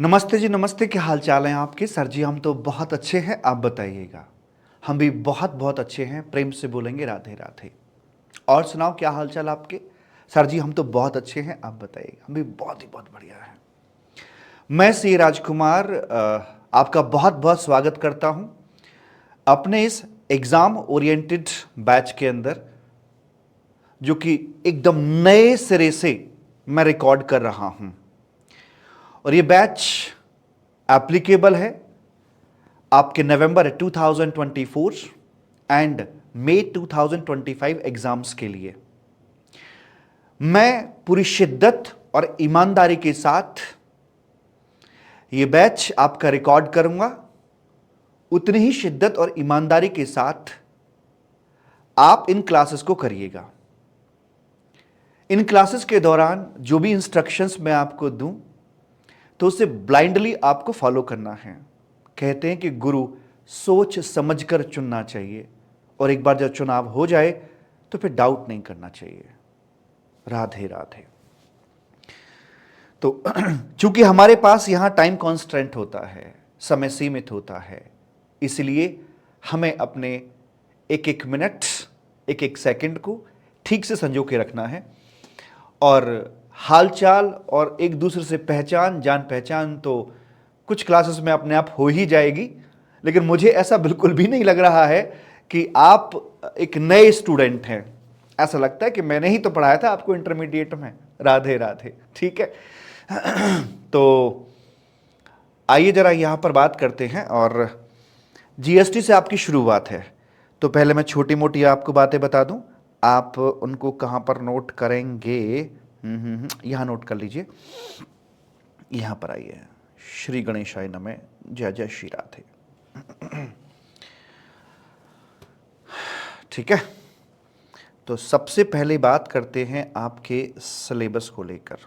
नमस्ते जी, नमस्ते। क्या हाल चाल हैं आपके? सर जी हम तो बहुत अच्छे हैं, आप बताइएगा। हम भी बहुत बहुत अच्छे हैं। प्रेम से बोलेंगे राधे राधे। और सुनाओ, क्या हाल चाल आपके? सर जी हम तो बहुत अच्छे हैं, आप बताइएगा। हम भी बहुत ही बहुत बढ़िया हैं। मैं सी राजकुमार आपका बहुत बहुत स्वागत करता हूं अपने इस एग्जाम ओरिएंटेड बैच के अंदर, जो कि एकदम नए सिरे से मैं रिकॉर्ड कर रहा हूं। और ये बैच एप्लीकेबल है आपके नवंबर 2024 एंड मई 2025 एग्जाम्स के लिए। मैं पूरी शिद्दत और ईमानदारी के साथ ये बैच आपका रिकॉर्ड करूंगा। उतनी ही शिद्दत और ईमानदारी के साथ आप इन क्लासेस को करिएगा। इन क्लासेस के दौरान जो भी इंस्ट्रक्शंस मैं आपको दूं, तो उसे ब्लाइंडली आपको फॉलो करना है। कहते हैं कि गुरु सोच समझकर चुनना चाहिए, और एक बार जब चुनाव हो जाए तो फिर डाउट नहीं करना चाहिए। राधे राधे। तो चूंकि हमारे पास यहां टाइम कॉन्स्टेंट होता है, समय सीमित होता है, इसलिए हमें अपने एक एक मिनट, एक एक सेकंड को ठीक से संजो के रखना है। और हालचाल और एक दूसरे से पहचान, जान पहचान तो कुछ क्लासेस में अपने आप हो ही जाएगी। लेकिन मुझे ऐसा बिल्कुल भी नहीं लग रहा है कि आप एक नए स्टूडेंट हैं। ऐसा लगता है कि मैंने ही तो पढ़ाया था आपको इंटरमीडिएट में। राधे राधे। ठीक है। तो आइए जरा यहां पर बात करते हैं। और जीएसटी से आपकी शुरुआत है, तो पहले मैं छोटी मोटी आपको बातें बता दूं। आप उनको कहां पर नोट करेंगे? यहां नोट कर लीजिए। यहां पर आइए। श्री गणेशाय नमः। जय जय श्री राधे। ठीक है। तो सबसे पहले बात करते हैं आपके सिलेबस को लेकर।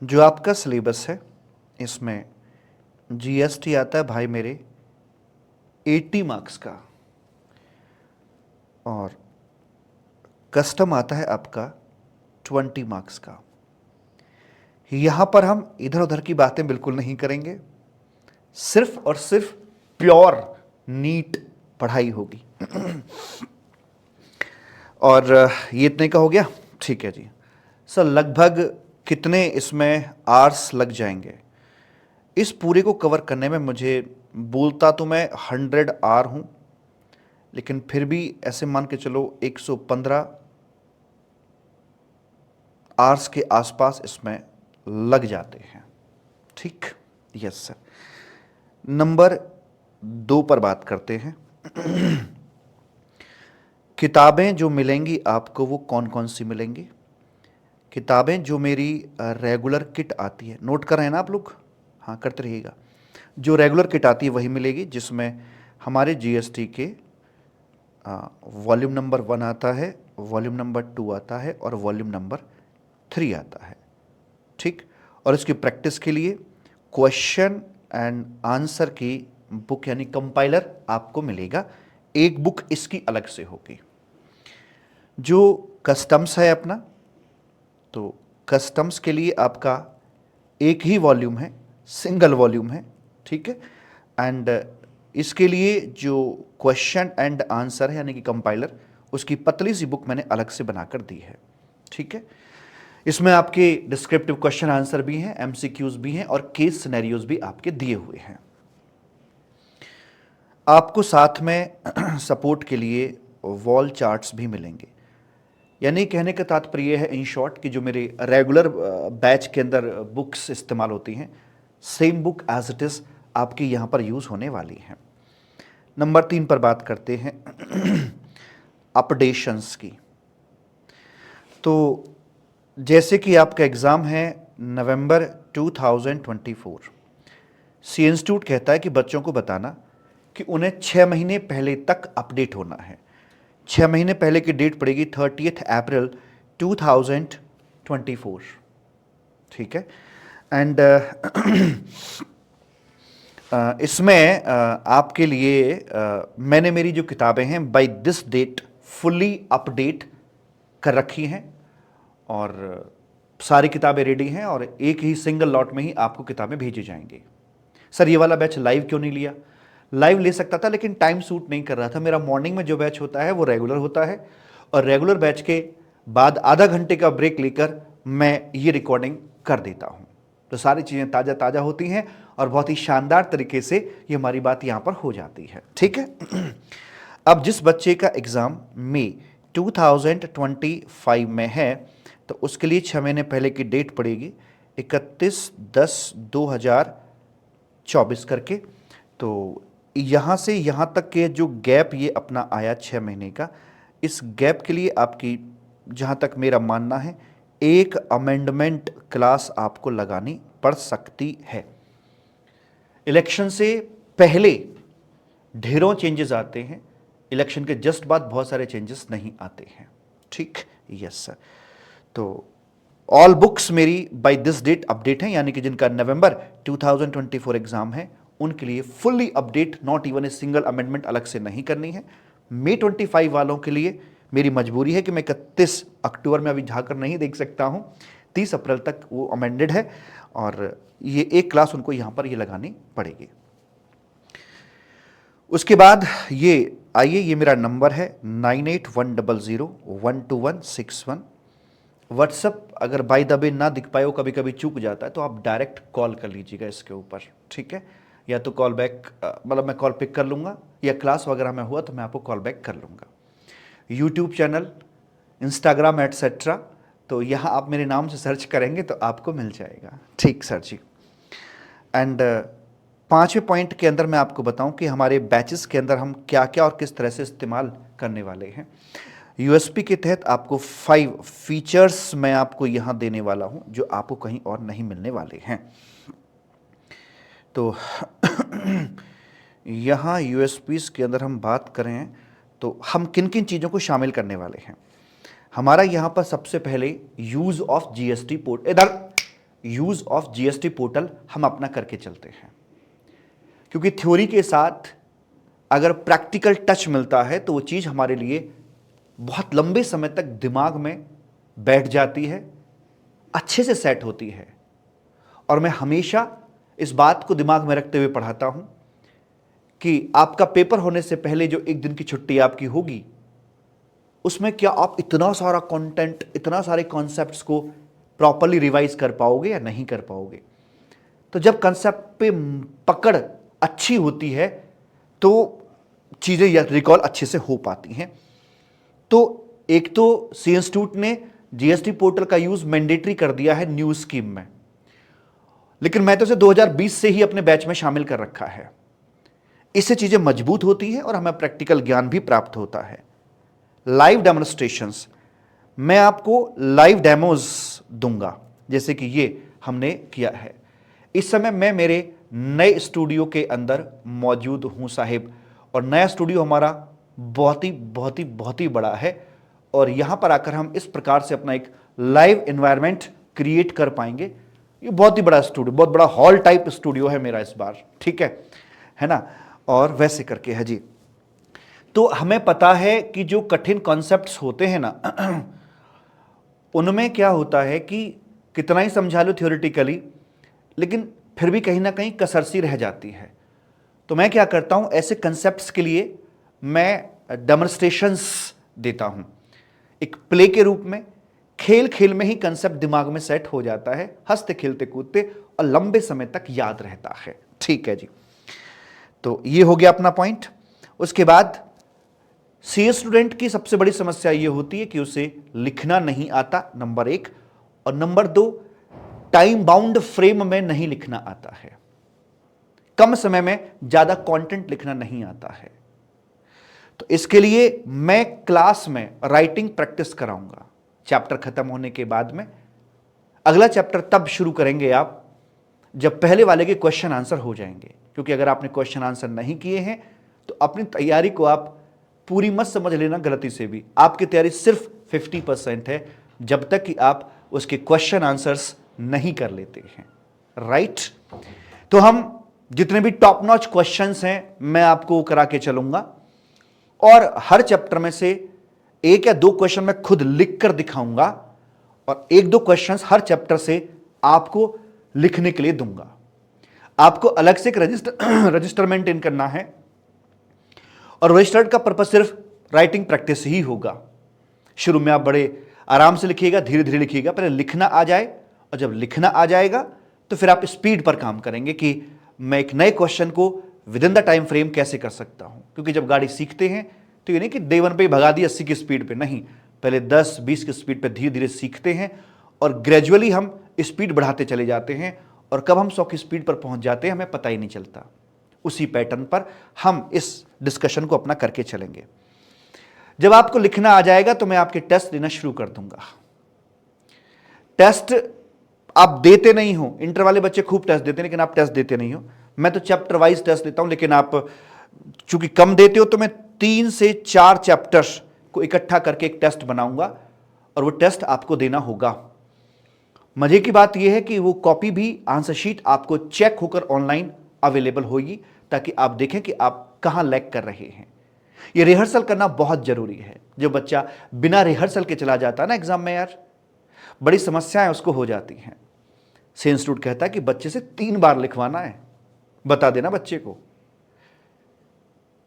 जो आपका सिलेबस है, इसमें जीएसटी आता है भाई मेरे 80 मार्क्स का, और कस्टम आता है आपका 20 मार्क्स का। यहां पर हम इधर उधर की बातें बिल्कुल नहीं करेंगे। सिर्फ और सिर्फ प्योर नीट पढ़ाई होगी। और ये इतने का हो गया। ठीक है जी। सर लगभग कितने इसमें आवर्स लग जाएंगे? इस पूरे को कवर करने में मुझे, बोलता तो मैं 100 आवर हूं, लेकिन फिर भी ऐसे मान के चलो 115 आवर्स के आसपास इसमें लग जाते हैं। ठीक। Yes sir. नंबर 2 पर बात करते हैं। किताबें जो मिलेंगी आपको, वो कौन कौन सी मिलेंगी? किताबें जो मेरी रेगुलर किट आती है, नोट कर रहे हैं ना आप लोग? हाँ, करते रहिएगा। जो रेगुलर किट आती है वही मिलेगी, जिसमें हमारे जीएसटी के वॉल्यूम नंबर 1 आता है, वॉल्यूम नंबर 2 आता है, और वॉल्यूम नंबर 3 आता है। ठीक। और इसकी प्रैक्टिस के लिए क्वेश्चन एंड आंसर की बुक यानी कंपाइलर आपको मिलेगा। एक बुक इसकी अलग से होगी। जो कस्टम्स है अपना, तो कस्टम्स के लिए आपका एक ही वॉल्यूम है, सिंगल वॉल्यूम है। ठीक है। एंड इसके लिए जो क्वेश्चन एंड आंसर है यानी कि कंपाइलर, उसकी पतली सी बुक मैंने अलग से बनाकर दी है। ठीक है। इसमें आपके डिस्क्रिप्टिव क्वेश्चन आंसर भी हैं, एमसीक्यूज भी हैं, और केस सिनेरियोज भी आपके दिए हुए हैं। आपको साथ में सपोर्ट के लिए वॉल चार्ट्स भी मिलेंगे। यानी कहने का तात्पर्य है इन शॉर्ट कि जो मेरे रेगुलर बैच के अंदर बुक्स इस्तेमाल होती हैं, same book as it is आपकी यहाँ पर यूज़ होने वाली हैं। नंबर 3 पर बात करते हैं अपडेशंस की। तो जैसे कि आपका एग्ज़ाम है नवंबर 2024, सी इंस्टीट्यूट कहता है कि बच्चों को बताना कि उन्हें 6 महीने पहले तक अपडेट होना है। 6 महीने पहले की डेट पड़ेगी 30 अप्रैल 2024। ठीक है। एंड इसमें आपके लिए मैंने मेरी जो किताबें हैं by this date fully update कर रखी हैं और सारी किताबें रेडी हैं और एक ही सिंगल लॉट में ही आपको किताबें भेजी जाएंगी। सर ये वाला बैच लाइव क्यों नहीं लिया? लाइव ले सकता था लेकिन टाइम सूट नहीं कर रहा था। मेरा मॉर्निंग में जो बैच होता है वो रेगुलर होता है और रेगुलर बैच के बाद आधा घंटे का ब्रेक लेकर मैं ये रिकॉर्डिंग कर देता हूँ, तो सारी चीज़ें ताज़ा ताज़ा होती हैं और बहुत ही शानदार तरीके से ये हमारी बात यहाँ पर हो जाती है। ठीक है। अब जिस बच्चे का एग्ज़ाम मई 2025 में है तो उसके लिए 6 महीने पहले की डेट पड़ेगी 31/10/2024 करके। तो यहाँ से यहाँ तक के जो गैप ये अपना आया 6 महीने का, इस गैप के लिए आपकी जहाँ तक मेरा मानना है एक अमेंडमेंट क्लास आपको लगानी पड़ सकती है। इलेक्शन से पहले ढेरों चेंजेस आते हैं, इलेक्शन के जस्ट बाद बहुत सारे चेंजेस नहीं आते हैं। ठीक, यस सर। तो ऑल बुक्स मेरी बाय दिस डेट अपडेट हैं, यानी कि जिनका नवंबर 2024 एग्जाम है उनके लिए fully update, not even a single amendment अलग से नहीं करनी है। मई 25 वालों के लिए मेरी मजबूरी है कि मैं 31 अक्टूबर में अभी झाकर नहीं देख सकता हूं, 30 अप्रैल तक वो अमेंडेड है और ये एक क्लास उनको यहां पर ये लगानी पड़ेगी। उसके बाद ये आइए, ये मेरा नंबर है 9810012161। व्हाट्सअप अगर बाय द वे ना दिख पाए, वो कभी कभी चूक जाता है, तो आप डायरेक्ट कॉल कर लीजिएगा इसके ऊपर। ठीक है, या तो कॉल बैक, मतलब मैं कॉल पिक कर लूँगा, या क्लास वगैरह में हुआ तो मैं आपको कॉल बैक कर लूँगा। यूट्यूब चैनल, इंस्टाग्राम एटसेट्रा, तो यहाँ आप मेरे नाम से सर्च करेंगे तो आपको मिल जाएगा। ठीक सर जी। एंड 5वें पॉइंट के अंदर मैं आपको बताऊं कि हमारे बैचेस के अंदर हम क्या क्या और किस तरह से इस्तेमाल करने वाले हैं। यूएसपी के तहत आपको 5 फीचर्स मैं आपको यहाँ देने वाला हूँ जो आपको कहीं और नहीं मिलने वाले हैं। तो यहाँ यूएसपीस के अंदर हम बात करें तो हम किन किन चीज़ों को शामिल करने वाले हैं। हमारा यहाँ पर सबसे पहले यूज़ ऑफ जीएसटी पोर्टल हम अपना करके चलते हैं, क्योंकि थ्योरी के साथ अगर प्रैक्टिकल टच मिलता है तो वो चीज़ हमारे लिए बहुत लंबे समय तक दिमाग में बैठ जाती है, अच्छे से सेट होती है। और मैं हमेशा इस बात को दिमाग में रखते हुए पढ़ाता हूं कि आपका पेपर होने से पहले जो एक दिन की छुट्टी आपकी होगी, उसमें क्या आप इतना सारा कंटेंट, इतना सारे कॉन्सेप्ट्स को प्रॉपरली रिवाइज कर पाओगे या नहीं कर पाओगे। तो जब कंसेप्ट पे पकड़ अच्छी होती है तो चीज़ें या रिकॉल अच्छे से हो पाती हैं। तो एक तो सी इंस्टीट्यूट ने जीएसटी पोर्टल का यूज़ मैंडेटरी कर दिया है न्यू स्कीम में, लेकिन मैं तो इसे 2020 से ही अपने बैच में शामिल कर रखा है। इससे चीज़ें मजबूत होती है और हमें प्रैक्टिकल ज्ञान भी प्राप्त होता है। लाइव डेमोन्स्ट्रेशंस, मैं आपको लाइव डेमोज दूंगा, जैसे कि ये हमने किया है। इस समय मैं मेरे नए स्टूडियो के अंदर मौजूद हूं साहिब, और नया स्टूडियो हमारा बहुत ही बड़ा है और यहां पर आकर हम इस प्रकार से अपना एक लाइव एनवायरनमेंट क्रिएट कर पाएंगे। ये बहुत ही बड़ा स्टूडियो, बहुत बड़ा हॉल टाइप स्टूडियो है मेरा इस बार, ठीक है ना। और वैसे करके है जी। तो हमें पता है कि जो कठिन कॉन्सेप्ट्स होते हैं ना, उनमें क्या होता है कि कितना ही समझा लो थ्योरेटिकली, लेकिन फिर भी कहीं ना कहीं कसर सी रह जाती है। तो मैं क्या करता हूं, ऐसे कंसेप्ट्स के लिए मैं डेमोन्स्ट्रेशंस देता हूं, एक प्ले के रूप में। खेल खेल में ही कंसेप्ट दिमाग में सेट हो जाता है, हंसते खेलते कूदते, और लंबे समय तक याद रहता है। ठीक है जी। तो ये हो गया अपना पॉइंट। उसके बाद सीए स्टूडेंट की सबसे बड़ी समस्या ये होती है कि उसे लिखना नहीं आता, नंबर 1, और नंबर 2, टाइम बाउंड फ्रेम में नहीं लिखना आता है। कम समय में ज्यादा कंटेंट लिखना नहीं आता है। तो इसके लिए मैं क्लास में राइटिंग प्रैक्टिस कराऊंगा। चैप्टर खत्म होने के बाद में अगला चैप्टर तब शुरू करेंगे आप जब पहले वाले के क्वेश्चन आंसर हो जाएंगे, क्योंकि अगर आपने क्वेश्चन आंसर नहीं किए हैं तो अपनी तैयारी को आप पूरी मत समझ लेना गलती से भी। आपकी तैयारी सिर्फ 50% है जब तक कि आप उसके क्वेश्चन आंसर्स नहीं कर लेते हैं, राइट। तो हम जितने भी टॉप नॉच क्वेश्चंस हैं मैं आपको करा के चलूंगा, और हर चैप्टर में से एक या दो क्वेश्चन मैं खुद लिख कर दिखाऊंगा, और एक दो क्वेश्चंस हर चैप्टर से आपको लिखने के लिए दूंगा। आपको अलग से एक रजिस्टर मेंटेन करना है, और रजिस्टर्ड का पर्पस सिर्फ राइटिंग प्रैक्टिस ही होगा। शुरू में आप बड़े आराम से लिखिएगा, धीरे धीरे लिखिएगा, पहले लिखना आ जाए, और जब लिखना आ जाएगा तो फिर आप स्पीड पर काम करेंगे कि मैं एक नए क्वेश्चन को with in the time frame कैसे कर सकता हूं। क्योंकि जब गाड़ी सीखते हैं तो ये नहीं कि डे वन पे भगा दी 80 की स्पीड पे, नहीं, पहले 10-20 की स्पीड पे धीरे धीरे सीखते हैं, और ग्रेजुअली हम स्पीड बढ़ाते चले जाते हैं, और कब हम 100 की स्पीड पर पहुंच जाते हैं हमें पता ही नहीं चलता। उसी पैटर्न पर हम इस डिस्कशन को अपना करके चलेंगे। जब आपको लिखना आ जाएगा तो मैं आपके टेस्ट देना शुरू कर दूंगा। टेस्ट आप देते नहीं हो, इंटर वाले बच्चे खूब टेस्ट देते हैं, लेकिन आप टेस्ट देते नहीं हो। मैं तो चैप्टर वाइज टेस्ट देता हूं, लेकिन आप चूंकि कम देते हो तो मैं 3 से 4 चैप्टर्स को इकट्ठा करके एक टेस्ट बनाऊंगा, और वो टेस्ट आपको देना होगा। मजे की बात यह है कि वो कॉपी भी, आंसर शीट आपको चेक होकर ऑनलाइन अवेलेबल होगी, ताकि आप देखें कि आप कहां लैग कर रहे हैं। ये रिहर्सल करना बहुत जरूरी है। जो बच्चा बिना रिहर्सल के चला जाता है ना एग्जाम में, यार बड़ी समस्याएं उसको हो जाती हैं। से इंस्टीट्यूट कहता है कि बच्चे से 3 बार लिखवाना है। बता देना बच्चे को,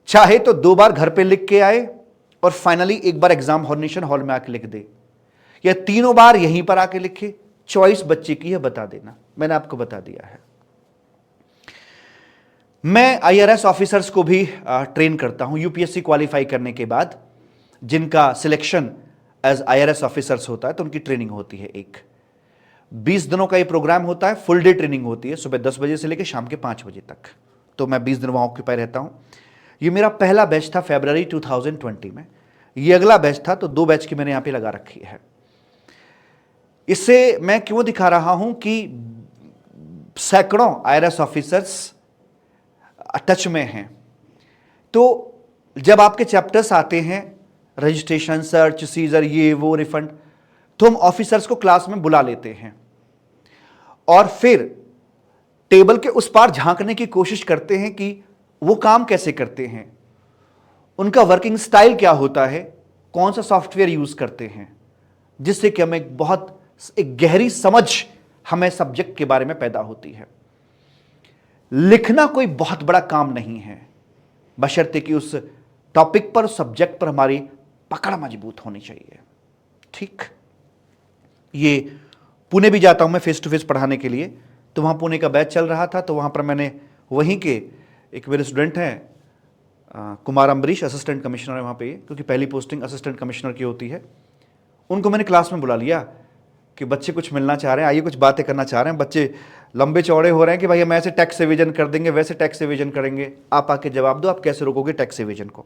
चाहे तो 2 बार घर पे लिख के आए और फाइनली एक बार एग्जाम हॉर्निशन हॉल में आके लिख दे, या 3 बार यहीं पर आके लिखे। चॉइस बच्चे की है, बता देना, मैंने आपको बता दिया है। मैं आईआरएस ऑफिसर्स को भी ट्रेन करता हूं यूपीएससी क्वालिफाई करने के बाद। जिनका सिलेक्शन एज आईआरएस ऑफिसर्स होता है तो उनकी ट्रेनिंग होती है। एक 20 दिनों का ये प्रोग्राम होता है, फुल डे ट्रेनिंग होती है, सुबह 10 बजे से लेकर शाम के 5 बजे तक। तो मैं 20 दिन वहां ऑक्यूपाई रहता हूं। ये मेरा पहला बैच था फरवरी 2020 में। ये अगला बैच था, तो 2 बैच की मैंने यहां पे लगा रखी है। इससे मैं क्यों दिखा रहा हूं कि सैकड़ों आईआरएस ऑफिसर्स टच में हैं। तो जब आपके चैप्टर्स आते हैं, रजिस्ट्रेशन, सर्च, सीजर, ये वो, रिफंड, तो हम ऑफिसर्स को क्लास में बुला लेते हैं, और फिर टेबल के उस पार झांकने की कोशिश करते हैं कि वो काम कैसे करते हैं, उनका वर्किंग स्टाइल क्या होता है, कौन सा सॉफ्टवेयर यूज करते हैं, जिससे कि हमें एक गहरी समझ हमें सब्जेक्ट के बारे में पैदा होती है। लिखना कोई बहुत बड़ा काम नहीं है, बशर्ते कि उस टॉपिक पर, सब्जेक्ट पर हमारी पकड़ मजबूत होनी चाहिए। ठीक, ये पुणे भी जाता हूं मैं फेस टू फेस पढ़ाने के लिए, तो वहां पुणे का बैच चल रहा था, तो वहां पर मैंने वहीं के एक मेरे स्टूडेंट हैं कुमार अम्बरीश, असिस्टेंट कमिश्नर है वहां पे, क्योंकि पहली पोस्टिंग असिस्टेंट कमिश्नर की होती है। उनको मैंने क्लास में बुला लिया कि बच्चे कुछ मिलना चाह रहे हैं, आइए कुछ बातें करना चाह रहे हैं। बच्चे लंबे चौड़े हो रहे हैं कि भाई हम ऐसे टैक्स एविजन कर देंगे, वैसे टैक्स एविजन करेंगे, आप आके जवाब दो, आप कैसे रोकोगे टैक्स एविजन को।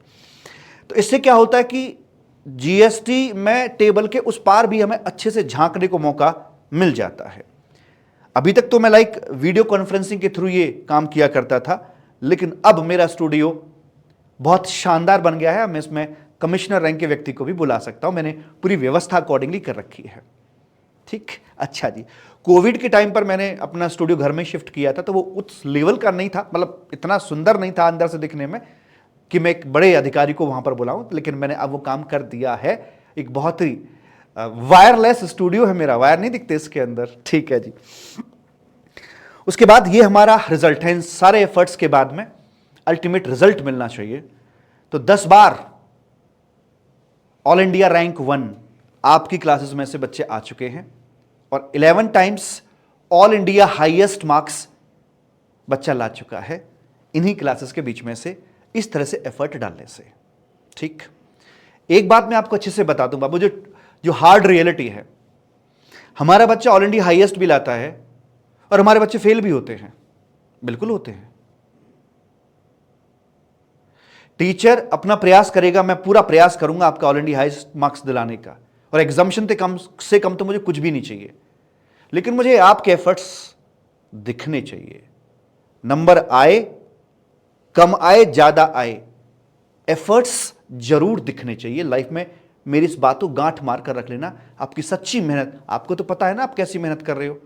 तो इससे क्या होता है कि जीएसटी में टेबल के उस पार भी हमें अच्छे से झांकने को मौका मिल जाता है। अभी तक तो मैं वीडियो कॉन्फ्रेंसिंग के थ्रू ये काम किया करता था, लेकिन अब मेरा स्टूडियो बहुत शानदार बन गया है। मैं इसमें कमिश्नर रैंक के व्यक्ति को भी बुला सकता हूं, मैंने पूरी व्यवस्था अकॉर्डिंगली कर रखी है। ठीक, अच्छा जी। कोविड के टाइम पर मैंने अपना स्टूडियो घर में शिफ्ट किया था, तो वो उस लेवल का नहीं था, मतलब इतना सुंदर नहीं था अंदर से दिखने में कि मैं एक बड़े अधिकारी को वहां पर बुलाऊं, लेकिन मैंने अब वो काम कर दिया है। एक बहुत ही वायरलेस स्टूडियो है मेरा, वायर नहीं दिखते इसके अंदर। ठीक है जी। उसके बाद ये हमारा रिजल्ट है। इन सारे एफर्ट्स के बाद में अल्टीमेट रिजल्ट मिलना चाहिए। तो 10 बार ऑल इंडिया रैंक 1 आपकी क्लासेस में से बच्चे आ चुके हैं, और 11 times all India highest marks बच्चा ला चुका है इन्हीं क्लासेस के बीच में से, इस तरह से एफर्ट डालने से। ठीक, एक बात मैं आपको अच्छे से बता दूं बाबू, जो हार्ड रियलिटी है, हमारा बच्चा ऑल इंडिया हाईएस्ट भी लाता है और हमारे बच्चे फेल भी होते हैं, बिल्कुल होते हैं। टीचर अपना प्रयास करेगा, मैं पूरा प्रयास करूंगा आपका ऑल इंडिया हाईएस्ट मार्क्स दिलाने का, और एग्जामिशन से कम तो मुझे कुछ भी नहीं चाहिए, लेकिन मुझे आपके एफर्ट्स दिखने चाहिए। नंबर आए, कम आए, ज्यादा आए, एफर्ट्स जरूर दिखने चाहिए लाइफ में। मेरी इस बात को गांठ मार कर रख लेना, आपकी सच्ची मेहनत, आपको तो पता है ना आप कैसी मेहनत कर रहे हो।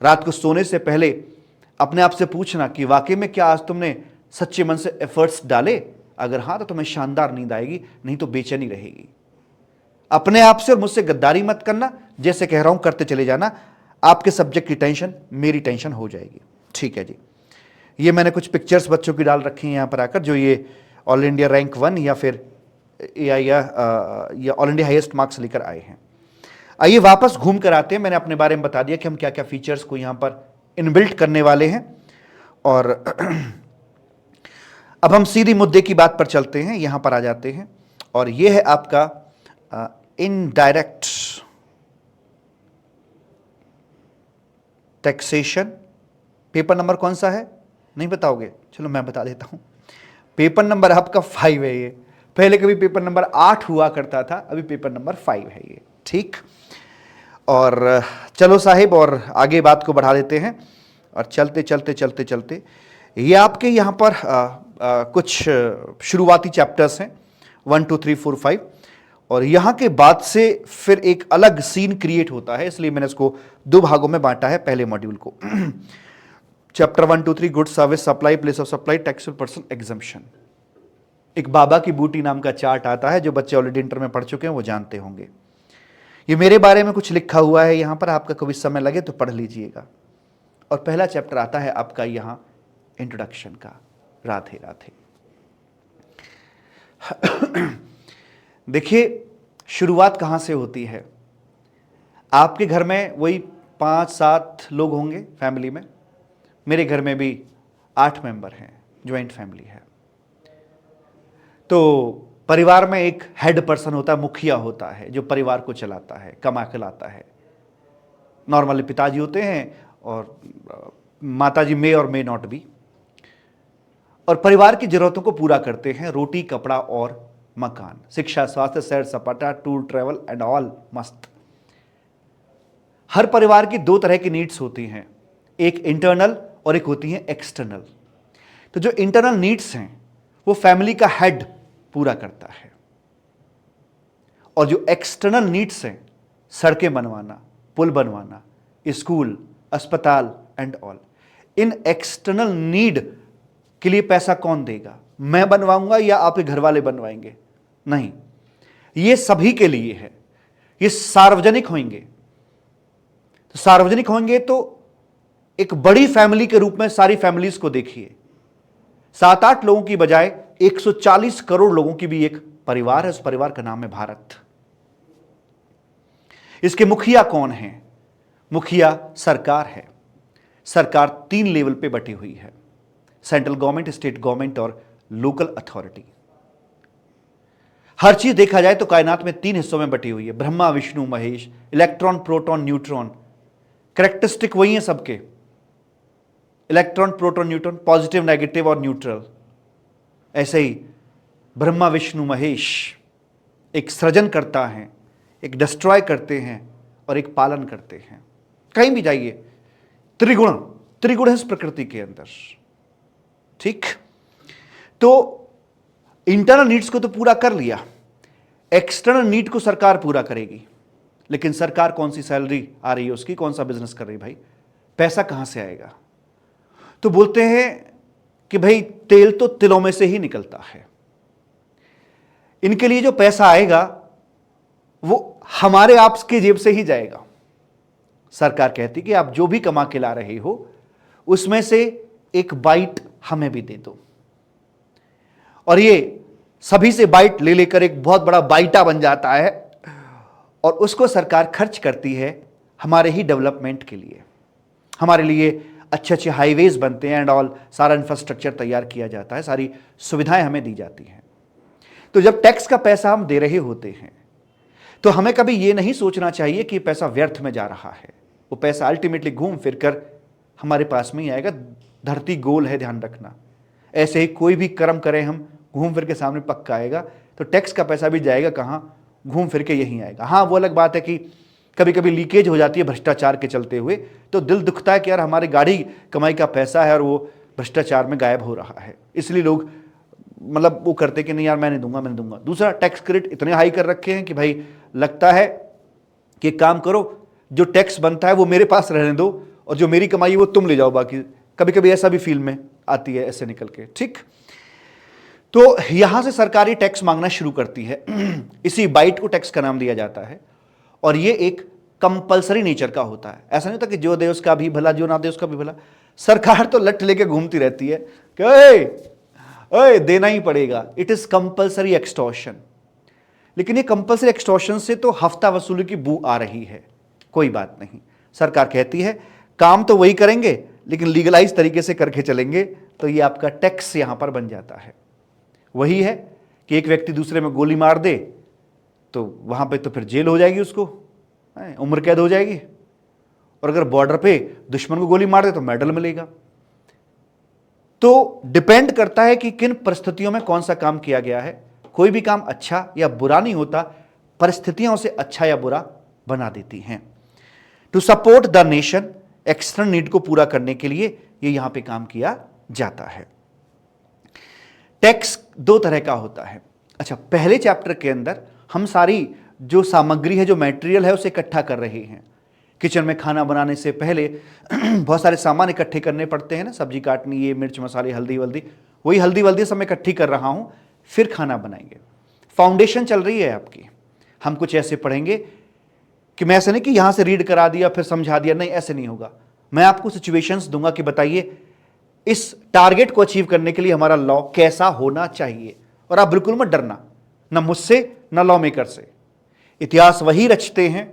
रात को सोने से पहले अपने आप से पूछना कि वाकई में क्या आज तुमने सच्चे मन से एफर्ट्स डाले, अगर हाँ तो तुम्हें शानदार नींद आएगी, नहीं तो बेचैनी रहेगी। अपने आप से और मुझसे गद्दारी मत करना, जैसे कह रहा हूं करते चले जाना, आपके सब्जेक्ट की टेंशन मेरी टेंशन हो जाएगी। ठीक है जी। ये मैंने कुछ पिक्चर्स बच्चों की डाल रखी हैं यहाँ पर आकर, जो ये ऑल इंडिया रैंक 1 या फिर या ऑल इंडिया हाईएस्ट मार्क्स लेकर आए हैं। आइए वापस घूम कर आते हैं। मैंने अपने बारे में बता दिया कि हम क्या क्या फीचर्स को यहाँ पर इनबिल्ट करने वाले हैं, और अब हम सीधी मुद्दे की बात पर चलते हैं, यहां पर आ जाते हैं। और यह है आपका इनडायरेक्ट टैक्सेशन। पेपर नंबर कौन सा है नहीं बताओगे? चलो मैं बता देता हूं। पेपर नंबर आपका 5 है ये। पहले कभी पेपर नंबर 8 हुआ करता था, अभी पेपर नंबर 5 है ये। ठीक, और चलो साहिब, और आगे बात को बढ़ा देते हैं। और चलते चलते चलते चलते ये आपके यहाँ पर कुछ शुरुआती चैप्टर्स हैं 1 2 3 4 5, और यहाँ के बाद से फिर एक अलग सीन क्रिएट होता है, इसलिए मैंने इसको 2 भागों में बांटा है पहले मॉड्यूल को। Chapter 1 2 3 good service supply, place of supply, taxable person, exemption. एक बाबा की बूटी नाम का चार्ट आता है, जो बच्चे ऑलरेडी इंटर में पढ़ चुके हैं वो जानते होंगे। ये मेरे बारे में कुछ लिखा हुआ है यहाँ पर, आपका कभी समय लगे तो पढ़ लीजिएगा। और पहला चैप्टर आता है आपका यहाँ इंट्रोडक्शन का। राधे राधे। देखिए शुरुआत कहाँ से होती है। आपके घर में वही 5-7 लोग होंगे फैमिली में, मेरे घर में भी 8 मेंबर हैं, ज्वाइंट फैमिली है। तो परिवार में एक हेड पर्सन होता है, मुखिया होता है, जो परिवार को चलाता है, कमा के लाता है। नॉर्मली पिताजी होते हैं, और माताजी मे और मे नॉट बी, और परिवार की जरूरतों को पूरा करते हैं। रोटी, कपड़ा और मकान, शिक्षा, स्वास्थ्य, सैर सपाटा, टूर, ट्रैवल एंड ऑल मस्त। हर परिवार की 2 तरह की नीड्स होती हैं, एक इंटरनल और एक होती है एक्सटर्नल। तो जो इंटरनल नीड्स हैं वो फैमिली का हेड पूरा करता है, और जो एक्सटर्नल नीड्स हैं, सड़कें बनवाना, पुल बनवाना, स्कूल, अस्पताल and all, in external need के लिए पैसा कौन देगा? मैं बनवाऊंगा या आपके घर वाले बनवाएंगे? नहीं, ये सभी के लिए है, ये सार्वजनिक होंगे। तो सार्वजनिक होंगे तो एक बड़ी फैमिली के रूप में सारी फैमिलीज को देखिए। 7-8 लोगों की बजाय 140 करोड़ लोगों की भी एक परिवार है। उस परिवार का नाम है भारत। इसके मुखिया कौन है? मुखिया सरकार है। सरकार 3 लेवल पे बटी हुई है, सेंट्रल गवर्नमेंट, स्टेट गवर्नमेंट और लोकल अथॉरिटी। हर चीज देखा जाए तो कायनात में 3 हिस्सों में बटी हुई है, Brahma, Vishnu, Mahesh, electron, proton, neutron. Characteristic वही है सबके, electron, proton, neutron, positive, negative और न्यूट्रल। ऐसे ही ब्रह्मा, विष्णु, महेश एक सृजन करता है, एक डिस्ट्रॉय करते हैं और एक पालन करते हैं। कहीं भी जाइए त्रिगुण है इस प्रकृति के अंदर। ठीक, तो इंटरनल नीड्स को तो पूरा कर लिया, एक्सटर्नल नीड को सरकार पूरा करेगी। लेकिन सरकार कौन सी सैलरी आ रही है उसकी, कौन सा बिजनेस कर रही है भाई, पैसा कहां से आएगा? तो बोलते हैं कि भाई तेल तो तिलों में से ही निकलता है। इनके लिए जो पैसा आएगा वो हमारे आपके जेब से ही जाएगा। सरकार कहती कि आप जो भी कमा के ला रहे हो उसमें से एक बाइट हमें भी दे दो, और ये सभी से बाइट ले लेकर एक बहुत बड़ा बाइटा बन जाता है, और उसको सरकार खर्च करती है हमारे ही डेवलपमेंट के लिए। हमारे लिए अच्छे अच्छे हाईवेज बनते हैं एंड ऑल, सारा इंफ्रास्ट्रक्चर तैयार किया जाता है, सारी सुविधाएं हमें दी जाती हैं। तो जब टैक्स का पैसा हम दे रहे होते हैं तो हमें कभी ये नहीं सोचना चाहिए कि पैसा व्यर्थ में जा रहा है। वो पैसा अल्टीमेटली घूम फिर कर हमारे पास में ही आएगा। धरती गोल है, ध्यान रखना। ऐसे ही कोई भी कर्म करें हम, घूम फिर के सामने पक्का आएगा। तो टैक्स का पैसा भी जाएगा कहाँ, घूम फिर के यहीं आएगा। हाँ, वो अलग बात है कि कभी कभी लीकेज हो जाती है भ्रष्टाचार के चलते हुए, तो दिल दुखता है कि यार हमारी गाड़ी कमाई का पैसा है और वो भ्रष्टाचार में गायब हो रहा है। इसलिए लोग मतलब वो करते कि नहीं यार मैं नहीं दूंगा, मैं नहीं दूंगा। दूसरा, टैक्स क्रेडिट इतने हाई कर रखे हैं कि भाई लगता है कि काम करो, जो टैक्स बनता है वो मेरे पास रहने दो और जो मेरी कमाई है वो तुम ले जाओ बाकी कभी कभी ऐसा भी फील में आती है ऐसे निकल के, ठीक। तो यहां से सरकारी टैक्स मांगना शुरू करती है। इसी बाइट को टैक्स का नाम दिया जाता है और ये एक कंपलसरी नेचर का होता है। ऐसा नहीं होता कि जो दे उसका भी भला, जो ना दे उसका भी भला। सरकार तो लट लेके घूमती रहती है कि ओए देना ही पड़ेगा। It is compulsory extortion. लेकिन ये कंपलसरी एक्सटॉर्शन से तो हफ्ता वसूली की बू आ रही है। कोई बात नहीं, सरकार कहती है काम तो वही करेंगे लेकिन लीगलाइज तरीके से करके चलेंगे, तो ये आपका टैक्स यहां पर बन जाता है। वही है कि एक व्यक्ति दूसरे में गोली मार दे तो वहां पे तो फिर जेल हो जाएगी, उसको उम्र कैद हो जाएगी। और अगर बॉर्डर पे दुश्मन को गोली मार दे तो मेडल मिलेगा। तो डिपेंड करता है कि किन परिस्थितियों में कौन सा काम किया गया है। कोई भी काम अच्छा या बुरा नहीं होता, परिस्थितियां उसे अच्छा या बुरा बना देती हैं। To support the nation, external need को पूरा करने के लिए ये यहां पे काम किया जाता है। टैक्स दो तरह का होता है। अच्छा, पहले चैप्टर के अंदर हम सारी जो सामग्री है, जो मटेरियल है, उसे इकट्ठा कर रहे हैं। किचन में खाना बनाने से पहले बहुत सारे सामान इकट्ठे करने पड़ते हैं ना, सब्जी काटनी, ये मिर्च मसाले, हल्दी वल्दी। वही हल्दी वल्दी सब मैं इकट्ठी कर रहा हूं, फिर खाना बनाएंगे। फाउंडेशन चल रही है आपकी। हम कुछ ऐसे पढ़ेंगे कि मैं ऐसे नहीं कि यहां से रीड करा दिया फिर समझा दिया, नहीं, ऐसे नहीं होगा। मैं आपको सिचुएशंस दूंगा कि बताइए इस टारगेट को अचीव करने के लिए हमारा लॉ कैसा होना चाहिए। और आप बिल्कुल मत डरना, ना मुझसे ना लॉ मेकर से। इतिहास वही रचते हैं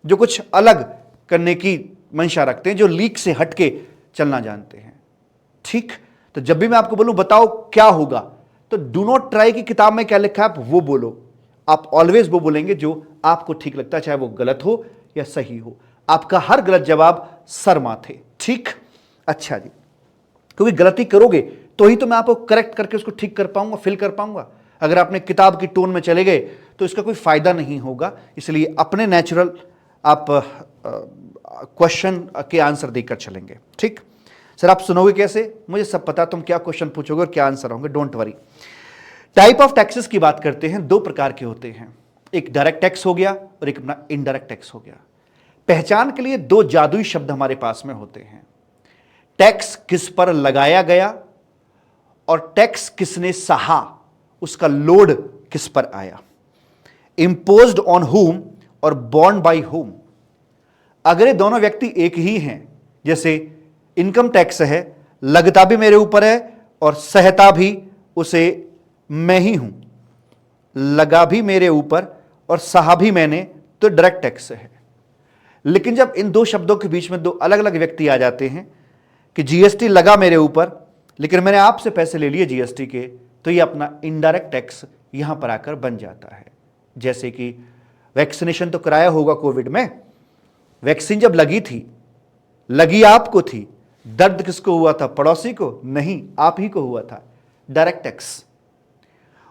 जो कुछ अलग करने की मंशा रखते हैं, जो लीक से हटके चलना जानते हैं, ठीक। तो जब भी मैं आपको बोलूं बताओ क्या होगा, तो डू नॉट ट्राई की किताब में क्या लिखा है आप वो बोलो। आप ऑलवेज वो बोलेंगे जो आपको ठीक लगता है, चाहे वो गलत हो या सही हो। आपका हर गलत जवाब सर माथे, ठीक। अच्छा जी, क्योंकि गलती करोगे तो ही तो मैं आपको करेक्ट करके उसको ठीक कर पाऊंगा, फिल कर पाऊंगा। अगर आपने किताब की टोन में चले गए तो इसका कोई फायदा नहीं होगा। इसलिए अपने नेचुरल आप क्वेश्चन के आंसर देकर चलेंगे, ठीक। सर आप सुनोगे कैसे? मुझे सब पता, तुम क्या क्वेश्चन पूछोगे और क्या आंसर होंगे, don't worry. Type of taxes की बात करते हैं, दो प्रकार के होते हैं। एक डायरेक्ट टैक्स हो गया और एक अपना इनडायरेक्ट टैक्स हो गया। पहचान के लिए दो जादुई शब्द हमारे पास में होते हैं। टैक्स किस पर लगाया गया और टैक्स किसने सहा, उसका लोड किस पर आया। इम्पोज्ड ऑन हुम और बॉर्न बाय हुम। अगर ये दोनों व्यक्ति एक ही हैं, जैसे इनकम टैक्स है, लगता भी मेरे ऊपर है और सहता भी उसे मैं ही हूं, लगा भी मेरे ऊपर और सहा भी मैंने, तो डायरेक्ट टैक्स है। लेकिन जब इन दो शब्दों के बीच में दो अलग अलग व्यक्ति आ जाते हैं कि जीएसटी लगा मेरे ऊपर लेकिन मैंने आपसे पैसे ले लिए जीएसटी के, तो ये अपना इनडायरेक्ट टैक्स यहां पर आकर बन जाता है। जैसे कि वैक्सीनेशन तो कराया होगा कोविड में, वैक्सीन जब लगी थी, लगी आपको थी, दर्द किसको हुआ था? पड़ोसी को? नहीं, आप ही को हुआ था, डायरेक्ट टैक्स।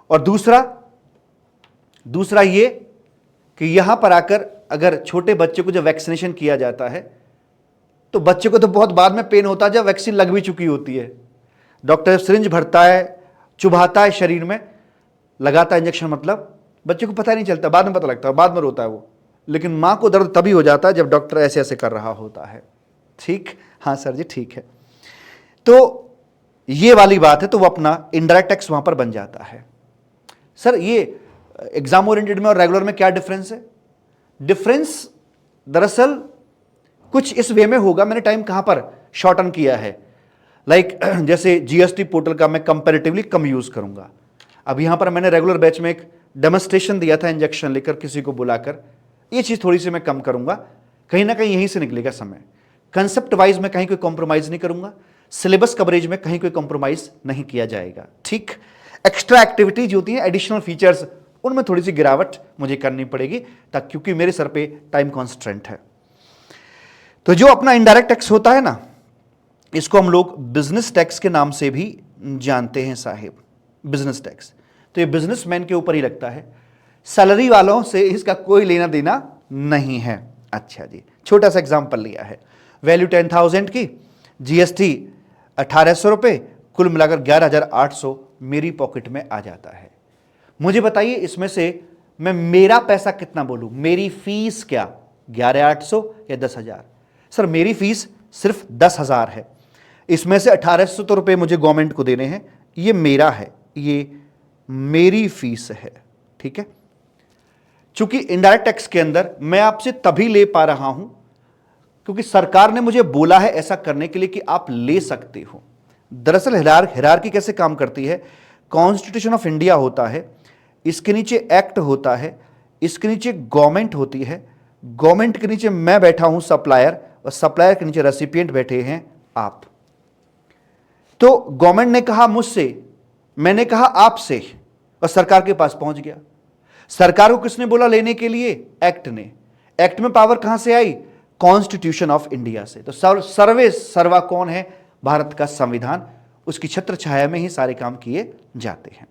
और दूसरा ये कि यहां पर आकर अगर छोटे बच्चे को जब वैक्सीनेशन किया जाता है तो बच्चे को तो बहुत बाद में पेन होता है जब वैक्सीन लग भी चुकी होती है। डॉक्टर सिरिंज भरता है, चुभाता है शरीर में, लगाता है इंजेक्शन, मतलब बच्चे को पता नहीं चलता, बाद में पता लगता है, बाद में रोता है वो। लेकिन मां को दर्द तभी हो जाता है जब डॉक्टर ऐसे ऐसे कर रहा होता है, ठीक। हाँ सर जी, ठीक है। तो ये वाली बात है, तो वो अपना इनडायरेक्ट टैक्स वहां पर बन जाता है। सर ये एग्जाम ओरिएंटेड में और रेगुलर में क्या डिफरेंस है? डिफरेंस दरअसल कुछ इस वे में होगा, मैंने टाइम कहां पर शॉर्टन किया है। लाइक जैसे जीएसटी पोर्टल का मैं कंपैरेटिवली कम यूज करूंगा। अब यहां पर मैंने रेगुलर बैच में एक डेमोन्स्ट्रेशन दिया था, इंजेक्शन लेकर किसी को बुलाकर, ये चीज थोड़ी सी मैं कम करूंगा, कहीं ना कहीं यहीं से निकलेगा समय। कंसेप्ट वाइज में कहीं कोई कॉम्प्रोमाइज नहीं करूंगा, सिलेबस कवरेज में कहीं कोई कॉम्प्रोमाइज नहीं किया जाएगा, ठीक। एक्स्ट्रा एक्टिविटीज होती हैं, एडिशनल फीचर्स, उनमें थोड़ी सी गिरावट मुझे करनी पड़ेगी, ताकि क्योंकि मेरे सर पे टाइम कॉन्स्ट्रेंट है। तो जो अपना इनडायरेक्ट टैक्स होता है ना, इसको हम लोग बिजनेस टैक्स के नाम से भी जानते हैं साहिब, बिजनेस टैक्स। तो ये बिजनेसमैन के ऊपर ही लगता है, सैलरी वालों से इसका कोई लेना देना नहीं है। अच्छा जी, छोटा सा एग्जांपल लिया है, वैल्यू 10,000 की, जीएसटी 1,800 रुपये, कुल मिलाकर 11,800 मेरी पॉकेट में आ जाता है। मुझे बताइए इसमें से मैं मेरा पैसा कितना बोलूं, मेरी फीस क्या, 11,800 या 10,000? सर मेरी फीस सिर्फ 10,000 है, इसमें से 1800 रुपये मुझे गवर्नमेंट को देने हैं, ये मेरा है, ये मेरी फीस है, ठीक है। चूंकि इनडायरेक्ट टैक्स के अंदर मैं आपसे तभी ले पा रहा हूं क्योंकि सरकार ने मुझे बोला है ऐसा करने के लिए कि आप ले सकते हो। दरअसल हिरार्की कैसे काम करती है, कॉन्स्टिट्यूशन ऑफ इंडिया होता है, इसके नीचे एक्ट होता है, इसके नीचे गवर्नमेंट होती है, गवर्नमेंट के नीचे मैं बैठा हूं सप्लायर, और सप्लायर के नीचे रेसिपिएंट बैठे हैं आप। तो गवर्नमेंट ने कहा मुझसे, मैंने कहा आपसे, और सरकार के पास पहुंच गया। सरकार को किसने बोला लेने के लिए? एक्ट ने। एक्ट में पावर कहां से आई? कॉन्स्टिट्यूशन ऑफ इंडिया से। तो सर्वा कौन है? भारत का संविधान, उसकी छत्र छाया में ही सारे काम किए जाते हैं।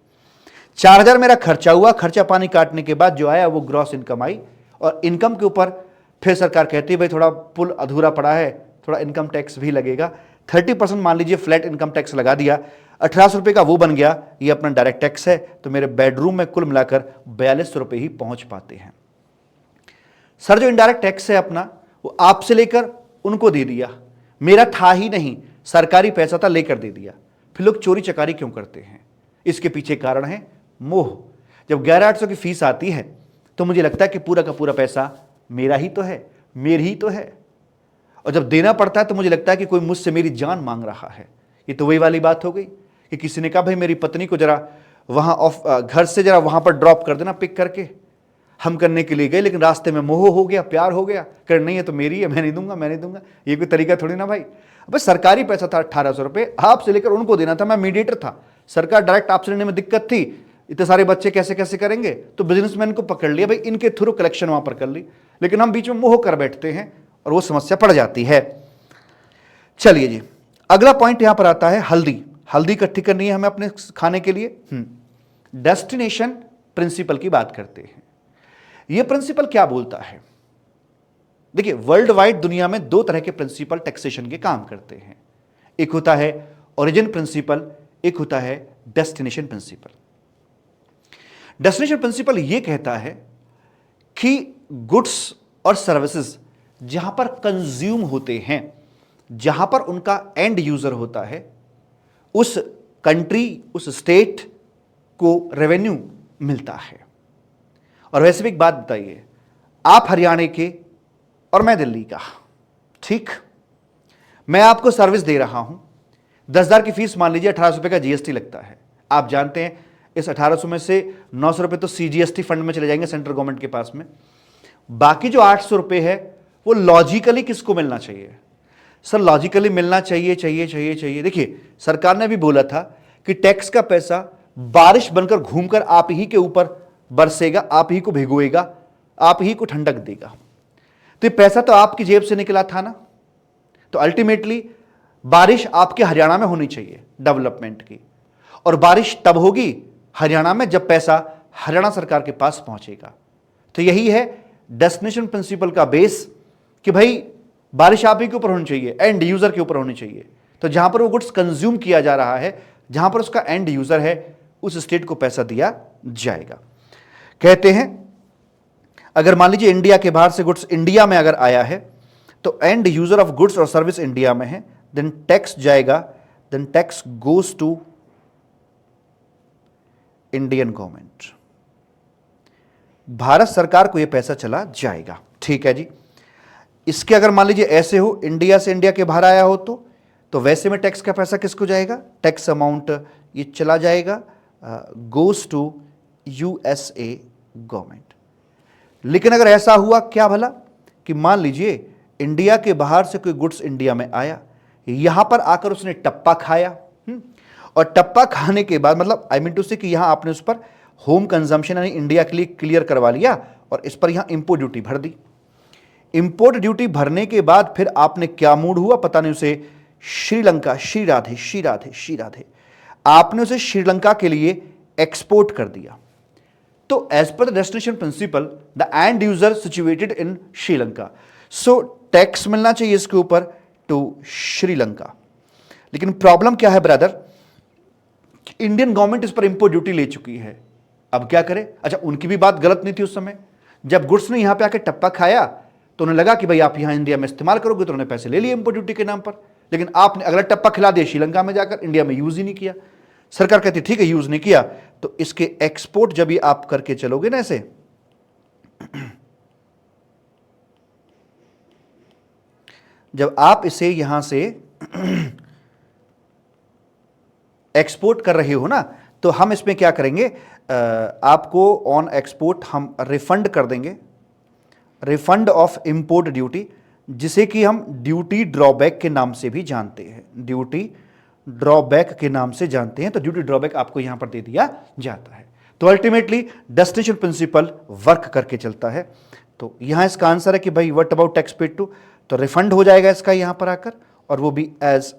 4000 मेरा खर्चा हुआ, खर्चा पानी काटने के बाद जो आया वो ग्रॉस इनकम आई, और इनकम के ऊपर फिर सरकार कहती है भाई थोड़ा पुल अधूरा पड़ा है, थोड़ा इनकम टैक्स भी लगेगा। 30% मान लीजिए फ्लैट इनकम टैक्स लगा दिया, 1800 रुपये का वो बन गया, ये अपना डायरेक्ट टैक्स है। तो मेरे बेडरूम में कुल मिलाकर 4200 रुपये ही पहुंच पाते हैं। सर जो इनडायरेक्ट टैक्स है अपना, वो आपसे लेकर उनको दे दिया, मेरा था ही नहीं, सरकारी पैसा था लेकर दे दिया। फिर लोग चोरी चकारी क्यों करते हैं? इसके पीछे कारण है मोह। जब 11800 की फीस आती है तो मुझे लगता है कि पूरा का पूरा पैसा मेरा ही तो है, मेरी ही तो है, और जब देना पड़ता है तो मुझे लगता है कि कोई मुझसे मेरी जान मांग रहा है। ये तो वही वाली बात हो गई कि किसी ने कहा भाई मेरी पत्नी को जरा वहां घर से जरा वहां पर ड्रॉप कर देना पिक करके। हम करने के लिए गए, लेकिन रास्ते में मोह हो गया, प्यार हो गया, कर नहीं है तो मेरी है, मैं नहीं दूंगा, मैं नहीं दूंगा। ये कोई तरीका थोड़ी ना भाई। अब सरकारी पैसा था 1800 रुपये, आपसे लेकर उनको देना था, मैं मीडिएटर था। सरकार डायरेक्ट आपसे लेने में दिक्कत थी, इतने सारे बच्चे कैसे कैसे करेंगे, तो बिजनेसमैन को पकड़ लिया भाई, इनके थ्रू कलेक्शन वहां पर कर ली। लेकिन हम बीच में मोह कर बैठते हैं और वो समस्या पड़ जाती है। चलिए जी, अगला पॉइंट यहां पर आता है हल्दी। हल्दी इकट्ठी करनी है हमें अपने खाने के लिए। डेस्टिनेशन प्रिंसिपल की बात करते हैं। यह प्रिंसिपल क्या बोलता है? देखिए, वर्ल्ड वाइड दुनिया में दो तरह के प्रिंसिपल टैक्सेशन के काम करते हैं। एक होता है ओरिजिन प्रिंसिपल, एक होता है डेस्टिनेशन प्रिंसिपल। डेस्टिनेशन प्रिंसिपल यह कहता है कि गुड्स और सर्विसेज जहां पर कंज्यूम होते हैं, जहां पर उनका एंड यूजर होता है, उस कंट्री, उस स्टेट को रेवेन्यू मिलता है। और वैसे भी एक बात बताइए, आप हरियाणा के और मैं दिल्ली का, ठीक, मैं आपको सर्विस दे रहा हूं, 10,000 की फीस मान लीजिए, 1800 रुपये का जीएसटी लगता है। आप जानते हैं इस 1800 में से 900 रुपये तो सीजीएसटी फंड में चले जाएंगे सेंट्रल गवर्नमेंट के पास में। बाकी जो 800 रुपये है वो लॉजिकली किसको मिलना चाहिए? सर लॉजिकली मिलना चाहिए। देखिए, सरकार ने भी बोला था कि टैक्स का पैसा बारिश बनकर घूमकर आप ही के ऊपर बरसेगा, आप ही को भिगोएगा, आप ही को ठंडक देगा। तो ये पैसा तो आपकी जेब से निकला था ना। तो अल्टीमेटली बारिश आपके हरियाणा में होनी चाहिए डेवलपमेंट की, और बारिश तब होगी हरियाणा में जब पैसा हरियाणा सरकार के पास पहुंचेगा। तो यही है डेस्टिनेशन प्रिंसिपल का बेस कि भाई बारिश आप ही के ऊपर होनी चाहिए, एंड यूजर के ऊपर होनी चाहिए। तो जहां पर वो गुड्स कंज्यूम किया जा रहा है, जहां पर उसका एंड यूजर है, उस स्टेट को पैसा दिया जाएगा। कहते हैं अगर मान लीजिए इंडिया के बाहर से गुड्स इंडिया में अगर आया है तो एंड यूजर ऑफ गुड्स और सर्विस इंडिया में है, देन टैक्स जाएगा, then tax goes to Indian government. Bharat सरकार को यह पैसा चला जाएगा, ठीक है जी। इसके अगर मान लीजिए ऐसे हो, इंडिया से इंडिया के बाहर आया हो तो वैसे में टैक्स का पैसा किसको जाएगा? टैक्स अमाउंट ये चला जाएगा गोज टू यूएसए गवर्नमेंट। लेकिन अगर ऐसा हुआ क्या भला कि मान लीजिए इंडिया के बाहर से कोई गुड्स इंडिया में आया, यहां पर आकर उसने टप्पा खाया, और टप्पा खाने के बाद मतलब आई मीन टू से कि यहां आपने उस पर होम कंजम्पशन यानी इंडिया के लिए क्लियर करवा लिया और इस पर यहां इंपोर्ट ड्यूटी भर दी। इंपोर्ट ड्यूटी भरने के बाद फिर आपने क्या मूड हुआ पता नहीं, उसे श्रीलंका, श्री राधे श्री राधे श्री राधे, आपने उसे श्रीलंका के लिए एक्सपोर्ट कर दिया। तो as per the destination principal the end user situated in Sri Lanka, so tax मिलना चाहिए इसके ऊपर टू श्रीलंका। लेकिन प्रॉब्लम क्या है ब्रदर, इंडियन गवर्नमेंट इस पर इंपोर्ट ड्यूटी ले चुकी है। अब क्या करे? अच्छा, उनकी भी बात गलत नहीं थी उस समय। जब गुड्स ने यहां पे आके टप्पा खाया तो उन्हें लगा कि भाई आप यहां इंडिया में इस्तेमाल करोगे, तो उन्होंने पैसे ले लिए इंपोर्ट ड्यूटी के नाम पर। लेकिन आपने अगला टप्पा खिला दिया श्रीलंका में जाकर, इंडिया में यूज ही नहीं किया। सरकार कहती ठीक है यूज नहीं किया, तो इसके एक्सपोर्ट जब भी आप करके चलोगे ना ऐसे, जब आप इसे यहां से एक्सपोर्ट कर रहे हो ना, तो हम इसमें क्या करेंगे, आपको ऑन एक्सपोर्ट हम रिफंड कर देंगे, रिफंड ऑफ इंपोर्ट ड्यूटी, जिसे कि हम ड्यूटी ड्रॉबैक के नाम से भी जानते हैं, ड्यूटी ड्रॉबैक के नाम से जानते हैं। तो ड्यूटी ड्रॉबैक आपको यहां पर दे दिया जाता है। तो अल्टीमेटली डेस्टिनेशन प्रिंसिपल वर्क करके चलता है। तो यहां इसका आंसर है कि भाई what about tax paid to, तो रिफंड हो जाएगा इसका यहां पर आकर, और वो भी एज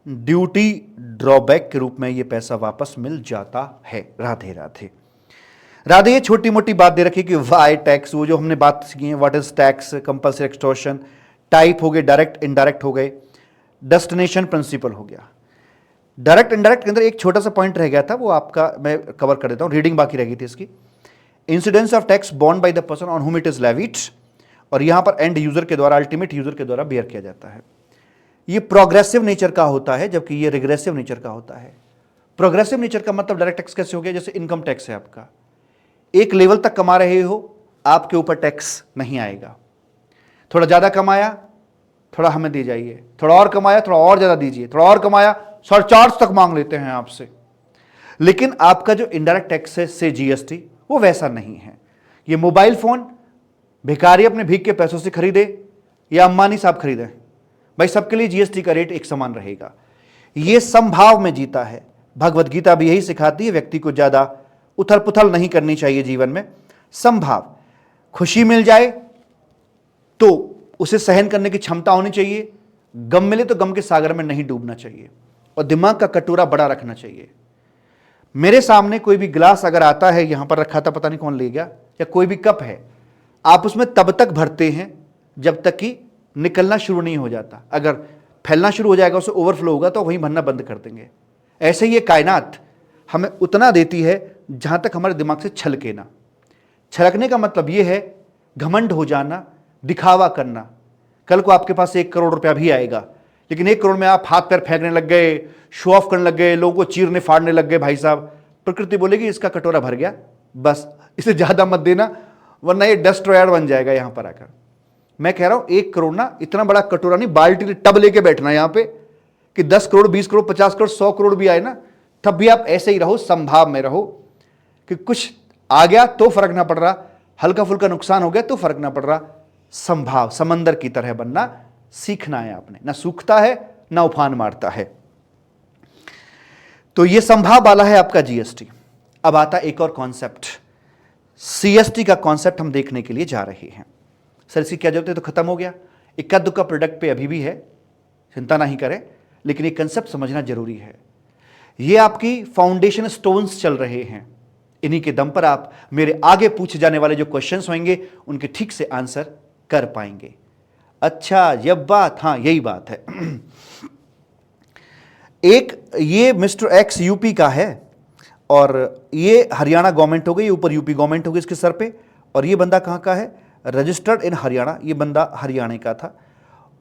ड्यूटी ड्रॉबैक के रूप में ये पैसा वापस मिल जाता है। राधे राधे राधे। ये छोटी मोटी बात दे रखी कि वाई टैक्स, वो जो हमने बात की है, what is tax, compulsory extortion, type हो गए, डायरेक्ट इनडायरेक्ट हो गए, डेस्टिनेशन प्रिंसिपल हो गया। डायरेक्ट इनडायरेक्ट के अंदर एक छोटा सा पॉइंट रह गया था, वो आपका मैं कवर कर देता हूं, रीडिंग बाकी रह गई थी इसकी। Incidence of tax born by the person on हुम इट इज लेविड, और यहां पर एंड यूजर के द्वारा, अल्टीमेट यूजर के द्वारा बेयर किया जाता है। ये प्रोग्रेसिव नेचर का होता है, जबकि ये रिग्रेसिव नेचर का होता है। प्रोग्रेसिव नेचर का मतलब डायरेक्ट टैक्स कैसे हो गया, जैसे इनकम टैक्स है आपका, एक लेवल तक कमा रहे हो, आपके ऊपर टैक्स नहीं आएगा। थोड़ा ज्यादा कमाया, थोड़ा हमें दे जाइए, थोड़ा और कमाया, थोड़ा और ज्यादा दीजिए, थोड़ा और कमाया, सरचार्ज तक मांग लेते हैं आपसे। लेकिन आपका जो इनडायरेक्ट टैक्स है से जीएसटी, वो वैसा नहीं है। ये मोबाइल फोन भिखारी अपने भीख के पैसों से खरीदे या अंबानी साहब खरीदे, भाई सबके लिए जीएसटी का रेट एक समान रहेगा। ये समभाव में जीता है। भगवत गीता भी यही सिखाती है, व्यक्ति को ज्यादा उथल पुथल नहीं करनी चाहिए जीवन में, समभाव। खुशी मिल जाए तो उसे सहन करने की क्षमता होनी चाहिए, गम मिले तो गम के सागर में नहीं डूबना चाहिए, और दिमाग का कटोरा बड़ा रखना चाहिए। मेरे सामने कोई भी गिलास अगर आता है, यहां पर रखा था पता नहीं कौन ले गया, या कोई भी कप है, आप उसमें तब तक भरते हैं जब तक कि निकलना शुरू नहीं हो जाता। अगर फैलना शुरू हो जाएगा, उसे ओवरफ्लो होगा, तो वहीं भरना बंद कर देंगे। ऐसे ही ये कायनात हमें उतना देती है जहां तक हमारे दिमाग से छलके ना। छलकने का मतलब यह है घमंड हो जाना, दिखावा करना। कल को आपके पास 1 करोड़ रुपया भी आएगा, लेकिन 1 करोड़ में आप हाथ पैर फेंकने लग गए, शो ऑफ करने लग गए, लोगों को चीरने फाड़ने लग गए, भाई साहब प्रकृति बोलेगी इसका कटोरा भर गया, बस इसे ज्यादा मत देना, वरना ये डिस्ट्रॉयर बन जाएगा यहां पर आकर। मैं कह रहा हूं 1 करोड़ ना, इतना बड़ा कटोरा नहीं, बाल्टी टब लेके बैठना यहां पे कि 10 करोड़ 20 करोड़ 50 करोड़ 100 करोड़ भी आए ना, तब भी आप ऐसे ही रहो, संभाव में रहो कि कुछ आ गया तो फर्क ना पड़ रहा, हल्का फुल्का नुकसान हो गया तो फर्क ना पड़ रहा। संभाव, समंदर की तरह बनना सीखना है आपने, ना सूखता है ना उफान मारता है। तो ये संभाव वाला है आपका जीएसटी। अब आता एक और कॉन्सेप्ट, सीएसटी का कॉन्सेप्ट हम देखने के लिए जा रहे हैं। सर इसकी क्या जरूरत है, तो खत्म हो गया। इक्का दुक्का प्रोडक्ट पे अभी भी है, चिंता नहीं करें, लेकिन ये कंसेप्ट समझना जरूरी है। ये आपकी फाउंडेशन स्टोन्स चल रहे हैं, इन्हीं के दम पर आप मेरे आगे पूछे जाने वाले जो क्वेश्चंस होंगे उनके ठीक से आंसर कर पाएंगे। अच्छा ये बात, हाँ यही बात है। एक ये मिस्टर एक्स यूपी का है, और ये हरियाणा गवर्नमेंट हो गई, ऊपर यूपी गवर्नमेंट हो गई इसके सर पे, और ये बंदा कहाँ का है, रजिस्टर्ड इन हरियाणा, ये बंदा हरियाणा का था,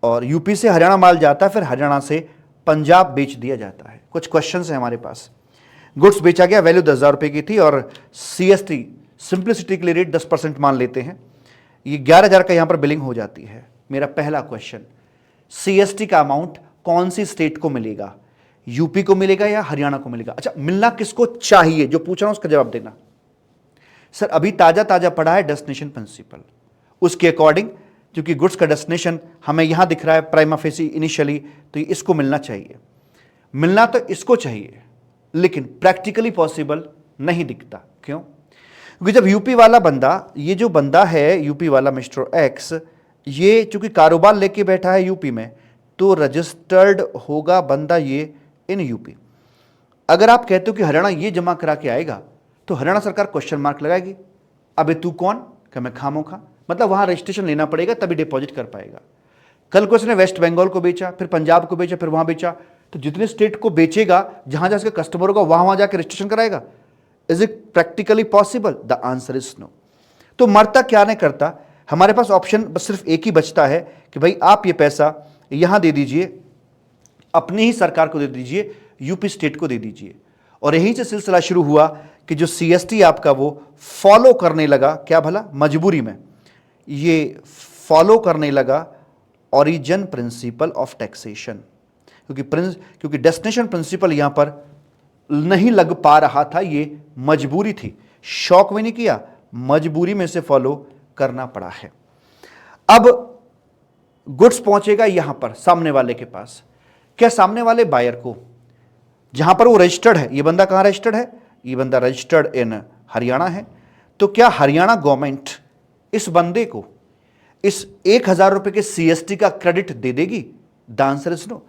और यूपी से हरियाणा माल जाता है, फिर हरियाणा से पंजाब बेच दिया जाता है। कुछ क्वेश्चंस हैं हमारे पास। गुड्स बेचा गया, वैल्यू 10,000 रुपये की थी, और सीएसटी सिंप्लिसिटी के लिए रेट 10% मान लेते हैं, ये 11,000 का यहां पर बिलिंग हो जाती है। मेरा पहला क्वेश्चन, सीएसटी का अमाउंट कौन सी स्टेट को मिलेगा, यूपी को मिलेगा या हरियाणा को मिलेगा? अच्छा मिलना किसको चाहिए, जो पूछ रहा हूं उसका जवाब देना। सर अभी ताजा ताजा पढ़ा है डेस्टिनेशन प्रिंसिपल, उसके अकॉर्डिंग क्योंकि गुड्स का डेस्टिनेशन हमें यहां दिख रहा है प्राइमा फेसी इनिशियली, तो ये इसको मिलना चाहिए। मिलना तो इसको चाहिए, लेकिन प्रैक्टिकली पॉसिबल नहीं दिखता। क्यों? क्योंकि जब यूपी वाला बंदा, ये जो बंदा है यूपी वाला मिस्टर एक्स, ये चूंकि कारोबार लेके बैठा है यूपी में, तो रजिस्टर्ड होगा बंदा ये इन यूपी। अगर आप कहते हो कि हरियाणा ये जमा करा के आएगा, तो हरियाणा सरकार क्वेश्चन मार्क लगाएगी, अबे तू कौन, क्या मैं खामोखा, मतलब वहां रजिस्ट्रेशन लेना पड़ेगा तभी डिपॉजिट कर पाएगा। कल को इसने वेस्ट बंगाल को बेचा, फिर पंजाब को बेचा, फिर वहां बेचा, तो जितने स्टेट को बेचेगा, जहां जहां इसका कस्टमर होगा वहां जाकर रजिस्ट्रेशन कराएगा। Is it practically possible? The answer is no. तो मरता क्या नहीं करता, हमारे पास ऑप्शन बस सिर्फ एक ही बचता है कि भाई आप ये पैसा यहां दे दीजिए, अपनी ही सरकार को दे दीजिए, यूपी स्टेट को दे दीजिए। और यहीं से सिलसिला शुरू हुआ कि जो सीएसटी आपका वो फॉलो करने लगा, क्या भला मजबूरी में ये फॉलो करने लगा ओरिजिन प्रिंसिपल ऑफ टैक्सेशन, क्योंकि डेस्टिनेशन प्रिंसिपल यहां पर नहीं लग पा रहा था, ये मजबूरी थी, शौक में नहीं किया, मजबूरी में से फॉलो करना पड़ा है। अब गुड्स पहुंचेगा यहां पर सामने वाले के पास, क्या सामने वाले बायर को जहां पर वो रजिस्टर्ड है, ये बंदा कहां रजिस्टर्ड है, ये बंदा रजिस्टर्ड इन हरियाणा है, तो क्या हरियाणा गवर्नमेंट इस बंदे को इस 1,000 रुपए के सीएसटी का क्रेडिट दे देगी? The answer is no.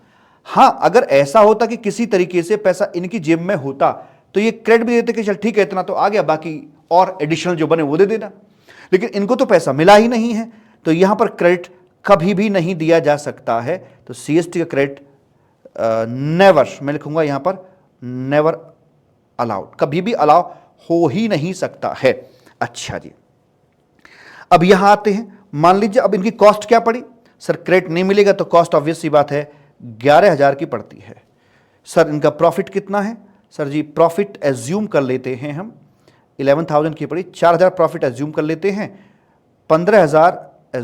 हां, अगर ऐसा होता कि किसी तरीके से पैसा इनकी जेब में होता तो ये क्रेडिट भी देते कि चल ठीक है इतना तो आ गया, बाकी और एडिशनल जो बने वो दे देना, लेकिन इनको तो पैसा मिला ही नहीं है, तो यहां पर क्रेडिट कभी भी नहीं दिया जा सकता है। तो सीएसटी का क्रेडिट नेवर, मैं लिखूंगा यहां पर नेवर अलाउड, कभी भी अलाउ हो ही नहीं सकता है। अच्छा जी, अब यहां आते हैं, मान लीजिए अब इनकी कॉस्ट क्या पड़ी? सर क्रेडिट नहीं मिलेगा तो कॉस्ट ऑब्वियस सी बात है 11,000 की पड़ती है। सर इनका प्रॉफिट कितना है? सर जी प्रॉफिट एज्यूम कर लेते हैं हम, 11,000 की पड़ी, 4,000 प्रॉफिट एज्यूम कर लेते हैं, 15,000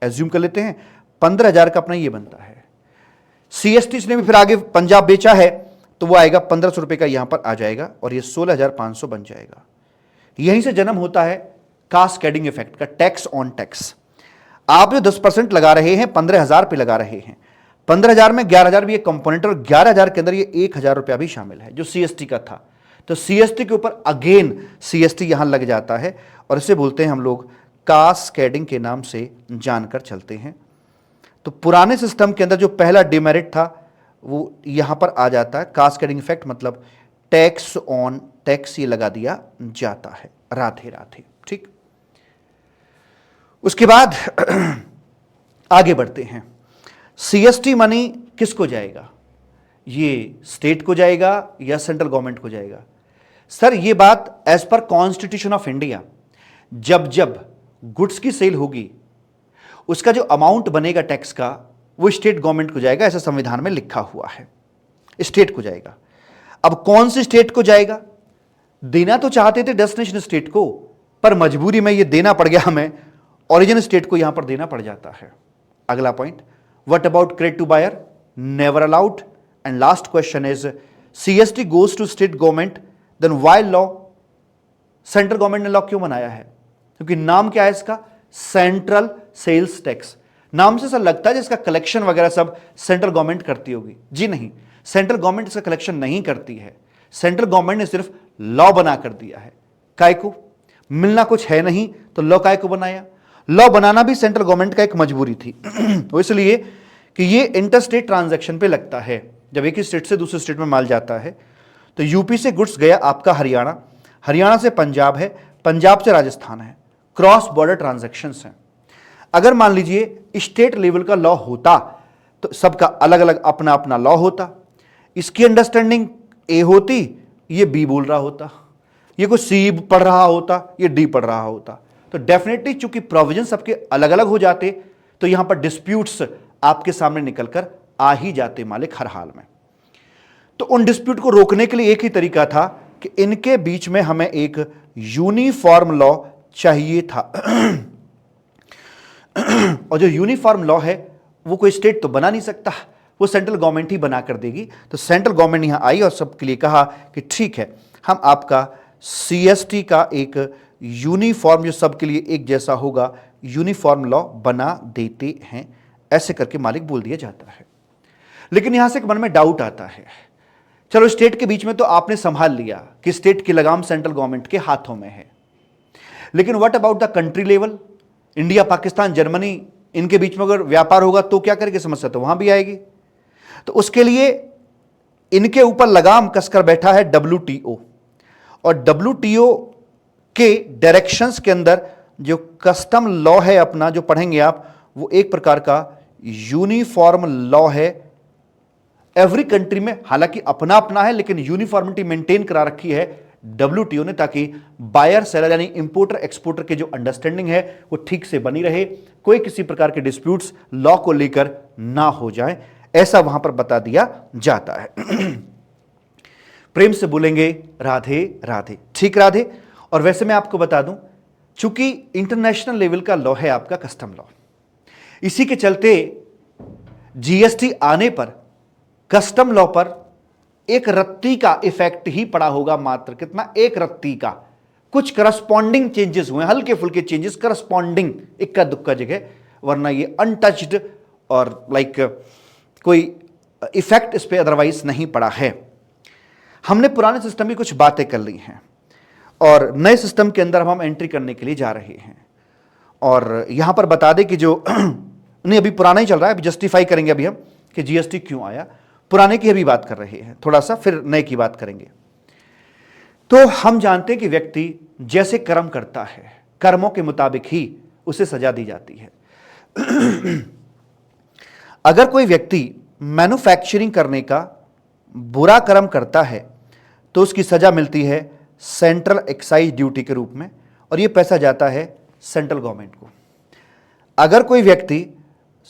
एज्यूम कर लेते हैं, 15,000 का अपना ये बनता है। सीएसटी ने भी फिर आगे पंजाब बेचा है तो वो आएगा 1,500 रुपए का यहां पर आ जाएगा और ये 16,500 बन जाएगा। यहीं से जन्म होता है कास्केडिंग इफेक्ट का, टैक्स ऑन टैक्स। आप जो 10% लगा रहे हैं 15,000 पे लगा रहे हैं, 15,000 में 11,000 भी एक कंपोनेंट और 11,000 के अंदर ये 1,000 रुपया भी शामिल है जो सीएसटी का था, तो सीएसटी के ऊपर अगेन सीएसटी यहां लग जाता है और इसे बोलते हैं हम लोग कास्केडिंग के नाम से जानकर चलते हैं। तो पुराने सिस्टम के अंदर जो पहला डिमेरिट था वो यहां पर आ जाता है, कास्केडिंग इफेक्ट मतलब टैक्स ऑन टैक्स ये लगा दिया जाता है। राधे राधे। ठीक, उसके बाद आगे बढ़ते हैं। सीएसटी मनी किसको जाएगा? ये स्टेट को जाएगा या सेंट्रल गवर्नमेंट को जाएगा? सर ये बात as per constitution of India, जब जब गुड्स की सेल होगी उसका जो अमाउंट बनेगा टैक्स का वो स्टेट गवर्नमेंट को जाएगा, ऐसा संविधान में लिखा हुआ है, स्टेट को जाएगा। अब कौन सी स्टेट को जाएगा? देना तो चाहते थे डेस्टिनेशन स्टेट को, पर मजबूरी में ये देना पड़ गया हमें, ओरिजिन स्टेट को यहां पर देना पड़ जाता है। अगला point, what about credit to buyer? Never allowed. And last question is CST goes to state government, then why law? Central government ने लॉ क्यों बनाया है? क्योंकि नाम क्या है इसका? Central sales tax. नाम से सर लगता है जिसका कलेक्शन वगैरह सब सेंट्रल गवर्नमेंट करती होगी। जी नहीं, सेंट्रल गवर्नमेंट इसका कलेक्शन नहीं करती है, सेंट्रल गवर्नमेंट ने सिर्फ लॉ बना कर दिया है। काय को? मिलना कुछ है नहीं तो लॉ काय को बनाया? लॉ बनाना भी सेंट्रल गवर्नमेंट का एक मजबूरी थी वो इसलिए कि ये इंटरस्टेट ट्रांजैक्शन पे लगता है। जब एक ही स्टेट से दूसरे स्टेट में माल जाता है तो यूपी से गुड्स गया आपका हरियाणा, हरियाणा से पंजाब है, पंजाब से राजस्थान है, क्रॉस बॉर्डर ट्रांजैक्शंस हैं। अगर मान लीजिए स्टेट लेवल का लॉ होता तो सबका अलग अलग अपना अपना लॉ होता, इसकी अंडरस्टैंडिंग ए होती, ये बी बोल रहा होता, ये कोई सी पढ़ रहा होता, ये डी पढ़ रहा होता, तो डेफिनेटली चूंकि प्रोविजन सबके अलग अलग हो जाते तो यहां पर डिस्प्यूट्स आपके सामने निकलकर आ ही जाते मालिक हर हाल में। तो उन डिस्प्यूट को रोकने के लिए एक ही तरीका था कि इनके बीच में हमें एक यूनिफॉर्म लॉ चाहिए था और जो यूनिफॉर्म लॉ है वो कोई स्टेट तो बना नहीं सकता, वो सेंट्रल गवर्नमेंट ही बना कर देगी। तो सेंट्रल गवर्नमेंट यहां आई और सबके लिए कहा कि ठीक है, हम आपका सीएसटी का एक यूनिफॉर्म जो सबके लिए एक जैसा होगा यूनिफॉर्म लॉ बना देते हैं, ऐसे करके मालिक बोल दिया जाता है। लेकिन यहां से एक मन में डाउट आता है, चलो स्टेट के बीच में तो आपने संभाल लिया कि स्टेट की लगाम सेंट्रल गवर्नमेंट के हाथों में है, लेकिन what about the country level? India, Pakistan, Germany, इनके बीच में अगर व्यापार होगा तो क्या करेगी? समस्या तो वहां भी आएगी। तो उसके लिए इनके ऊपर लगाम कसकर बैठा है डब्ल्यूटीओ, और डब्ल्यूटीओ के डायरेक्शंस के अंदर जो कस्टम लॉ है अपना, जो पढ़ेंगे आप, वो एक प्रकार का यूनिफॉर्म लॉ है एवरी कंट्री में। हालांकि अपना अपना है लेकिन यूनिफॉर्मिटी मेंटेन करा रखी है WTO ने, ताकि बायर सेलर यानी इंपोर्टर एक्सपोर्टर के जो अंडरस्टैंडिंग है वो ठीक से बनी रहे, कोई किसी प्रकार के डिस्प्यूट्स लॉ को लेकर ना हो जाए, ऐसा वहां पर बता दिया जाता है। प्रेम से बोलेंगे राधे राधे। ठीक राधे। और वैसे मैं आपको बता दूं, चूंकि इंटरनेशनल लेवल का लॉ है आपका कस्टम लॉ, इसी के चलते GST आने पर कस्टम लॉ पर एक रत्ती का इफेक्ट ही पड़ा होगा, मात्र कितना, एक रत्ती का। कुछ करस्पॉन्डिंग चेंजेस हुए, हल्के फुल्के चेंजेस करस्पॉन्डिंग, इक्का दुक्का जगह, वरना ये अनटच्ड और लाइक कोई इफेक्ट इस पर अदरवाइज नहीं पड़ा है। हमने पुराने सिस्टम की कुछ बातें कर ली हैं और नए सिस्टम के अंदर हम एंट्री करने के लिए जा रहे हैं। और यहां पर बता दें कि जो नहीं, अभी पुराना ही चल रहा है, अभी जस्टिफाई करेंगे अभी हम कि GST क्यों आया, पुराने की अभी बात कर रहे हैं थोड़ा सा, फिर नए की बात करेंगे। तो हम जानते हैं कि व्यक्ति जैसे कर्म करता है, कर्मों के मुताबिक ही उसे सजा दी जाती है। अगर कोई व्यक्ति मैन्युफैक्चरिंग करने का बुरा कर्म करता है तो उसकी सजा मिलती है सेंट्रल एक्साइज ड्यूटी के रूप में, और यह पैसा जाता है सेंट्रल गवर्नमेंट को। अगर कोई व्यक्ति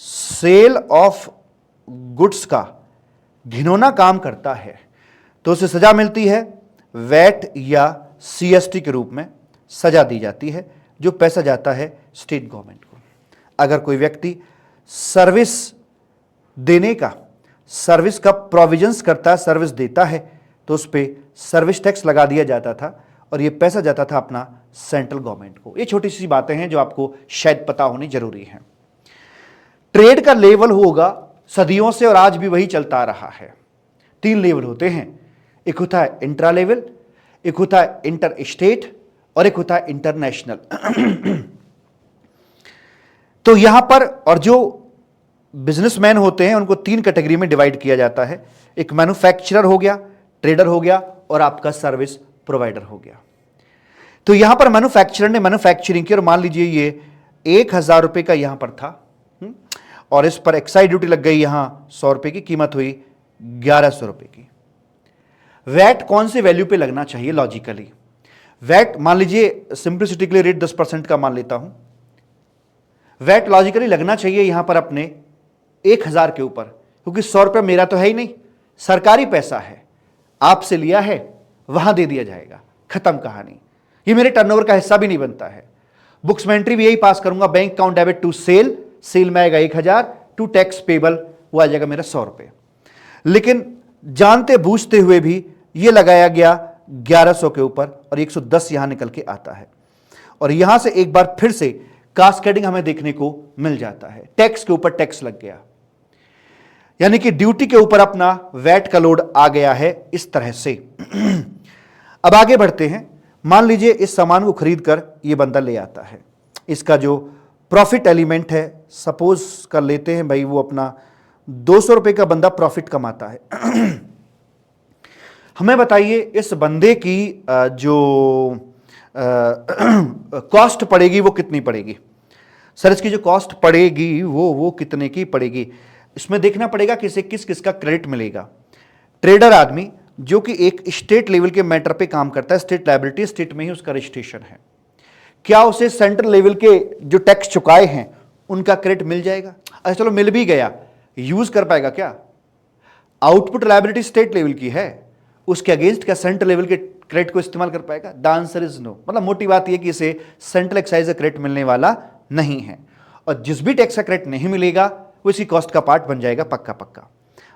सेल ऑफ गुड्स का घिनौना काम करता है तो उसे सजा मिलती है वैट या CST के रूप में सजा दी जाती है, जो पैसा जाता है स्टेट गवर्नमेंट को। अगर कोई व्यक्ति सर्विस देने का, सर्विस का प्रोविजंस करता है, सर्विस देता है, तो उस पर सर्विस टैक्स लगा दिया जाता था और यह पैसा जाता था अपना सेंट्रल गवर्नमेंट को। ये छोटी सी बातें हैं जो आपको शायद पता होनी जरूरी है। ट्रेड का लेवल होगा सदियों से और आज भी वही चलता आ रहा है। 3 लेवल होते हैं, एक होता है इंट्रा लेवल, एक होता है इंटर स्टेट और एक होता है इंटरनेशनल। तो यहां पर और जो बिजनेसमैन होते हैं उनको 3 कैटेगरी में डिवाइड किया जाता है। एक मैन्युफैक्चरर हो गया, ट्रेडर हो गया और आपका सर्विस प्रोवाइडर हो गया। तो यहां पर मैन्युफैक्चरर ने मैन्युफैक्चरिंग की और मान लीजिए ये 1000 रुपए का यहां पर था और इस पर एक्साइज ड्यूटी लग गई, यहां 100 रुपए की कीमत हुई 1100 रुपए की। वैट कौन से वैल्यू पे लगना चाहिए लॉजिकली? वैट मान लीजिए सिंप्लिसिटी के लिए रेट 10% का मान लेता हूं। वैट लॉजिकली लगना चाहिए यहां पर अपने 1000 के ऊपर, क्योंकि 100 रुपये मेरा तो है ही नहीं, सरकारी पैसा है, आपसे लिया है, वहां दे दिया जाएगा, खत्म कहानी। ये मेरे टर्नओवर का हिस्सा भी नहीं बनता है। बुक्स में एंट्री भी यही पास करूंगा, bank account debit to sale, sale में आएगा 1000, टू टैक्स पेबल वो आ जाएगा मेरा 100 रुपये। लेकिन जानते बूझते हुए भी ये लगाया गया 1100 के ऊपर और 110 यहां निकल के आता है। और यहां से एक बार फिर से कास्केडिंग हमें देखने को मिल जाता है, टैक्स के ऊपर टैक्स लग गया, यानी कि ड्यूटी के ऊपर अपना वैट का लोड आ गया है इस तरह से। अब आगे बढ़ते हैं। मान लीजिए इस सामान को खरीद कर यह बंदा ले आता है, इसका जो प्रॉफिट एलिमेंट है, सपोज कर लेते हैं भाई वो अपना 200 रुपए का बंदा प्रॉफिट कमाता है। हमें बताइए इस बंदे की जो कॉस्ट पड़ेगी वो कितनी पड़ेगी? सर इसकी जो कॉस्ट पड़ेगी वो कितने की पड़ेगी? इसमें देखना पड़ेगा कि इसे किस किस का क्रेडिट मिलेगा। ट्रेडर आदमी जो कि एक स्टेट लेवल के मैटर पे काम करता है, स्टेट लायबिलिटी, स्टेट में ही उसका रजिस्ट्रेशन है, क्या उसे सेंट्रल लेवल के जो टैक्स चुकाए हैं उनका क्रेडिट मिल जाएगा? अच्छा चलो मिल भी गया, यूज कर पाएगा क्या? आउटपुट लायबिलिटी स्टेट लेवल की है, उसके अगेंस्ट क्या सेंट्रल लेवल के क्रेडिट को इस्तेमाल कर पाएगा? The answer is no. मतलब मोटी बात यह कि इसे सेंट्रल एक्साइज का क्रेडिट मिलने वाला नहीं है, और जिस भी टैक्स का क्रेडिट नहीं मिलेगा वो इसी कॉस्ट का पार्ट बन जाएगा पक्का पक्का।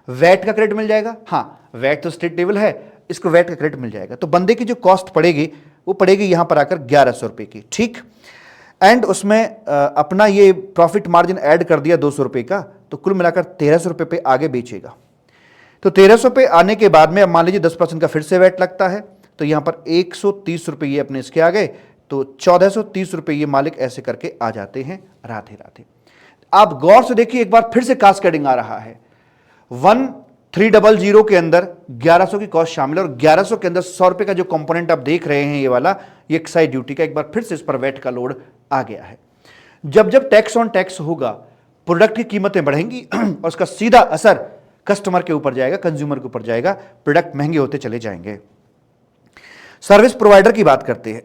वैट का क्रेडिट मिल जाएगा, हाँ वैट तो स्टेट लेवल है, इसको वैट का क्रेडिट मिल जाएगा। तो बंदे की जो कॉस्ट पड़ेगी वो पड़ेगी यहां पर आकर 1100 रुपए की, ठीक। एंड उसमें अपना ये प्रॉफिट मार्जिन ऐड कर दिया 200 रुपए का, तो कुल मिलाकर 1300 रुपए पे आगे बेचेगा। तो 1300 पे आने के बाद में अब मान लीजिए 10% का फिर से वैट लगता है, तो यहां पर 130 रुपए ये अपने इसके आ गए, तो 1430 रुपए ये मालिक ऐसे करके आ जाते हैं। राधे राधे। आप गौर से देखिए, एक बार फिर से कास्केडिंग आ रहा है। 1300 के अंदर 1100 की कॉस्ट शामिल है, और 1100 के अंदर 100 रुपए का जो कंपोनेंट आप देख रहे हैं ये वाला, ये एक्साइज ड्यूटी का, एक बार फिर से इस पर वैट का लोड आ गया है। जब जब टैक्स ऑन टैक्स होगा, प्रोडक्ट की कीमतें बढ़ेंगी और उसका सीधा असर कस्टमर के ऊपर जाएगा, कंज्यूमर के ऊपर जाएगा, प्रोडक्ट महंगे होते चले जाएंगे। सर्विस प्रोवाइडर की बात करते हैं।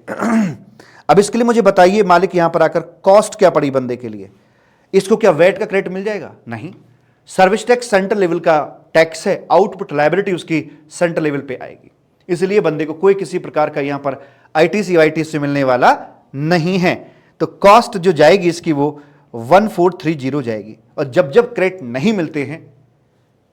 अब इसके लिए मुझे बताइए मालिक यहां पर आकर कॉस्ट क्या पड़ी बंदे के लिए, इसको क्या वैट का क्रेडिट मिल जाएगा? नहीं। सर्विस टैक्स सेंट्रल लेवल का टैक्स है, आउटपुट लायबिलिटी उसकी सेंट्रल लेवल पे आएगी, इसलिए बंदे को कोई किसी प्रकार का यहां पर आईटीसी वाईटीसी से मिलने वाला नहीं है। तो कॉस्ट जो जाएगी इसकी वो 1430 जाएगी, और जब जब क्रेडिट नहीं मिलते हैं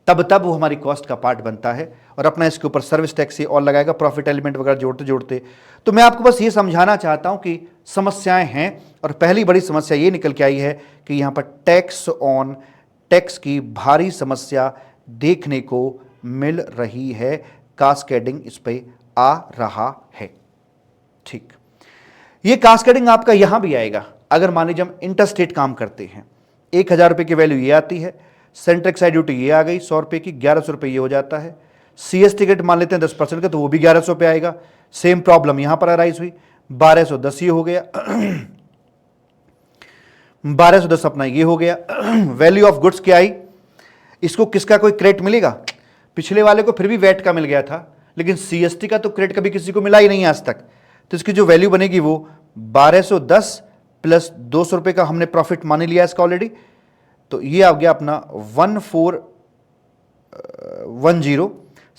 तब तब वो हमारी कॉस्ट का पार्ट बनता है, और अपना इसके ऊपर सर्विस टैक्स ये और लगाएगा, प्रॉफिट एलिमेंट वगैरह जोड़ते जोड़ते। तो मैं आपको बस ये समझाना चाहता हूं कि समस्याएं हैं, और पहली बड़ी समस्या ये निकल के आई है कि यहां पर टैक्स ऑन टैक्स की भारी समस्या देखने को मिल रही है, कास्केडिंग इस पे आ रहा है। ठीक, ये कास्केडिंग आपका यहां भी आएगा अगर मान लीजिए हम इंटरस्टेट काम करते हैं। 1000 रुपये की वैल्यू ये आती है, सेंट्रल एक्साइज ड्यूटी ये आ गई 100 रुपये की, 1100 रुपये ये हो जाता है। सीएसटी टिकट मान लेते हैं 10% का, तो वो भी 1100 पे आएगा। सेम प्रॉब्लम यहां पर अराइज हुई, 1210 ये हो गया, 1210 अपना ये हो गया। वैल्यू ऑफ गुड्स क्या आई, इसको किसका कोई क्रेडिट मिलेगा? पिछले वाले को फिर भी वैट का मिल गया था, लेकिन सीएसटी का तो क्रेडिट कभी किसी को मिला ही नहीं आज तक। तो इसकी जो वैल्यू बनेगी वो 1210 प्लस 200 रुपये का हमने प्रॉफिट मान लिया इसका ऑलरेडी, तो ये आ गया अपना 1410।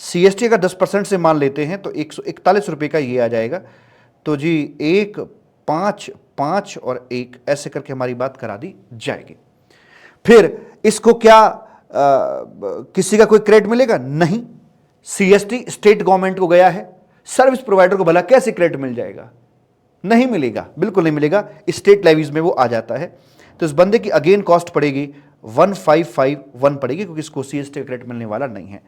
सीएसटी अगर 10% से मान लेते हैं तो 141 रुपये का ये आ जाएगा। तो जी 1 5 5 और 1 ऐसे करके हमारी बात करा दी जाएगी। फिर इसको क्या किसी का कोई क्रेडिट मिलेगा? नहीं। सीएसटी स्टेट गवर्नमेंट को गया है, सर्विस प्रोवाइडर को भला कैसे क्रेडिट मिल जाएगा? नहीं मिलेगा, बिल्कुल नहीं मिलेगा, स्टेट लेवीज में वो आ जाता है। तो इस बंदे की अगेन कॉस्ट पड़ेगी 1551 पड़ेगी, क्योंकि इसको सीएसटी क्रेडिट मिलने वाला नहीं है।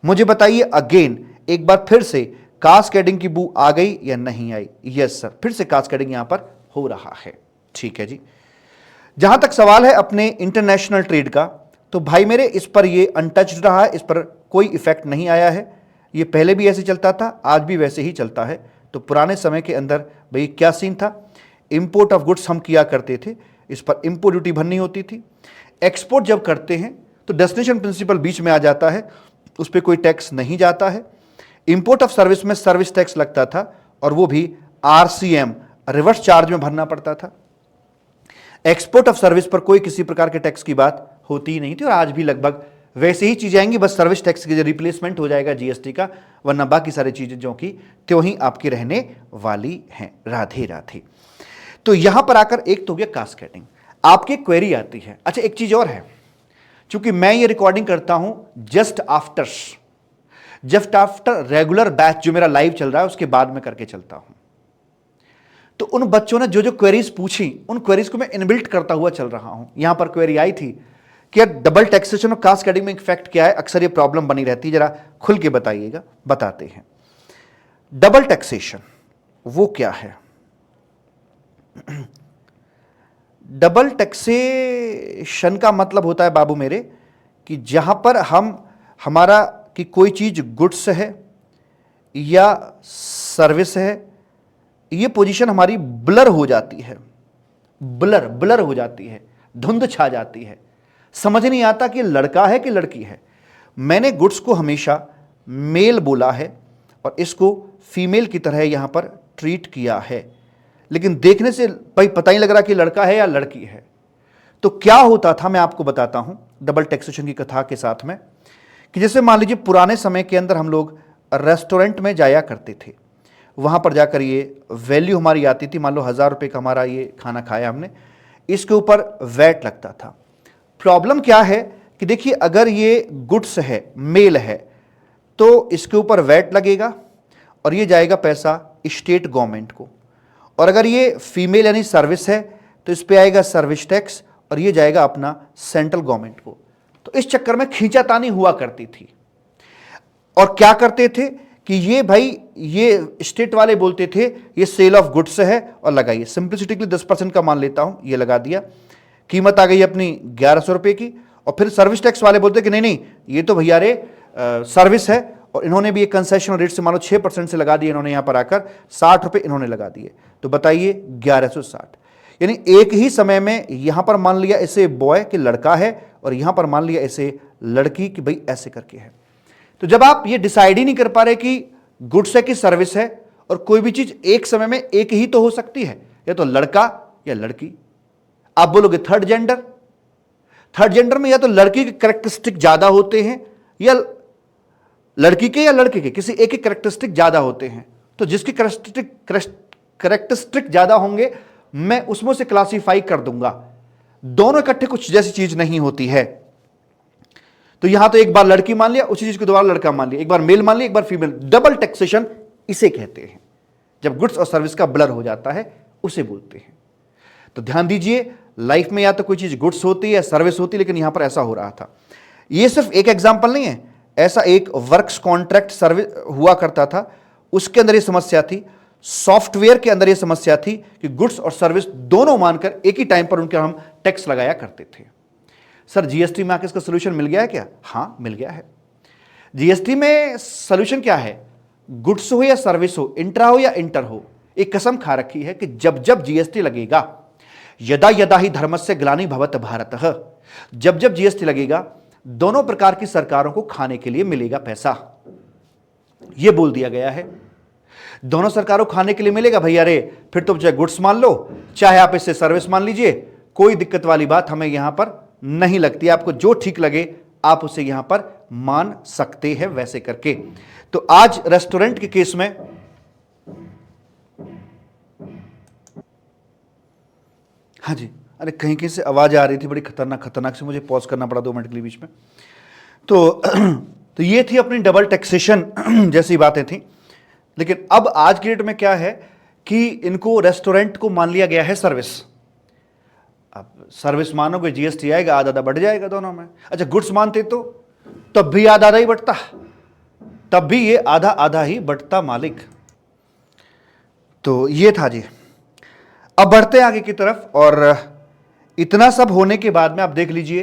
मुझे बताइए अगेन एक बार फिर से, कास्केडिंग की बू आ गई या नहीं आई? यस सर, फिर से कास्केडिंग यहां पर हो रहा है। ठीक है जी। जहां तक सवाल है अपने इंटरनेशनल ट्रेड का, तो भाई मेरे इस पर ये अनटच्ड रहा है, इस पर कोई इफेक्ट नहीं आया है। ये पहले भी ऐसे चलता था, आज भी वैसे ही चलता है। तो पुराने समय के अंदर भाई क्या सीन था, इंपोर्ट ऑफ गुड्स हम किया करते थे, इस पर इंपोर्ट ड्यूटी भरनी होती थी। एक्सपोर्ट जब करते हैं तो डेस्टिनेशन प्रिंसिपल बीच में आ जाता है, उस पर कोई टैक्स नहीं जाता है। इंपोर्ट ऑफ सर्विस में सर्विस टैक्स लगता था, और वो भी आरसीएम रिवर्स चार्ज में भरना पड़ता था। एक्सपोर्ट ऑफ सर्विस पर कोई किसी प्रकार के टैक्स की बात होती ही नहीं थी, और आज भी लगभग वैसे ही चीजें आएंगी, बस सर्विस टैक्स की रिप्लेसमेंट हो जाएगा जीएसटी का, वरना बाकी सारी चीजें जो कि त्यों ही आपकी रहने वाली हैं। राधे राधे। तो यहां पर आकर एक तो हो गया कास्केडिंग। आपकी क्वेरी आती है, अच्छा एक चीज और है, चूंकि मैं ये रिकॉर्डिंग करता हूं जस्ट आफ्टर रेगुलर बैच जो मेरा लाइव चल रहा है उसके बाद में करके चलता हूं, तो उन बच्चों ने जो जो क्वेरीज पूछी उन क्वेरीज को मैं इनबिल्ट करता हुआ चल रहा हूं। यहां पर क्वेरी आई थी कि यार डबल टैक्सेशन और कास्केडिंग में इफेक्ट क्या है, अक्सर ये प्रॉब्लम बनी रहती है, जरा खुल के बताइएगा। बताते हैं। डबल टैक्सेशन वो क्या है? डबल टैक्सेशन का मतलब होता है बाबू मेरे कि जहां पर हमारा कि कोई चीज गुड्स है या सर्विस है, ये पोजीशन हमारी ब्लर हो जाती है, ब्लर हो जाती है, धुंध छा जाती है, समझ नहीं आता कि लड़का है कि लड़की है। मैंने गुड्स को हमेशा मेल बोला है और इसको फीमेल की तरह यहां पर ट्रीट किया है, लेकिन देखने से भाई पता ही लग रहा कि लड़का है या लड़की है। तो क्या होता था मैं आपको बताता हूं डबल टैक्सेशन की कथा के साथ में, कि जैसे मान लीजिए पुराने समय के अंदर हम लोग रेस्टोरेंट में जाया करते थे, वहां पर जाकर ये वैल्यू हमारी आती थी, मान लो 1000 रुपये का हमारा ये खाना खाया हमने, इसके ऊपर वैट लगता था। प्रॉब्लम क्या है कि देखिए अगर ये गुड्स है, मेल है, तो इसके ऊपर वैट लगेगा और ये जाएगा पैसा स्टेट गवर्नमेंट को, और अगर ये फीमेल यानी सर्विस है तो इस पे आएगा सर्विस टैक्स और ये जाएगा अपना सेंट्रल गवर्नमेंट को। तो इस चक्कर में खींचातानी हुआ करती थी, और क्या करते थे कि ये भाई ये स्टेट वाले बोलते थे ये सेल ऑफ गुड्स है और लगाइए, सिंप्लिसिटी के लिए 10% का मान लेता हूं, ये लगा दिया, कीमत आ गई अपनी 1100 रुपये की। और फिर सर्विस टैक्स वाले बोलते कि नहीं नहीं ये तो भैया रे सर्विस है, और इन्होंने भी एक कंसेशन रेट से मानो 6% से लगा दिए, इन्होंने यहां पर आकर 60 रुपये इन्होंने लगा दिए। तो बताइए 1160, यानी एक ही समय में यहां पर मान लिया ऐसे बॉय कि लड़का है और यहां पर मान लिया ऐसे लड़की कि भाई ऐसे करके है। तो जब आप ये डिसाइड ही नहीं कर पा रहे कि गुड्स है कि सर्विस है, और कोई भी चीज एक समय में एक ही तो हो सकती है, या तो लड़का या लड़की। आप बोलोगे थर्ड जेंडर, थर्ड जेंडर में या तो लड़की के कैरेक्टरिस्टिक ज्यादा होते हैं या लड़की के या लड़के के किसी एक ही कैरेक्टरिस्टिक ज्यादा होते हैं। तो जिसके कैरेक्टरिस्टिक ज्यादा होंगे मैं उसमें से क्लासीफाई कर दूंगा। दोनों इकट्ठे कुछ जैसी चीज नहीं होती है। तो यहां तो एक बार लड़की मान लिया, उसी चीज को दोबारा लड़का मान लिया, एक बार मेल मान लिया, एक बार फीमेल। डबल टैक्सेशन इसे कहते हैं। जब गुड्स और सर्विस का ब्लर हो जाता है उसे बोलते हैं। तो ध्यान दीजिए, लाइफ में या तो कोई चीज गुड्स होती है या सर्विस होती है, लेकिन यहां पर ऐसा हो रहा था। यह सिर्फ एक एग्जाम्पल नहीं है, ऐसा एक वर्क्स कॉन्ट्रैक्ट सर्विस हुआ करता था, उसके अंदर यह समस्या थी। सॉफ्टवेयर के अंदर यह समस्या थी कि गुड्स और सर्विस दोनों मानकर एक ही टाइम पर उनके हम टैक्स लगाया करते थे। सर जीएसटी में आके इसका सोल्यूशन मिल गया है क्या? हां, मिल गया है। जीएसटी में सोल्यूशन क्या है? गुड्स हो या सर्विस हो, इंट्रा हो या इंटर हो, एक कसम खा रखी है कि जब जब जीएसटी लगेगा, यदा यदा ही धर्मस्य ग्लानि भवत भारतः, जब जब जीएसटी लगेगा दोनों प्रकार की सरकारों को खाने के लिए मिलेगा पैसा। यह बोल दिया गया है, दोनों सरकारों को खाने के लिए मिलेगा भैया रे। फिर तो चाहे गुड्स मान लो, चाहे आप इससे सर्विस मान लीजिए, कोई दिक्कत वाली बात हमें यहां पर नहीं लगती। आपको जो ठीक लगे आप उसे यहां पर मान सकते हैं वैसे करके। तो आज रेस्टोरेंट के केस में हाँ जी, अरे कहीं कहीं से आवाज आ रही थी बड़ी खतरनाक खतरनाक से, मुझे पॉज करना पड़ा 2 मिनट के लिए बीच में। तो ये थी अपनी डबल टैक्सेशन जैसी बातें थी। लेकिन अब आज की डेट में क्या है कि इनको रेस्टोरेंट को मान लिया गया है सर्विस। अब सर्विस मानोगे जीएसटी आएगा, आधा आधा बढ़ जाएगा दोनों में। अच्छा गुड्स मानते तो तब भी आधा आधा ही बढ़ता, तब भी ये आधा आधा ही बढ़ता मालिक। तो ये था जी। अब बढ़ते आगे की तरफ, और इतना सब होने के बाद में आप देख लीजिए,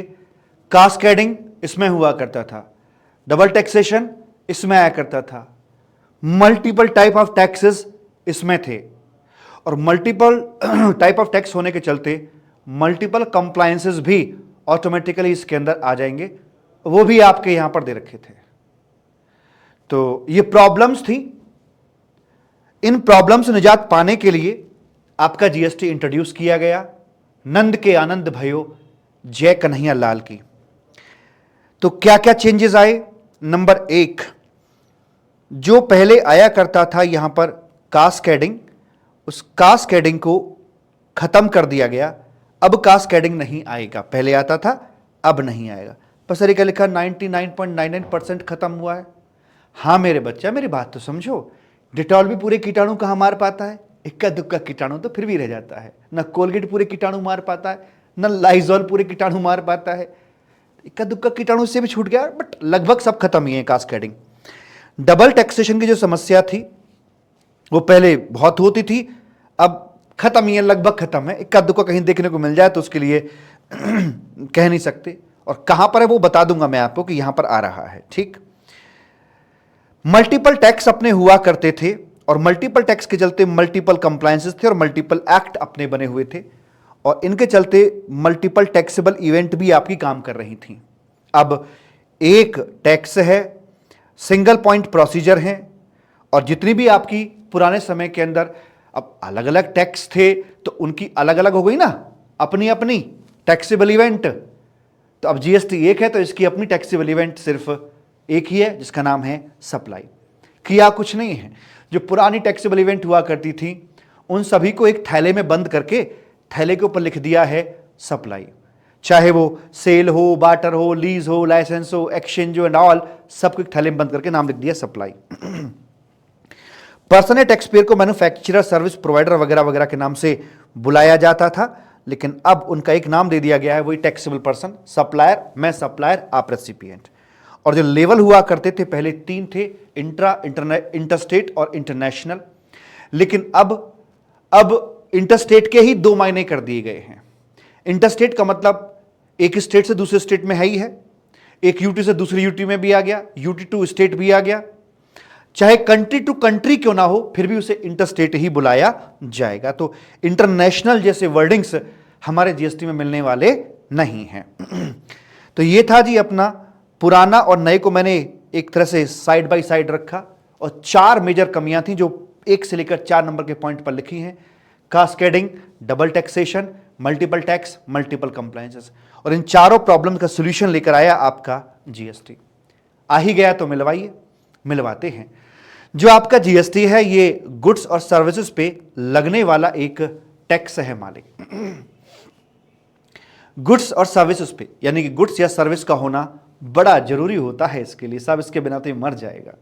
कास्केडिंग इसमें हुआ करता था, डबल टैक्सेशन इसमें आया करता था, मल्टीपल टाइप ऑफ टैक्सेस इसमें थे, और मल्टीपल टाइप ऑफ टैक्स होने के चलते मल्टीपल कंप्लायंसेस भी ऑटोमेटिकली इसके अंदर आ जाएंगे, वो भी आपके यहां पर दे रखे थे। तो ये प्रॉब्लम्स थी। इन प्रॉब्लम से निजात पाने के लिए आपका जीएसटी इंट्रोड्यूस किया गया। नंद के आनंद भयो, जय कन्हैया लाल की। तो क्या क्या चेंजेस आए? नंबर 1, जो पहले आया करता था यहां पर कास्केडिंग, उस कास्केडिंग को खत्म कर दिया गया। अब कास्केडिंग नहीं आएगा, पहले आता था अब नहीं आएगा। पसरी का लिखा 99.99% खत्म हुआ है। हां मेरे बच्चा, मेरी बात तो समझो, डिटॉल भी पूरे कीटाणु कहां मार पाता है? इक्का दुक्का कीटाणु तो फिर भी रह जाता है। न कोलगेट पूरे कीटाणु मार पाता है, न लाइजॉल पूरे कीटाणु मार पाता है। इक्का दुक्का कीटाणु से भी छूट गया, बट लगभग सब खत्म ही है कास्केडिंग। डबल टैक्सेशन की जो समस्या थी वो पहले बहुत होती थी, अब खत्म ही है, लगभग खत्म है। इक्का दुक्का कहीं देखने को मिल जाए तो उसके लिए कह नहीं सकते, और कहां पर है वो बता दूंगा मैं आपको कि यहां पर आ रहा है। ठीक, मल्टीपल टैक्स अपने हुआ करते थे, और मल्टीपल टैक्स के चलते मल्टीपल कंप्लायंसेस थे और मल्टीपल एक्ट अपने बने हुए थे, और इनके चलते मल्टीपल टैक्सेबल इवेंट भी आपकी काम कर रही थी। अब एक टैक्स है, सिंगल पॉइंट प्रोसीजर है, और जितनी भी आपकी पुराने समय के अंदर अब अलग अलग टैक्स थे तो उनकी अलग अलग हो गई ना अपनी अपनी टैक्सेबल इवेंट। तो अब जीएसटी एक है तो इसकी अपनी टैक्सेबल इवेंट सिर्फ एक ही है, जिसका नाम है सप्लाई। किया कुछ नहीं है। जो पुरानी टैक्सेबल इवेंट हुआ करती थी उन सभी को एक थैले में बंद करके थैले के ऊपर लिख दिया है सप्लाई। चाहे वो सेल हो, बार्टर हो, लीज हो, लाइसेंस हो, एक्सचेंज हो एंड ऑल, सबको एक थैले में बंद करके नाम लिख दिया सप्लाई। पर्सन या टैक्स पेयर को मैन्युफैक्चरर, सर्विस प्रोवाइडर वगैरह वगैरह के नाम से बुलाया जाता था, लेकिन अब उनका एक नाम दे दिया गया है, वही टैक्सेबल पर्सन, सप्लायर। मैं सप्लायर, आप रेसिपिएंट। और जो लेवल हुआ करते थे पहले 3 थे, इंटरस्टेट और इंटरनेशनल। लेकिन अब इंटरस्टेट के ही 2 मायने कर दिए गए हैं। इंटरस्टेट का मतलब एक स्टेट से दूसरे स्टेट में है ही है, एक यूटी से दूसरी यूटी में भी आ गया, यूटी टू स्टेट भी आ गया। चाहे कंट्री टू कंट्री क्यों ना हो, फिर भी उसे इंटरस्टेट ही बुलाया जाएगा। तो इंटरनेशनल जैसे वर्डिंग्स हमारे जीएसटी में मिलने वाले नहीं हैं। तो ये था जी अपना पुराना और नए को मैंने एक तरह से साइड बाय साइड रखा, और 4 मेजर कमियां थी जो 1 से लेकर 4 नंबर के पॉइंट पर लिखी हैं। Cascading, double taxation, multiple tax, multiple compliances, और इन चारों प्रॉब्लम का सॉल्यूशन लेकर आया आपका जीएसटी। आ ही गया तो मिलवाइए, मिलवाते हैं। जो आपका जीएसटी है ये गुड्स और सर्विसेज पे लगने वाला एक टैक्स है मालिक। गुड्स और सर्विसेज पे, यानी कि गुड्स या सर्विस का होना बड़ा जरूरी होता है इसके लिए, सब इसके बिना तो ये मर जाएगा।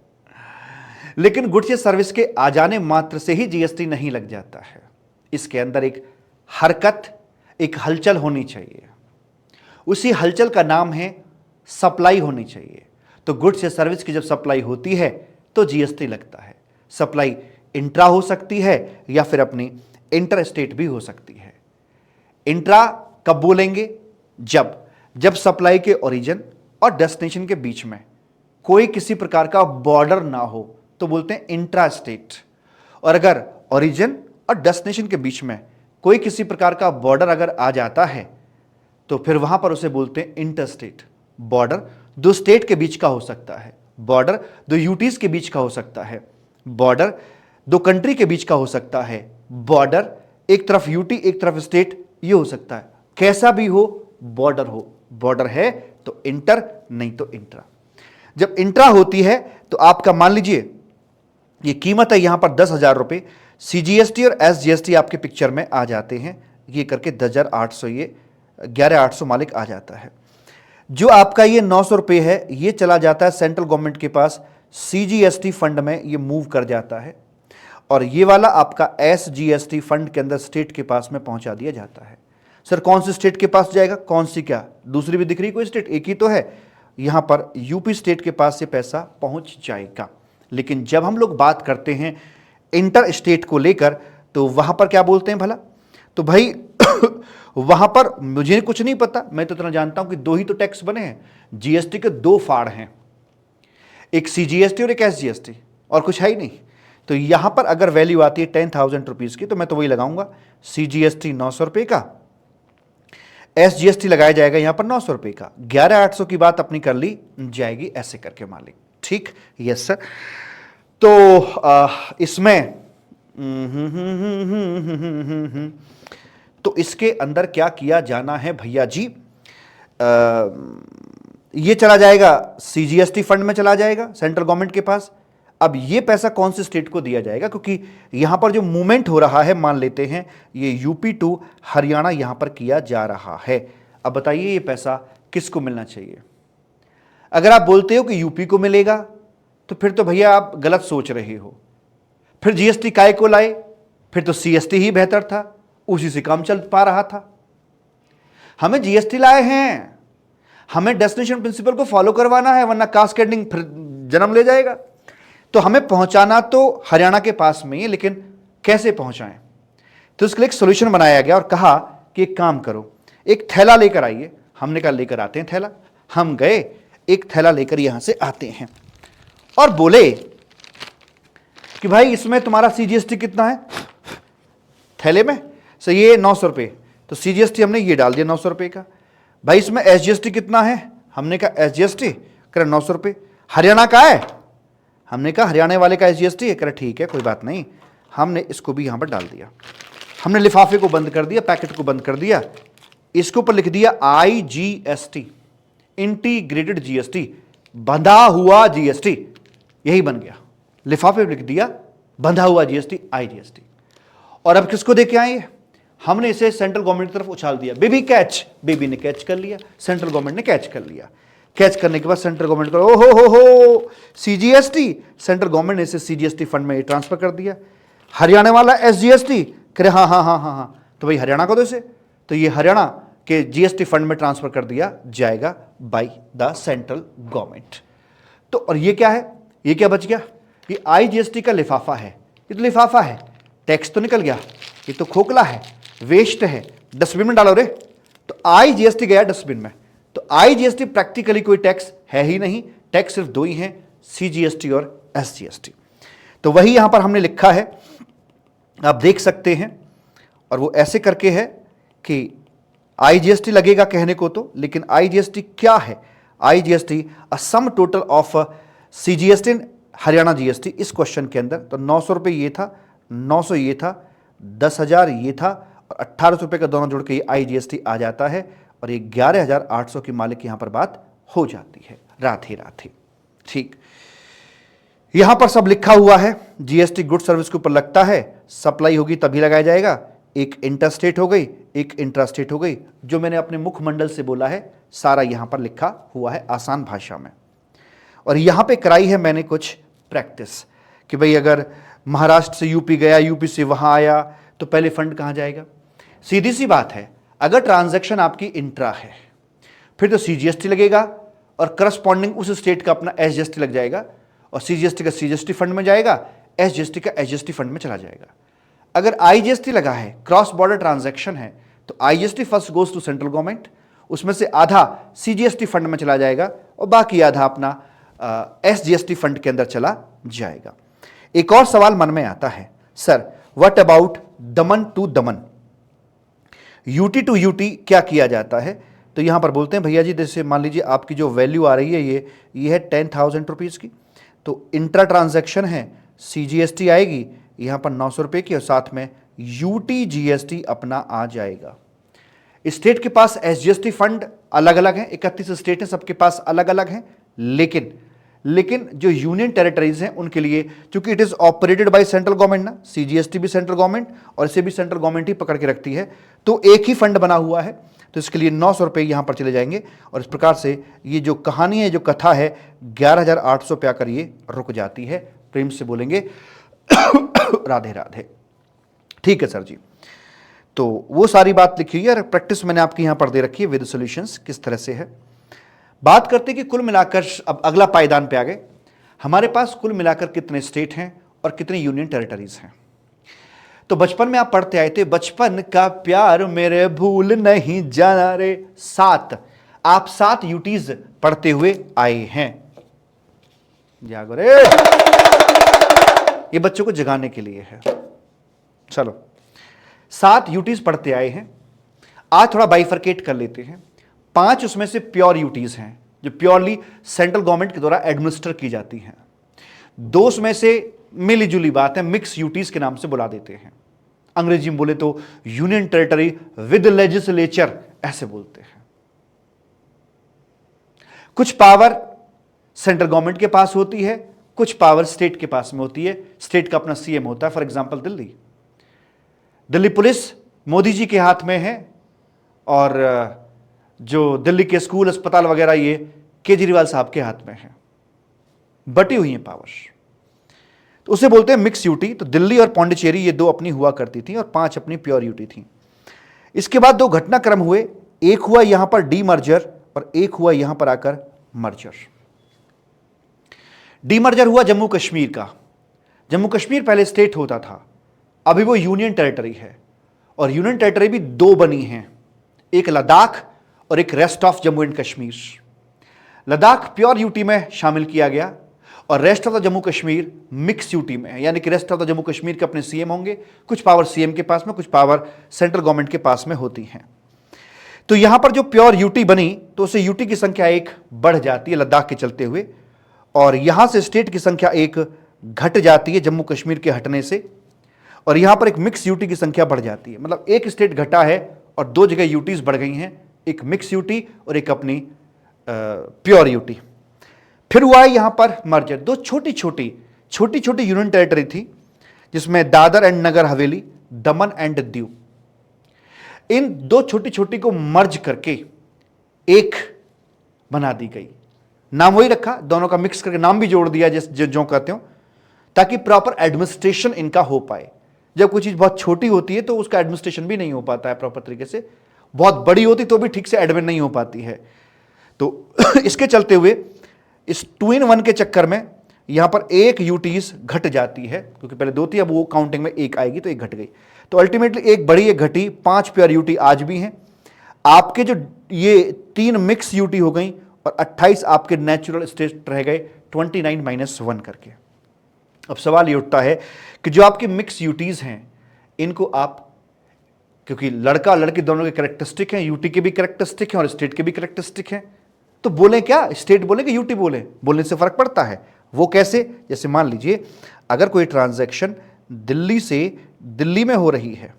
लेकिन गुड्स या सर्विस के आ जाने मात्र से ही जीएसटी नहीं लग जाता है। इसके अंदर एक हरकत, एक हलचल होनी चाहिए। उसी हलचल का नाम है सप्लाई होनी चाहिए। तो गुड्स या सर्विस की जब सप्लाई होती है तो जीएसटी लगता है। सप्लाई इंट्रा हो सकती है या फिर अपनी इंटर स्टेट भी हो सकती है। इंट्रा कब बोलेंगे? जब सप्लाई के ओरिजिन और डेस्टिनेशन के बीच में कोई किसी प्रकार का बॉर्डर ना हो तो बोलते हैं इंट्रा स्टेट। और अगर ओरिजिन और डेस्टिनेशन के बीच में कोई किसी प्रकार का बॉर्डर अगर आ जाता है तो फिर वहां पर उसे बोलते हैं इंटर स्टेट। बॉर्डर दो स्टेट के बीच का हो सकता है, बॉर्डर दो यूटीज के बीच का हो सकता है, बॉर्डर दो कंट्री के बीच का हो सकता है, बॉर्डर एक तरफ यूटी एक तरफ स्टेट, ये हो सकता है। कैसा भी हो, बॉर्डर हो। बॉर्डर है तो इंटर, नहीं तो इंट्रा। जब इंट्रा होती है तो आपका मान लीजिए ये कीमत है यहां पर 10,000 रुपए, सीजीएसटी और एसजीएसटी आपके पिक्चर में आ जाते हैं, ये करके 10,800, ये 11,800 मालिक आ जाता है। जो आपका ये 900 रुपये है ये चला जाता है सेंट्रल गवर्नमेंट के पास, सीजीएसटी फंड में ये मूव कर जाता है, और ये वाला आपका एसजीएसटी फंड के अंदर स्टेट के पास में पहुंचा दिया जाता है। सर कौन सी स्टेट के पास जाएगा? कौन सी, क्या दूसरी भी दिख रही कोई स्टेट? एक ही तो है। यहां पर यूपी स्टेट के पास से पैसा पहुंच जाएगा। लेकिन जब हम लोग बात करते हैं इंटर स्टेट को लेकर तो वहां पर क्या बोलते हैं भला? तो भाई वहां पर मुझे कुछ नहीं पता, मैं तो इतना जानता हूं कि 2 ही तो टैक्स बने हैं। जीएसटी के 2 फाड़ हैं, एक सीजीएसटी और एक एसजीएसटी, और कुछ है ही नहीं। तो यहां पर अगर वैल्यू आती है 10,000 रुपीज की तो मैं तो वही लगाऊंगा, सीजीएसटी 900 रुपए का, एसजीएसटी लगाया जाएगा यहां पर 900 रुपए का, 11,800 की बात अपनी कर ली जाएगी ऐसे करके मालिक। ठीक, यस सर। तो इसमें तो इसके अंदर क्या किया जाना है भैया जी? ये चला जाएगा सीजीएसटी फंड में, चला जाएगा सेंट्रल गवर्नमेंट के पास। अब ये पैसा कौन से स्टेट को दिया जाएगा? क्योंकि यहां पर जो मूवमेंट हो रहा है, मान लेते हैं ये यूपी टू हरियाणा यहां पर किया जा रहा है। अब बताइए ये पैसा किसको मिलना चाहिए? अगर आप बोलते हो कि यूपी को मिलेगा तो फिर तो भैया आप गलत सोच रहे हो। फिर जीएसटी काय को लाए? फिर तो सीएसटी ही बेहतर था, उसी से काम चल पा रहा था। हमें जीएसटी लाए हैं, हमें डेस्टिनेशन प्रिंसिपल को फॉलो करवाना है, वरना कास्केडिंग फिर जन्म ले जाएगा। तो हमें पहुंचाना तो हरियाणा के पास में ही, लेकिन कैसे पहुंचाएं? तो इसके लिए एक सोल्यूशन बनाया गया और कहा कि एक काम करो, एक थैला लेकर आइए। हमने कहा लेकर आते हैं थैला। हम गए, एक थैला लेकर यहां से आते हैं और बोले कि भाई इसमें तुम्हारा सीजीएसटी कितना है थैले में? सो ये 900 रुपये, तो सीजीएसटी हमने ये डाल दिया 900 रुपये का। भाई इसमें एसजीएसटी कितना है? हमने कहा एसजीएसटी, कह 900 रुपये। हरियाणा का है? हमने कहा हरियाणा वाले का एसजीएसटी है। कह ठीक है कोई बात नहीं। हमने इसको भी यहाँ पर डाल दिया, हमने लिफाफे को बंद कर दिया, पैकेट को बंद कर दिया, इसके ऊपर लिख दिया आईजीएसटी, इंटीग्रेटेड जीएसटी, बंधा हुआ जीएसटी। यही बन गया, लिफाफे पे लिख दिया बंधा हुआ जीएसटी, आईजीएसटी। और अब किसको देके आए? हमने इसे सेंट्रल गवर्नमेंट की तरफ उछाल दिया। बेबी कैच, बेबी ने कैच कर लिया, सेंट्रल गवर्नमेंट ने कैच कर लिया। कैच करने के बाद सेंट्रल गवर्नमेंट को ओ हो सीजीएसटी, सेंट्रल गवर्नमेंट ने इसे सीजीएसटी फंड में ट्रांसफर कर दिया। हरियाणा वाला एसजीएसटी, करे हाँ हाँ हाँ हाँ हाँ, तो भाई हरियाणा को दो इसे, तो ये हरियाणा के जीएसटी फंड में ट्रांसफर कर दिया जाएगा बाय द सेंट्रल गवर्नमेंट। तो और ये क्या है? ये क्या बच गया? ये आईजीएसटी का लिफाफा है। ये तो लिफाफा है, टैक्स तो निकल गया। ये तो खोखला है, वेस्ट है, डस्टबिन में डालो रे। तो आईजीएसटी गया डस्टबिन में। तो आईजीएसटी प्रैक्टिकली कोई टैक्स है ही नहीं, टैक्स सिर्फ 2 ही हैं, सीजीएसटी और एसजीएसटी। तो वही यहां पर हमने लिखा है, आप देख सकते हैं। और वो ऐसे करके है कि आईजीएसटी लगेगा कहने को तो, लेकिन आईजीएसटी क्या है? IGST a sum total of CGST and Haryana GST इस क्वेश्चन के अंदर, तो 900 रुपये ये था, 900 ये था, 10,000 ये था और 1800 रुपये का दोनों जोड़ के ये IGST आ जाता है और ये 11,800 की मालिक यहां पर बात हो जाती है। राधे राधे। ठीक, यहां पर सब लिखा हुआ है। जीएसटी गुड सर्विस के ऊपर लगता है, सप्लाई होगी तभी लगाया जाएगा। एक इंटरस्टेट हो गई, एक इंट्रास्टेट हो गई। जो मैंने अपने मुखमंडल से बोला है सारा यहां पर लिखा हुआ है आसान भाषा में। और यहां पे कराई है मैंने कुछ प्रैक्टिस कि भाई अगर महाराष्ट्र से यूपी गया, यूपी से वहां आया, तो पहले फंड कहां जाएगा। सीधी सी बात है, अगर ट्रांजैक्शन आपकी इंट्रा है फिर तो सीजीएसटी लगेगा और करस्पॉन्डिंग उस स्टेट का अपना एसजीएसटी लग जाएगा और सीजीएसटी का सीजीएसटी फंड में जाएगा, एसजीएसटी का एसजीएसटी फंड में चला जाएगा। अगर आईजीएसटी लगा है, क्रॉस बॉर्डर ट्रांजैक्शन है, तो IGST first goes to central government, उसमें से आधा सीजीएसटी फंड में चला जाएगा और बाकी आधा अपना एसजीएसटी फंड के अंदर चला जाएगा। एक और सवाल मन में आता है, sir what about Daman to Daman, UT to UT क्या किया जाता है। तो यहां पर बोलते हैं भैया जी, जैसे मान लीजिए आपकी जो वैल्यू आ रही है ये है 10,000 रुपीज़ की, तो इंट्रा ट्रांजैक्शन है, सीजीएसटी आएगी यहां पर 900 रुपये की और साथ में यूटी जीएसटी अपना आ जाएगा। स्टेट के पास एसजीएसटी फंड अलग अलग हैं, 31 स्टेट हैं, सबके पास अलग अलग हैं, लेकिन जो यूनियन टेरिटरीज हैं उनके लिए, क्योंकि it is operated by central government ना, सीजीएसटी भी सेंट्रल गवर्नमेंट और इसे भी सेंट्रल गवर्नमेंट ही पकड़ के रखती है, तो एक ही फंड बना हुआ है, तो इसके लिए 900 रुपये यहां पर चले जाएंगे और इस प्रकार से ये जो कहानी है, जो कथा है, 11,800 पे आकर ये रुक जाती है। प्रेम से बोलेंगे राधे राधे। ठीक है सर जी, तो वो सारी बात लिखी हुई है और प्रैक्टिस मैंने आपकी यहां पर दे रखी है विद सॉल्यूशंस किस तरह से है। बात करते कि कुल मिलाकर, अब अगला पायदान पे आ गए, हमारे पास कुल मिलाकर कितने स्टेट हैं और कितने यूनियन टेरिटरीज हैं। तो बचपन में आप पढ़ते आए थे, बचपन का प्यार मेरे भूल नहीं जाना रे, 7, आप 7 यूटीज पढ़ते हुए आए हैं। जागो रे, ये बच्चों को जगाने के लिए है। चलो 7 यूटीज पढ़ते आए हैं, आज थोड़ा बाइफरकेट कर लेते हैं। 5 उसमें से प्योर यूटीज हैं जो प्योरली सेंट्रल गवर्नमेंट के द्वारा एडमिनिस्टर की जाती हैं। 2 उसमें से मिली जुली बात है, मिक्स यूटीज के नाम से बुला देते हैं। अंग्रेजी में बोले तो यूनियन टेरिटरी विद लेजिस्लेचर ऐसे बोलते हैं। कुछ पावर सेंट्रल गवर्नमेंट के पास होती है, कुछ पावर स्टेट के पास में होती है। स्टेट का अपना सीएम होता है, for example Delhi police Modi ji के हाथ में है और जो दिल्ली के स्कूल अस्पताल वगैरह ये केजरीवाल साहब के हाथ में है, बटी हुई है पावर, तो उसे बोलते हैं मिक्स यूटी। तो दिल्ली और पौंडीचेरी ये 2 अपनी हुआ करती थी और 5 अपनी प्योर यूटी थी। इसके बाद 2 घटनाक्रम हुए, एक हुआ यहां पर डीमर्जर और एक हुआ यहां पर आकर मर्जर। डीमर्जर हुआ जम्मू कश्मीर का। जम्मू कश्मीर पहले स्टेट होता था, अभी वो यूनियन टेरिटरी है और यूनियन टेरिटरी भी 2 बनी हैं, एक लद्दाख और एक rest of Jammu and Kashmir. Ladakh pure UT में शामिल किया गया और rest of the Jammu Kashmir mix UT में है, यानी कि rest of the Jammu Kashmir के अपने सीएम होंगे, कुछ पावर सीएम के पास में, कुछ पावर सेंट्रल गवर्नमेंट के पास में होती हैं। तो यहां पर जो प्योर यूटी बनी तो उसे यूटी की संख्या 1 बढ़ जाती है लद्दाख के चलते हुए और यहां से स्टेट की संख्या 1 घट जाती है जम्मू कश्मीर के हटने से और यहां पर एक मिक्स यूटी की संख्या बढ़ जाती है। मतलब एक स्टेट घटा है और 2 जगह यूटीज बढ़ गई हैं, एक मिक्स यूटी और एक अपनी प्योर यूटी। फिर हुआ है यहां पर मर्जर, 2 छोटी छोटी यूनियन टेरिटरी थी जिसमें Dadar and Nagar Haveli, Daman and Diu, इन 2 छोटी को मर्ज करके एक बना दी गई। नाम वही रखा, दोनों का मिक्स करके नाम भी जोड़ दिया जो कहते हो, ताकि प्रॉपर एडमिनिस्ट्रेशन इनका हो पाए। जब कोई चीज बहुत छोटी होती है तो उसका एडमिनिस्ट्रेशन भी नहीं हो पाता है प्रॉपर तरीके से, बहुत बड़ी होती तो भी ठीक से एडमिन नहीं हो पाती है। तो इसके चलते हुए इस 2 in 1 के चक्कर में यहां पर 1 यूटीज घट जाती है, क्योंकि पहले 2 थी, अब वो काउंटिंग में 1 आएगी तो 1 घट गई। तो अल्टीमेटली 1 बढ़ी 1 घटी, 5 प्योर यूटी आज भी हैं। आपके जो ये 3 मिक्स यूटी हो गई और 28 आपके नेचुरल स्टेट रह गए, 29 - 1 करके। अब सवाल ये उठता है कि जो आपके मिक्स यूटीज हैं इनको आप, क्योंकि लड़का लड़की दोनों के कैरेक्टरिस्टिक हैं, यूटी के भी कैरेक्टरिस्टिक हैं और स्टेट के भी कैरेक्टरिस्टिक हैं, तो बोले क्या, स्टेट बोले कि यूटी बोले, बोलने से फर्क पड़ता है, वो कैसे? जैसे मान लीजिए अगर कोई ट्रांजैक्शन दिल्ली से दिल्ली में हो रही है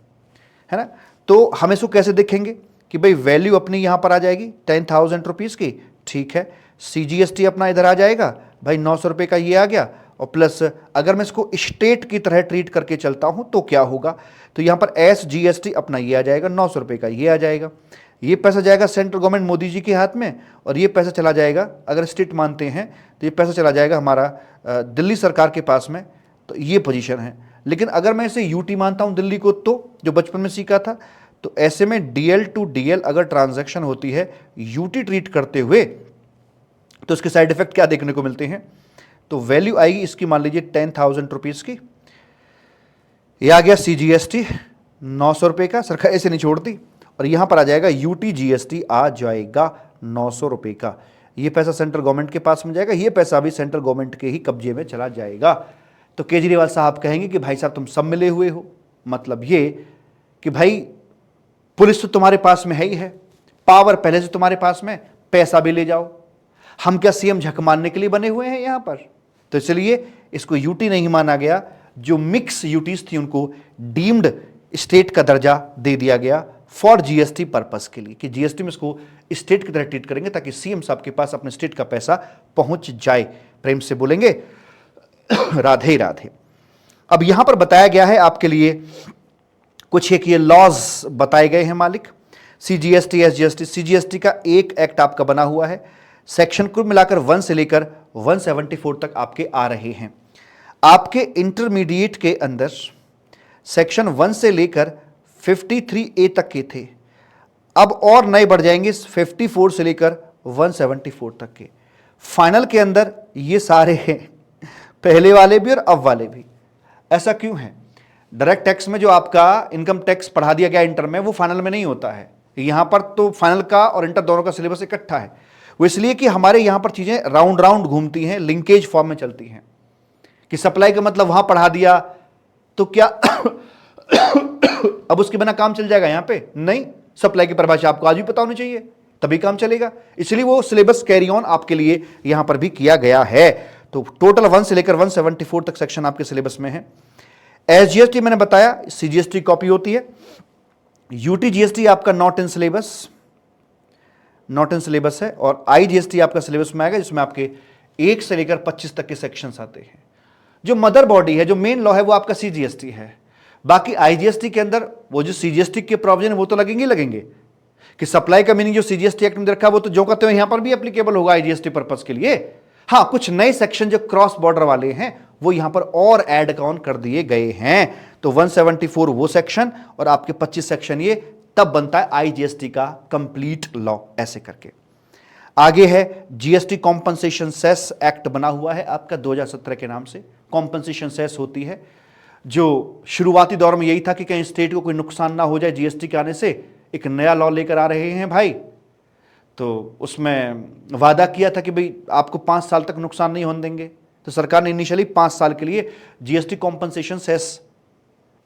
ना, तो हम इसको कैसे देखेंगे कि भाई वैल्यू अपनी यहां पर आ जाएगी 10,000 रुपीज़ की, ठीक है। CGST अपना इधर आ जाएगा भाई, 900 रुपये का ये आ गया, और प्लस अगर मैं इसको स्टेट की तरह ट्रीट करके चलता हूं तो क्या होगा, तो यहां पर SGST अपना ये आ जाएगा, 900 रुपये का ये आ जाएगा। ये पैसा जाएगा सेंट्रल गवर्नमेंट मोदी जी के हाथ में, और ये पैसा चला जाएगा, अगर स्टेट मानते हैं तो ये पैसा चला जाएगा हमारा दिल्ली सरकार के पास में। तो ये पोजीशन है। लेकिन अगर मैं इसे यूटी मानता हूं दिल्ली को, तो जो बचपन में सीखा था, तो ऐसे में DL टू DL अगर ट्रांजैक्शन होती है यूटी ट्रीट करते हुए, तो इसके साइड इफेक्ट क्या देखने को मिलते हैं? तो वैल्यू आएगी इसकी मान लीजिए 10,000 रुपीज़ की, ये आ गया CGST 900 रुपये का, सरकार ऐसे नहीं छोड़ती, और यहां पर आ जाएगा UTGST आ जाएगा 900 रुपये का। ये पैसा सेंट्रल गवर्नमेंट के पास में जाएगा, ये पैसा भी सेंट्रल गवर्नमेंट के ही कब्जे में चला जाएगा। तो केजरीवाल साहब कहेंगे कि भाई साहब तुम सब मिले हुए हो, मतलब ये कि भाई पुलिस तो तुम्हारे पास में है ही है, पावर पहले से तुम्हारे पास में, पैसा भी ले जाओ, हम क्या CM झक मारने के लिए बने हुए हैं यहां पर? तो इसलिए इसको यूटी नहीं माना गया, जो मिक्स यूटीज थी उनको डीम्ड स्टेट का दर्जा दे दिया गया फॉर GST पर्पस के लिए, कि GST में इसको स्टेट की तरह ट्रीट करेंगे ताकि CM साहब के पास अपने स्टेट का पैसा पहुंच जाए। प्रेम से बोलेंगे राधे राधे। अब यहां पर बताया गया है आपके लिए कुछ एक ये लॉज बताए गए हैं मालिक। CGST SGST, CGST का एक एक्ट आपका बना हुआ है, सेक्शन कुल मिलाकर 1 से लेकर 174 तक आपके आ रहे हैं। आपके इंटरमीडिएट के अंदर सेक्शन 1 से लेकर 53A तक के थे, अब और नए बढ़ जाएंगे 54 से लेकर 174 तक के। फाइनल के अंदर ये सारे हैं, पहले वाले भी और अब वाले भी। ऐसा क्यों है? डायरेक्ट टैक्स में जो आपका इनकम टैक्स पढ़ा दिया गया इंटर में, वो फाइनल में नहीं होता है। यहां पर तो फाइनल का और इंटर दोनों का सिलेबस इकट्ठा है। वो इसलिए कि हमारे यहां पर चीजें राउंड राउंड घूमती हैं, लिंकेज फॉर्म में चलती हैं, कि सप्लाई का मतलब वहां पढ़ा दिया तो क्या अब उसके बिना काम चल जाएगा यहां पे? नहीं, सप्लाई की परिभाषा आपको आज भी पता होनी चाहिए, तभी काम चलेगा। इसलिए वो सिलेबस कैरी ऑन आपके लिए यहां पर भी किया गया है। तो टोटल 1 से लेकर 174 तक सेक्शन आपके सिलेबस में है। SGST मैंने बताया CGST कॉपी होती है। UTGST आपका नॉट इन सिलेबस है, और IGST आपका सिलेबस में आएगा, जिसमें आपके 1 से लेकर 25 तक के सेक्शंस आते हैं। जो मदर बॉडी है, जो मेन लॉ है, वो आपका CGST है। बाकी IGST के अंदर वो जो CGST के प्रोविजन वो तो लगेंगे कि सप्लाई का मीनिंग जो CGST एक्ट में रखा है वो तो जो कहते हैं यहां पर भी एप्लीकेबल होगा IGST पर्पस के लिए। हाँ, कुछ नए सेक्शन जो क्रॉस बॉर्डर वाले हैं वो यहां पर और ऐड ऑन कर दिए गए हैं। तो 174 वो सेक्शन और आपके 25 सेक्शन, ये तब बनता है IGST का कंप्लीट लॉ। ऐसे करके आगे है GST कॉम्पनसेशन सेस एक्ट बना हुआ है आपका 2017 के नाम से। कॉम्पनसेशन सेस होती है, जो शुरुआती दौर में यही था कि कहीं स्टेट को कोई नुकसान ना हो जाए GST के आने से, एक नया लॉ लेकर आ रहे हैं भाई। तो उसमें वादा किया था कि भाई आपको 5 साल तक नुकसान नहीं होने देंगे। तो सरकार ने इनिशियली 5 साल के लिए GST कॉम्पनसेशन सेस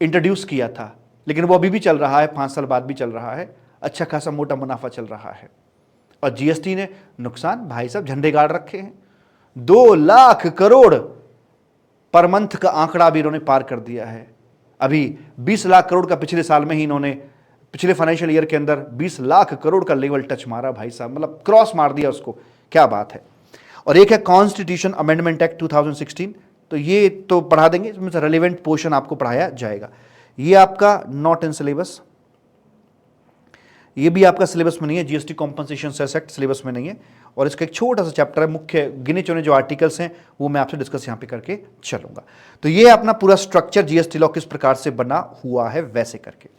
इंट्रोड्यूस किया था, लेकिन वो अभी भी चल रहा है, 5 साल बाद भी चल रहा है, अच्छा खासा मोटा मुनाफा चल रहा है। और GST ने नुकसान भाई साहब झंडे गाड़ रखे हैं। 2 लाख करोड़ पर मंथ का आंकड़ा भी इन्होंने पार कर दिया है। अभी 20 लाख करोड़ का पिछले साल में ही इन्होंने, पिछले फाइनेंशियल ईयर के अंदर 20 लाख करोड़ का लेवल टच मारा भाई साहब, मतलब क्रॉस मार दिया उसको, क्या बात है। और एक है कॉन्स्टिट्यूशन अमेंडमेंट एक्ट 2016, तो ये तो पढ़ा देंगे, इसमें से रेलिवेंट पोर्शन आपको पढ़ाया जाएगा। ये आपका नॉट इन सिलेबस, ये भी आपका सिलेबस में नहीं है। GST compensation cess act syllabus में नहीं है, और इसका एक छोटा सा चैप्टर है, मुख्य गिने चुने जो आर्टिकल्स हैं वो मैं आपसे डिस्कस यहाँ पे करके चलूंगा। तो ये अपना पूरा स्ट्रक्चर GST लॉ किस प्रकार से बना हुआ है वैसे करके।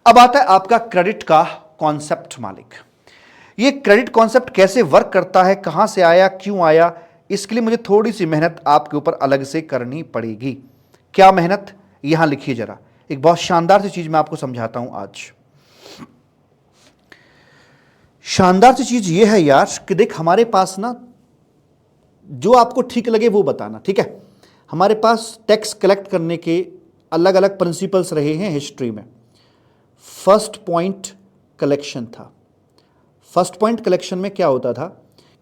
अब आता है आपका क्रेडिट का कॉन्सेप्ट मालिक। ये क्रेडिट कॉन्सेप्ट कैसे वर्क करता है, कहां से आया, क्यों आया, इसके लिए मुझे थोड़ी सी मेहनत आपके ऊपर अलग से करनी पड़ेगी। क्या मेहनत, यहां लिखिए जरा। एक बहुत शानदार सी चीज मैं आपको समझाता हूं आज। शानदार सी चीज ये है यार कि देख, हमारे पास ना जो आपको ठीक लगे वो बताना, ठीक है। हमारे पास टैक्स कलेक्ट करने के अलग अलग प्रिंसिपल्स रहे हैं हिस्ट्री में। फर्स्ट पॉइंट कलेक्शन था। फर्स्ट पॉइंट कलेक्शन में क्या होता था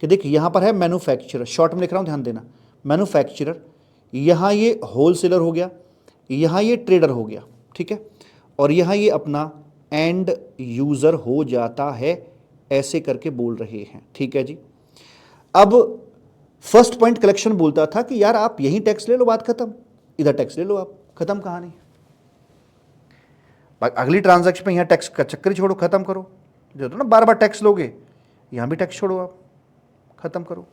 कि देख, यहां पर है मैन्युफैक्चरर, शॉर्ट में लिख रहा हूं ध्यान देना, मैन्युफैक्चरर, यहाँ ये होलसेलर हो गया, यहाँ ये ट्रेडर हो गया, ठीक है, और यहाँ ये अपना एंड यूज़र हो जाता है, ऐसे करके बोल रहे हैं, ठीक है जी। अब फर्स्ट पॉइंट कलेक्शन बोलता था कि यार आप यहीं टैक्स ले लो, बात खत्म, इधर टैक्स ले लो, आप खत्म कहानी। अगली ट्रांजैक्शन में यहाँ टैक्स का चक्कर छोड़ो, खत्म करो, जो तो ना बार बार टैक्स लोगे, यहाँ भी टैक्स छोड़ो, आप खत्म करो।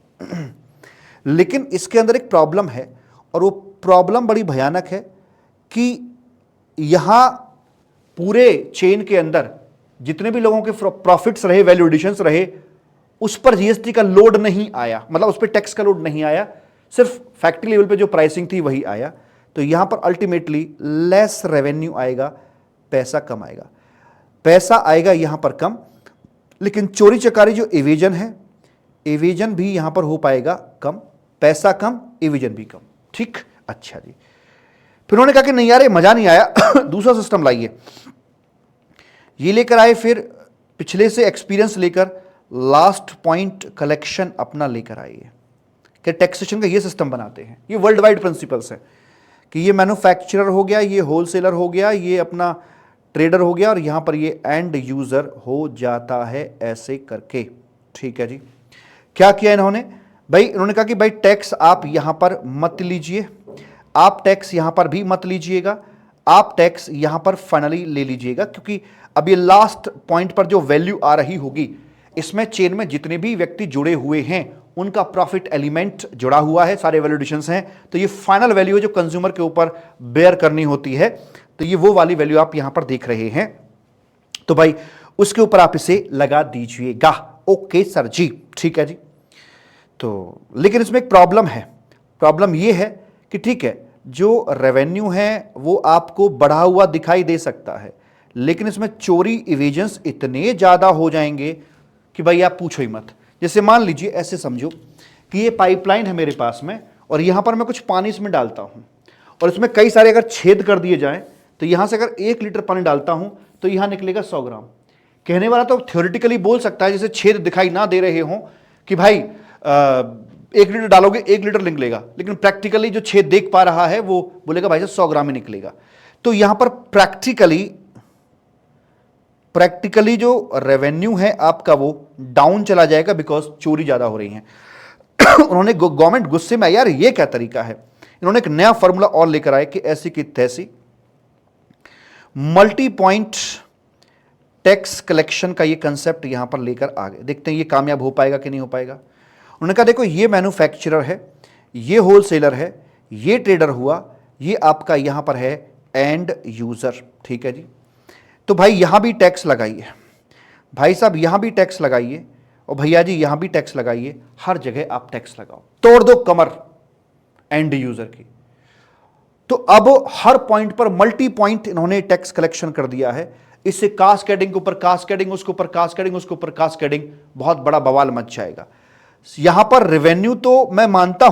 लेकिन इसके अंदर एक प्रॉब्लम है, और वो प्रॉब्लम बड़ी भयानक है कि यहां पूरे चेन के अंदर जितने भी लोगों के प्रॉफिट्स रहे, वैल्यू एडिशंस रहे, उस पर जीएसटी का लोड नहीं आया, मतलब उस पर टैक्स का लोड नहीं आया, सिर्फ फैक्ट्री लेवल पे जो प्राइसिंग थी वही आया। तो यहां पर अल्टीमेटली लेस रेवेन्यू आएगा, पैसा कम आएगा, पैसा आएगा यहां पर कम, लेकिन चोरी चकारी जो एविजन है, एविजन भी यहां पर हो पाएगा कम, पैसा कम, एविजन भी कम, ठीक। अच्छा जी, फिर उन्होंने कहा कि नहीं यार ये मजा नहीं आया, दूसरा सिस्टम लाइए। ये लेकर आए, फिर पिछले से एक्सपीरियंस लेकर लास्ट पॉइंट कलेक्शन अपना लेकर आइए कि टैक्सेशन का ये सिस्टम बनाते हैं। ये वर्ल्ड वाइड प्रिंसिपल्स है कि ये मैन्युफैक्चरर हो गया, ये होलसेलर हो गया, ये अपना ट्रेडर हो गया, और यहां पर ये एंड यूजर हो जाता है, ऐसे करके, ठीक है जी। क्या किया इन्होंने भाई, इन्होंने कहा कि भाई टैक्स आप यहां पर मत लीजिए, आप टैक्स यहां पर भी मत लीजिएगा, आप टैक्स यहां पर फाइनली ले लीजिएगा, क्योंकि अब ये लास्ट पॉइंट पर जो वैल्यू आ रही होगी, इसमें चेन में जितने भी व्यक्ति जुड़े हुए हैं उनका प्रॉफिट एलिमेंट जुड़ा हुआ है, सारे वैल्यू एडिशंस हैं, तो ये फाइनल वैल्यू है जो कंज्यूमर के ऊपर बेयर करनी होती है, तो ये वो वाली वैल्यू आप यहां पर देख रहे हैं। तो भाई उसके ऊपर आप इसे लगा दीजिएगा। ओके सर जी, ठीक है जी। तो लेकिन इसमें एक प्रॉब्लम है, प्रॉब्लम ये है कि ठीक है, जो रेवेन्यू है वो आपको बढ़ा हुआ दिखाई दे सकता है, लेकिन इसमें चोरी इवेजन्स इतने ज़्यादा हो जाएंगे कि भाई आप पूछो ही मत। जैसे मान लीजिए, ऐसे समझो कि ये पाइपलाइन है मेरे पास में, और यहां पर मैं कुछ पानी इसमें डालता हूं, और इसमें कई सारे अगर छेद कर दिए जाएं, तो यहां से अगर 1 लीटर पानी डालता हूं तो यहां निकलेगा 100 ग्राम। कहने वाला तो थ्योरेटिकली बोल सकता है, जैसे छेद दिखाई ना दे रहे हों, कि भाई 1 लीटर डालोगे 1 लीटर निकलेगा, लेकिन प्रैक्टिकली जो छेद देख पा रहा है वो बोलेगा भाई 100 ग्राम ही निकलेगा। तो यहां पर प्रैक्टिकली जो रेवेन्यू है आपका वो डाउन चला जाएगा, बिकॉज चोरी ज्यादा हो रही है। उन्होंने गवर्नमेंट गुस्से में, यार ये क्या तरीका है, इन्होंने एक नया फॉर्मूला और लेकर आए कि ऐसी की तैसी मल्टी पॉइंट टैक्स कलेक्शन का ये कंसेप्ट यहां पर लेकर आ गए। देखते हैं ये कामयाब हो पाएगा कि नहीं हो पाएगा। उन्होंने कहा देखो, ये मैन्युफैक्चरर है, ये होलसेलर है, ये ट्रेडर हुआ, ये आपका यहां पर है एंड यूजर, ठीक है जी। तो भाई यहां भी टैक्स लगाइए, भाई साहब यहां भी टैक्स लगाइए, और भैया जी यहां भी टैक्स लगाइए, हर जगह आप टैक्स लगाओ, तोड़ दो कमर एंड यूजर की। तो अब हर पॉइंट पर मल्टी पॉइंट इन्होंने टैक्स कलेक्शन कर दिया है। इससे कास्केडिंग के ऊपर कास्केडिंग, उसके ऊपर कास्केडिंग, उसके ऊपर कास्केडिंग, बहुत बड़ा बवाल मच जाएगा। यहां पर रेवेन्यू तो मैं मानता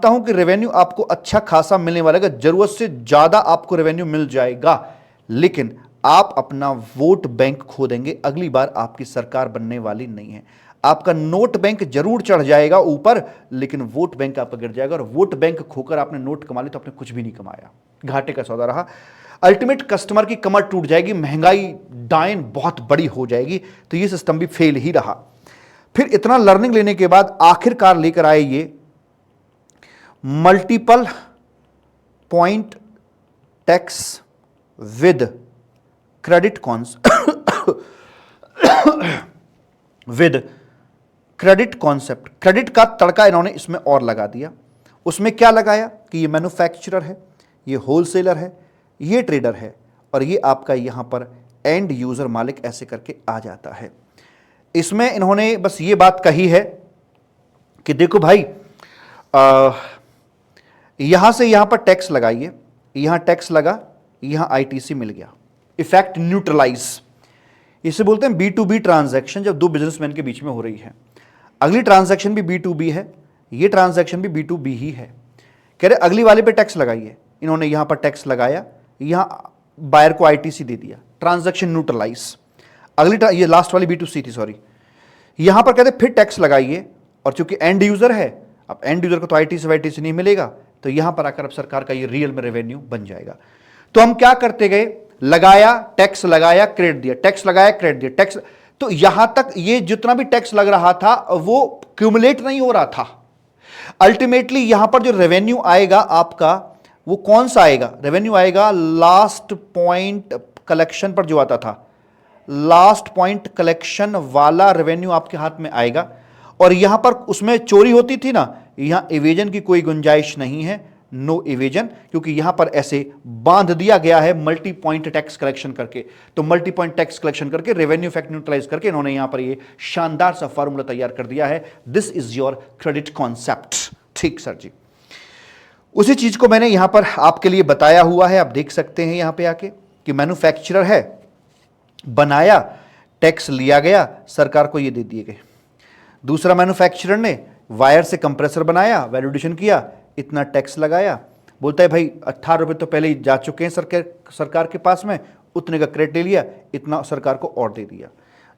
हूं कि रेवेन्यू आपको अच्छा खासा मिलने वाला है, जरूरत से ज्यादा आपको रेवेन्यू मिल जाएगा, लेकिन आप अपना वोट बैंक खो देंगे। अगली बार आपकी सरकार बनने वाली नहीं है। आपका नोट बैंक जरूर चढ़ जाएगा ऊपर, लेकिन वोट बैंक आपका गिर जाएगा, और वोट बैंक खोकर आपने नोट कमा ली तो आपने कुछ भी नहीं कमाया, घाटे का सौदा रहा। अल्टीमेट कस्टमर की कमर टूट जाएगी, महंगाई डायन बहुत बड़ी हो जाएगी। तो ये सिस्टम भी फेल ही रहा। फिर इतना लर्निंग लेने के बाद आखिरकार लेकर आए ये multiple point tax with credit concept. Credit का तड़का इन्होंने इसमें और लगा दिया। उसमें क्या लगाया कि ये मैन्युफैक्चरर है, ये होलसेलर है, ये ट्रेडर है, और ये आपका यहां पर एंड यूजर मालिक, ऐसे करके आ जाता है। इसमें इन्होंने बस ये बात कही है कि देखो भाई, यहां से यहां पर टैक्स लगाइए, यहां टैक्स लगा, यहां आईटीसी मिल गया, इफेक्ट न्यूट्रलाइज। इसे बोलते हैं B2B ट्रांजैक्शन, जब दो बिजनेसमैन के बीच में हो रही है। अगली ट्रांजैक्शन भी B2B है, ये ट्रांजैक्शन भी B2B ही है। कह रहे अगली वाले पे टैक्स लगाइए, इन्होंने यहां पर टैक्स लगाया, यहां बायर को आईटीसी दे दिया, ट्रांजैक्शन न्यूट्रलाइज। ये लास्ट वाली B2C थी, सॉरी। यहां पर कहते फिर टैक्स लगाइए, और चूंकि एंड यूजर है, अब एंड यूजर को तो आईटीसी वाईटीसी नहीं मिलेगा, तो यहां पर आकर अब सरकार का ये रियल में रेवेन्यू बन जाएगा। तो हम क्या करते गए, लगाया टैक्स, लगाया क्रेडिट दिया, टैक्स लगाया क्रेडिट दिया, टैक्स, तो यहां तक ये जितना भी टैक्स लग रहा था वो क्यूमुलेट नहीं हो रहा था। अल्टीमेटली यहां पर जो रेवेन्यू आएगा आपका वो कौन सा आएगा, रेवेन्यू आएगा लास्ट पॉइंट कलेक्शन पर जो आता था, लास्ट पॉइंट कलेक्शन वाला रेवेन्यू आपके हाथ में आएगा। और यहां पर उसमें चोरी होती थी ना, यहां इवेजन की कोई गुंजाइश नहीं है, नो इवेजन, क्योंकि यहां पर ऐसे बांध दिया गया है मल्टी पॉइंट टैक्स कलेक्शन करके। तो मल्टी पॉइंट टैक्स कलेक्शन करके रेवेन्यू इफेक्ट न्यूट्रलाइज करके इन्होंने यहां पर ये शानदार सा फॉर्मूला तैयार कर दिया है। This is your credit concept. ठीक सर जी, उसी चीज को मैंने यहां पर आपके लिए बताया हुआ है। आप देख सकते हैं यहां पे आके कि मैन्युफैक्चरर है, बनाया, टैक्स लिया गया, सरकार को ये दे दिए गए। दूसरा मैन्युफैक्चरर ने वायर से कंप्रेसर बनाया, वैल्यूडेशन किया, इतना टैक्स लगाया, बोलता है भाई 18 रुपये तो पहले ही जा चुके हैं सरकार के पास में, उतने का क्रेडिट ले लिया, इतना सरकार को और दे दिया।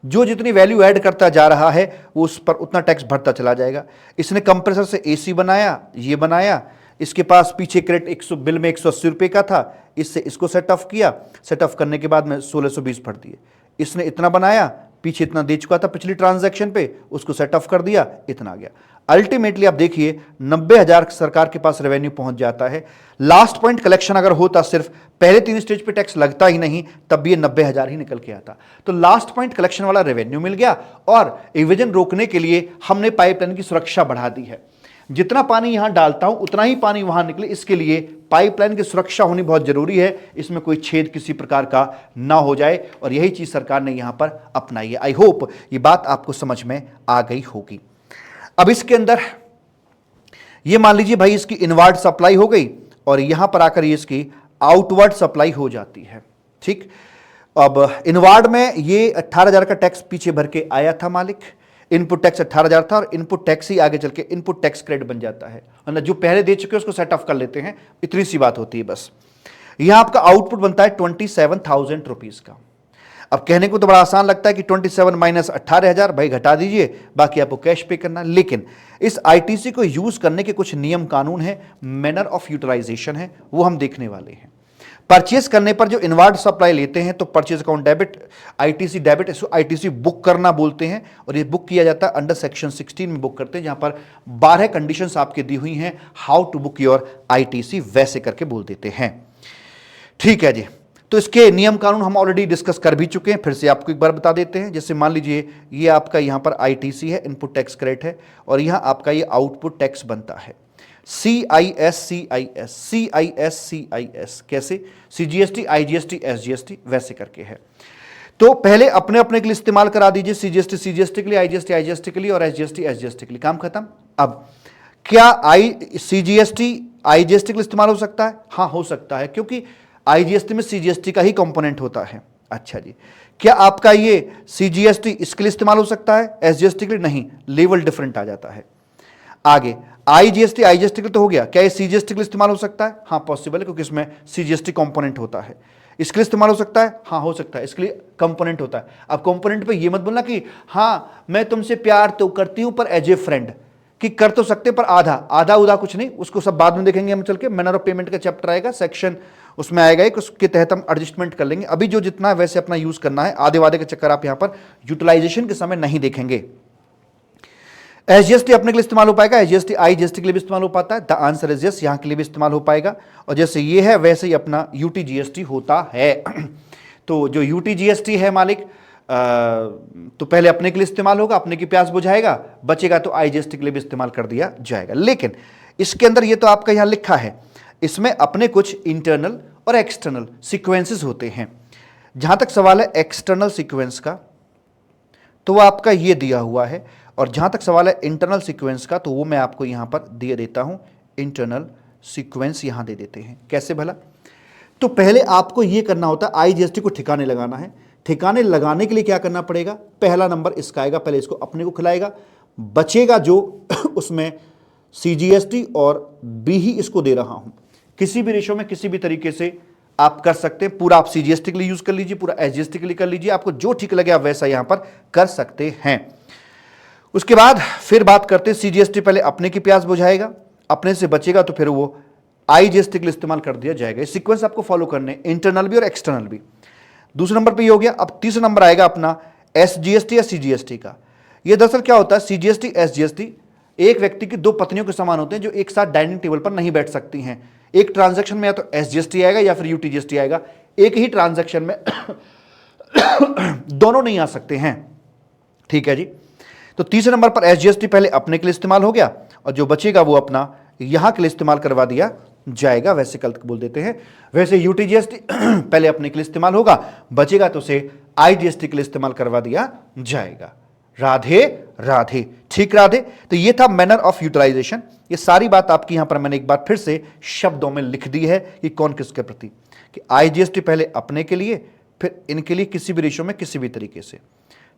जो जितनी वैल्यू ऐड करता जा रहा है वो उस पर उतना टैक्स भरता चला जाएगा। इसने कंप्रेसर से एसी बनाया, ये बनाया, इसके पास पीछे क्रेडिट 100 बिल में 180 रुपये का था, इससे इसको सेट ऑफ किया, सेट ऑफ करने के बाद में 1620 भर दिए। इसने इतना बनाया, पीछे इतना दे चुका था पिछली ट्रांजैक्शन पे, उसको सेट ऑफ कर दिया, इतना आ गया। अल्टीमेटली आप देखिए 90,000 सरकार के पास रेवेन्यू पहुंच जाता है। लास्ट पॉइंट कलेक्शन अगर होता, सिर्फ पहले 3 स्टेज पे टैक्स लगता ही नहीं, तब भी ये 90,000 ही निकल के आता। तो लास्ट पॉइंट कलेक्शन वाला रेवेन्यू मिल गया और इवेजन रोकने के लिए हमने पाइपलाइन की सुरक्षा बढ़ा दी है। जितना पानी यहां डालता हूं उतना ही पानी वहां निकले, इसके लिए पाइपलाइन की सुरक्षा होनी बहुत जरूरी है, इसमें कोई छेद किसी प्रकार का ना हो जाए, और यही चीज सरकार ने यहां पर अपनाई है। आई होप ये बात आपको समझ में आ गई होगी। अब इसके अंदर ये मान लीजिए भाई इसकी इनवर्ड सप्लाई हो गई और यहां पर आकर ये इसकी आउटवर्ड सप्लाई हो जाती है। ठीक, अब इनवर्ड में ये 18,000 का टैक्स पीछे भर के आया था मालिक, इनपुट टैक्स 18,000 था और इनपुट टैक्स ही आगे चल के इनपुट टैक्स क्रेडिट बन जाता है, मतलब जो पहले दे चुके हैं उसको सेट ऑफ कर लेते हैं, इतनी सी बात होती है बस। यहां आपका आउटपुट बनता है 27,000 रुपीज का। अब कहने को तो बड़ा आसान लगता है कि 27 माइनस 18,000, भाई घटा दीजिए, बाकी आपको कैश पे करना। लेकिन इस आईटीसी को यूज करने के कुछ नियम कानून है, मैनर ऑफ यूटिलाइजेशन है, वो हम देखने वाले हैं। परचेज करने पर जो इनवर्ड सप्लाई लेते हैं तो purchase account debit, ITC debit, इसको आईटीसी बुक करना बोलते हैं, और ये बुक किया जाता है अंडर सेक्शन 16 में बुक करते हैं, जहां पर 12 कंडीशंस आपके दी हुई हैं, how to book your ITC, वैसे करके बोल देते हैं। ठीक है जी, तो इसके नियम कानून हम ऑलरेडी डिस्कस कर भी चुके हैं, फिर से आपको एक बार बता देते हैं। जैसे मान लीजिए ये आपका यहां पर आईटीसी है, इनपुट टैक्स क्रेडिट है, और यहां आपका ये आउटपुट टैक्स बनता है CIS CIS CIS CIS, कैसे, CGST IGST SGST, वैसे करके है। तो पहले अपने अपने के लिए इस्तेमाल करा दीजिए, CGST CGST के लिए, IGST IGST के लिए और SGST SGST के लिए, काम खत्म। अब क्या CGST IGST के लिए इस्तेमाल हो सकता है? हाँ हो सकता है, क्योंकि IGST में CGST का ही कंपोनेंट होता है। अच्छा जी, क्या आपका ये CGST इसके लिए इस्तेमाल हो सकता है, SGST के लिए नहीं, लेवल डिफरेंट आ जाता है। आगे IGST IGST के लिए तो हो गया, क्या ये CGST के लिए इस्तेमाल हो सकता है? हाँ पॉसिबल है, क्योंकि इसमें CGST कंपोनेंट होता है। इसके लिए इस्तेमाल हो सकता है? हाँ हो सकता है, इसके लिए कंपोनेंट होता है। अब कंपोनेंट पे ये मत बोलना कि हाँ मैं तुमसे प्यार तो करती हूं पर एज ए फ्रेंड, कि कर तो सकते पर आधा आधा उधा कुछ नहीं, उसको सब बाद में देखेंगे हम चल के। मैनर ऑफ पेमेंट का चैप्टर आएगा, सेक्शन उसमें आएगा एक, उसके तहत हम एडजस्टमेंट कर लेंगे। अभी जो जितना है वैसे अपना यूज करना है, आधे वादे के चक्कर आप यहां पर यूटिलाइजेशन के समय नहीं देखेंगे। SGST अपने के लिए इस्तेमाल हो पाएगा, SGST IGST के लिए भी इस्तेमाल हो पाता है, द आंसर इज यस, यहां के लिए भी इस्तेमाल हो पाएगा। और जैसे ये है वैसे ही अपना UTGST होता है। तो जो UTGST है मालिक, तो पहले अपने के लिए इस्तेमाल होगा, अपने की प्यास बुझाएगा, बचेगा तो IGST के लिए भी इस्तेमाल कर दिया जाएगा। लेकिन इसके अंदर ये तो आपका यहां लिखा है, इसमें अपने कुछ इंटरनल और एक्सटर्नल सीक्वेंसेस होते हैं। जहां तक सवाल है एक्सटर्नल सीक्वेंस का, तो वो आपका ये दिया हुआ है, और जहां तक सवाल है इंटरनल सीक्वेंस का, तो वो मैं आपको यहां पर दे देता हूं। इंटरनल सीक्वेंस यहां दे देते हैं, कैसे भला? तो पहले आपको यह करना होता है, IGST को ठिकाने लगाना है। ठिकाने लगाने के लिए क्या करना पड़ेगा? पहला नंबर इसका आएगा, पहले इसको अपने को खिलाएगा, बचेगा जो उसमें CGST और B ही इसको दे रहा हूं। किसी भी रेशो में किसी भी तरीके से आप कर सकते हैं, पूरा आप CGST के लिए यूज कर लीजिए, पूरा SGST के लिए कर लीजिए, आपको जो ठीक लगे आप वैसा यहां पर कर सकते हैं। उसके बाद फिर बात करते हैं सीजीएसटी पहले अपने की प्यास बुझाएगा, अपने से बचेगा तो फिर वो आईजीएसटी के लिए इस्तेमाल कर दिया जाएगा। ये सीक्वेंस आपको फॉलो करने, इंटरनल भी और एक्सटर्नल भी। दूसरे नंबर पे ये हो गया। अब तीसरा नंबर आएगा अपना एसजीएसटी या सीजीएसटी का। ये दरअसल क्या होता है, सीजीएसटी एसजीएसटी एक व्यक्ति की दो पत्नियों के समान होते हैं जो एक साथ डाइनिंग टेबल पर नहीं बैठ सकती हैं। एक ट्रांजैक्शन में या तो एसजीएसटी आएगा या फिर यूटीजीएसटी आएगा, एक ही ट्रांजैक्शन में दोनों नहीं आ सकते हैं। ठीक है जी। तो तीसरे नंबर पर एसजीएसटी पहले अपने के लिए इस्तेमाल हो गया और जो बचेगा वो अपना यहां के लिए इस्तेमाल करवा दिया जाएगा, वैसे कल बोल देते हैं। वैसे यूटीजीएसटी पहले अपने के लिए इस्तेमाल होगा, बचेगा तो उसे आईजीएसटी के लिए इस्तेमाल करवा दिया जाएगा। राधे राधे। ठीक राधे। तो ये था मैनर ऑफ यूटिलाइजेशन। ये सारी बात आपकी यहां पर मैंने एक बार फिर से शब्दों में लिख दी है कि कौन किसके प्रति, कि आईजीएसटी पहले अपने के लिए, फिर इनके लिए किसी भी रेशो में किसी भी तरीके से।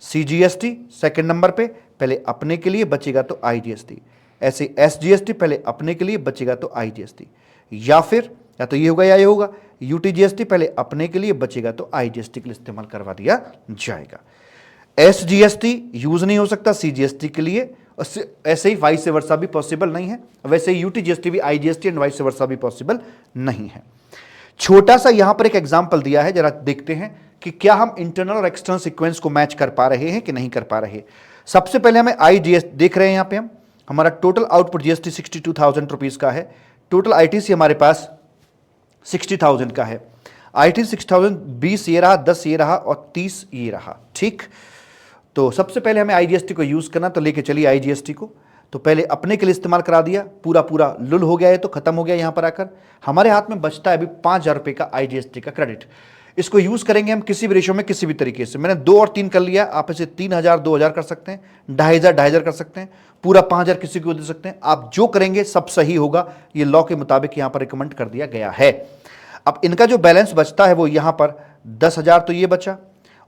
सीजीएसटी सेकंड नंबर पे पहले अपने के लिए, बचेगा तो आईजीएसटी। ऐसे एसजीएसटी पहले अपने के लिए, बचेगा तो आईजीएसटी। या फिर या तो ये होगा या ये होगा, यूटीजीएसटी पहले अपने के लिए, बचेगा तो आईजीएसटी के लिए इस्तेमाल करवा दिया जाएगा। एसजीएसटी यूज नहीं हो सकता सीजीएसटी के लिए, ऐसे ही वाइस वर्सा भी पॉसिबल नहीं है। वैसे ही यूटीजीएसटी भी आईजीएसटी एंड वाइस वर्सा भी पॉसिबल नहीं है। छोटा सा यहां पर एक एग्जांपल दिया है, जरा देखते हैं कि क्या हम इंटरनल और एक्सटर्नल सीक्वेंस को मैच कर पा रहे हैं कि नहीं कर पा रहे। सबसे पहले हमें आईजीएस देख रहे हैं, यहां पे हम हमारा टोटल आउटपुट जीएसटी 62,000 रुपीज का है। टोटल आईटीसी हमारे पास 60,000 का है। आईटी 6,000, 20 ये रहा, 10 ये रहा और 30 ये रहा। ठीक। तो सबसे पहले हमें आईजीएसटी को यूज करना, तो लेके चलिए आईजीएसटी को। तो पहले अपने के लिए इस्तेमाल करा दिया, पूरा पूरा लुल हो गया है, तो खत्म हो गया। यहां पर आकर हमारे हाथ में बचता है अभी 5,000 रुपए का आईजीएसटी का क्रेडिट। इसको यूज करेंगे हम किसी भी रेशो में किसी भी तरीके से। मैंने 2 और 3 कर लिया, आप इसे 3,000 2,000 कर सकते हैं, 2,500 कर सकते हैं, पूरा 5,000 किसी को दे सकते हैं। आप जो करेंगे सब सही होगा, ये लॉ के मुताबिक यहां पर रिकमेंड कर दिया गया है। अब इनका जो बैलेंस बचता है वो यहां पर 10,000 तो ये बचा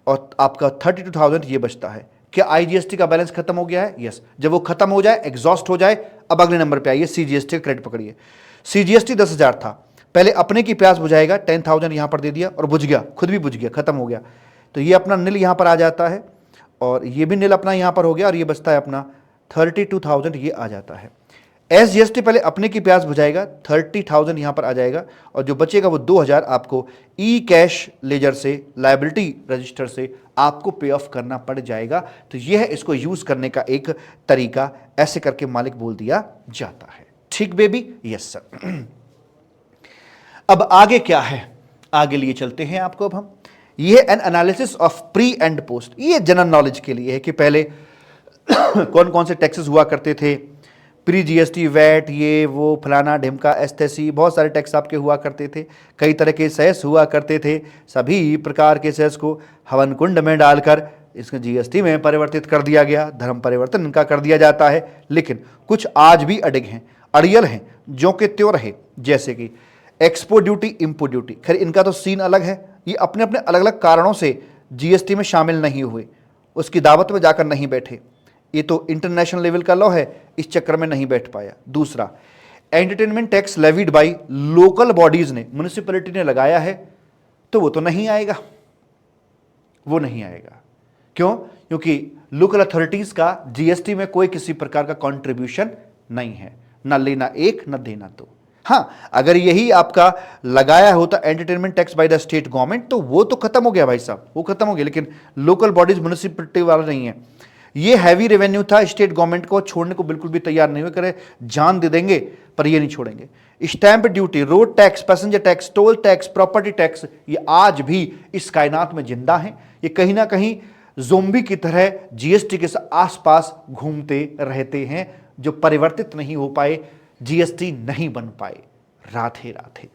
और आपका 32,000 ये बचता है। क्या आईजीएसटी का बैलेंस खत्म हो गया है? यस। जब वो खत्म हो जाए, एग्जॉस्ट हो जाए, अब अगले नंबर पे आइए, सीजीएसटी का क्रेडिट पकड़िए। सीजीएसटी 10,000 था, पहले अपने की प्यास बुझाएगा, 10,000 यहां पर दे दिया और बुझ गया, खुद भी बुझ गया, खत्म हो गया। तो ये अपना नील यहां पर आ जाता है और ये भी नील अपना यहां पर हो गया और ये बचता है अपना 32,000 ये आ जाता है। एसजीएसटी पहले अपने की प्यास बुझाएगा, 30,000 यहां पर आ जाएगा और जो बचेगा वो 2,000 आपको ई कैश लेजर से, लायबिलिटी रजिस्टर से आपको पे ऑफ करना पड़ जाएगा। तो यह है इसको यूज करने का एक तरीका, ऐसे करके मालिक बोल दिया जाता है। ठीक बेबी? Yes sir. अब आगे क्या है, आगे लिए चलते हैं आपको। अब हम ये N analysis of pre and post, ये जनरल नॉलेज के लिए है कि पहले कौन कौन से टैक्सेस हुआ करते थे, प्री जीएसटी, वैट, ये वो फलाना ढिमका, एस्थेसी, बहुत सारे टैक्स आपके हुआ करते थे। कई तरह के सेस हुआ करते थे, सभी प्रकार के सेस को हवन कुंड में डालकर इसके जीएसटी में परिवर्तित कर दिया गया, धर्म परिवर्तन इनका कर दिया जाता है। लेकिन कुछ आज भी अडिग हैं, अड़ियल हैं, जो कि त्यों रहे, जैसे कि एक्सपोर्ट ड्यूटी, इंपोर्ट ड्यूटी। खैर इनका तो सीन अलग है, ये अपने अपने अलग अलग कारणों से जीएसटी में शामिल नहीं हुए, उसकी दावत में जाकर नहीं बैठे। ये तो इंटरनेशनल लेवल का लॉ है, इस चक्कर में नहीं बैठ पाया। दूसरा, entertainment tax levied by local bodies ने, म्युनिसिपैलिटी ने लगाया है, तो वो तो नहीं आएगा, वो नहीं आएगा। क्यों? क्योंकि लोकल अथॉरिटीज का जीएसटी में कोई किसी प्रकार का कंट्रीब्यूशन नहीं है, ना लेना एक ना देना दो। हाँ, अगर यही आपका लगाया होता entertainment tax by the state government, तो वो तो खत्म हो गया भाई साहब, वो खत्म हो गया। लेकिन लोकल बॉडीज म्युनिसिपैलिटी वाला नहीं है। ये हैवी रेवेन्यू था, स्टेट गवर्नमेंट को छोड़ने को बिल्कुल भी तैयार नहीं हुए, करे जान दे देंगे पर ये नहीं छोड़ेंगे। Stamp duty, road tax, passenger tax, toll tax, property tax, ये आज भी इस कायनात में जिंदा हैं। ये कहीं ना कहीं ज़ोंबी की तरह जीएसटी के आसपास घूमते रहते हैं, जो परिवर्तित नहीं हो पाए, जीएसटी नहीं बन पाए। राधे राधे।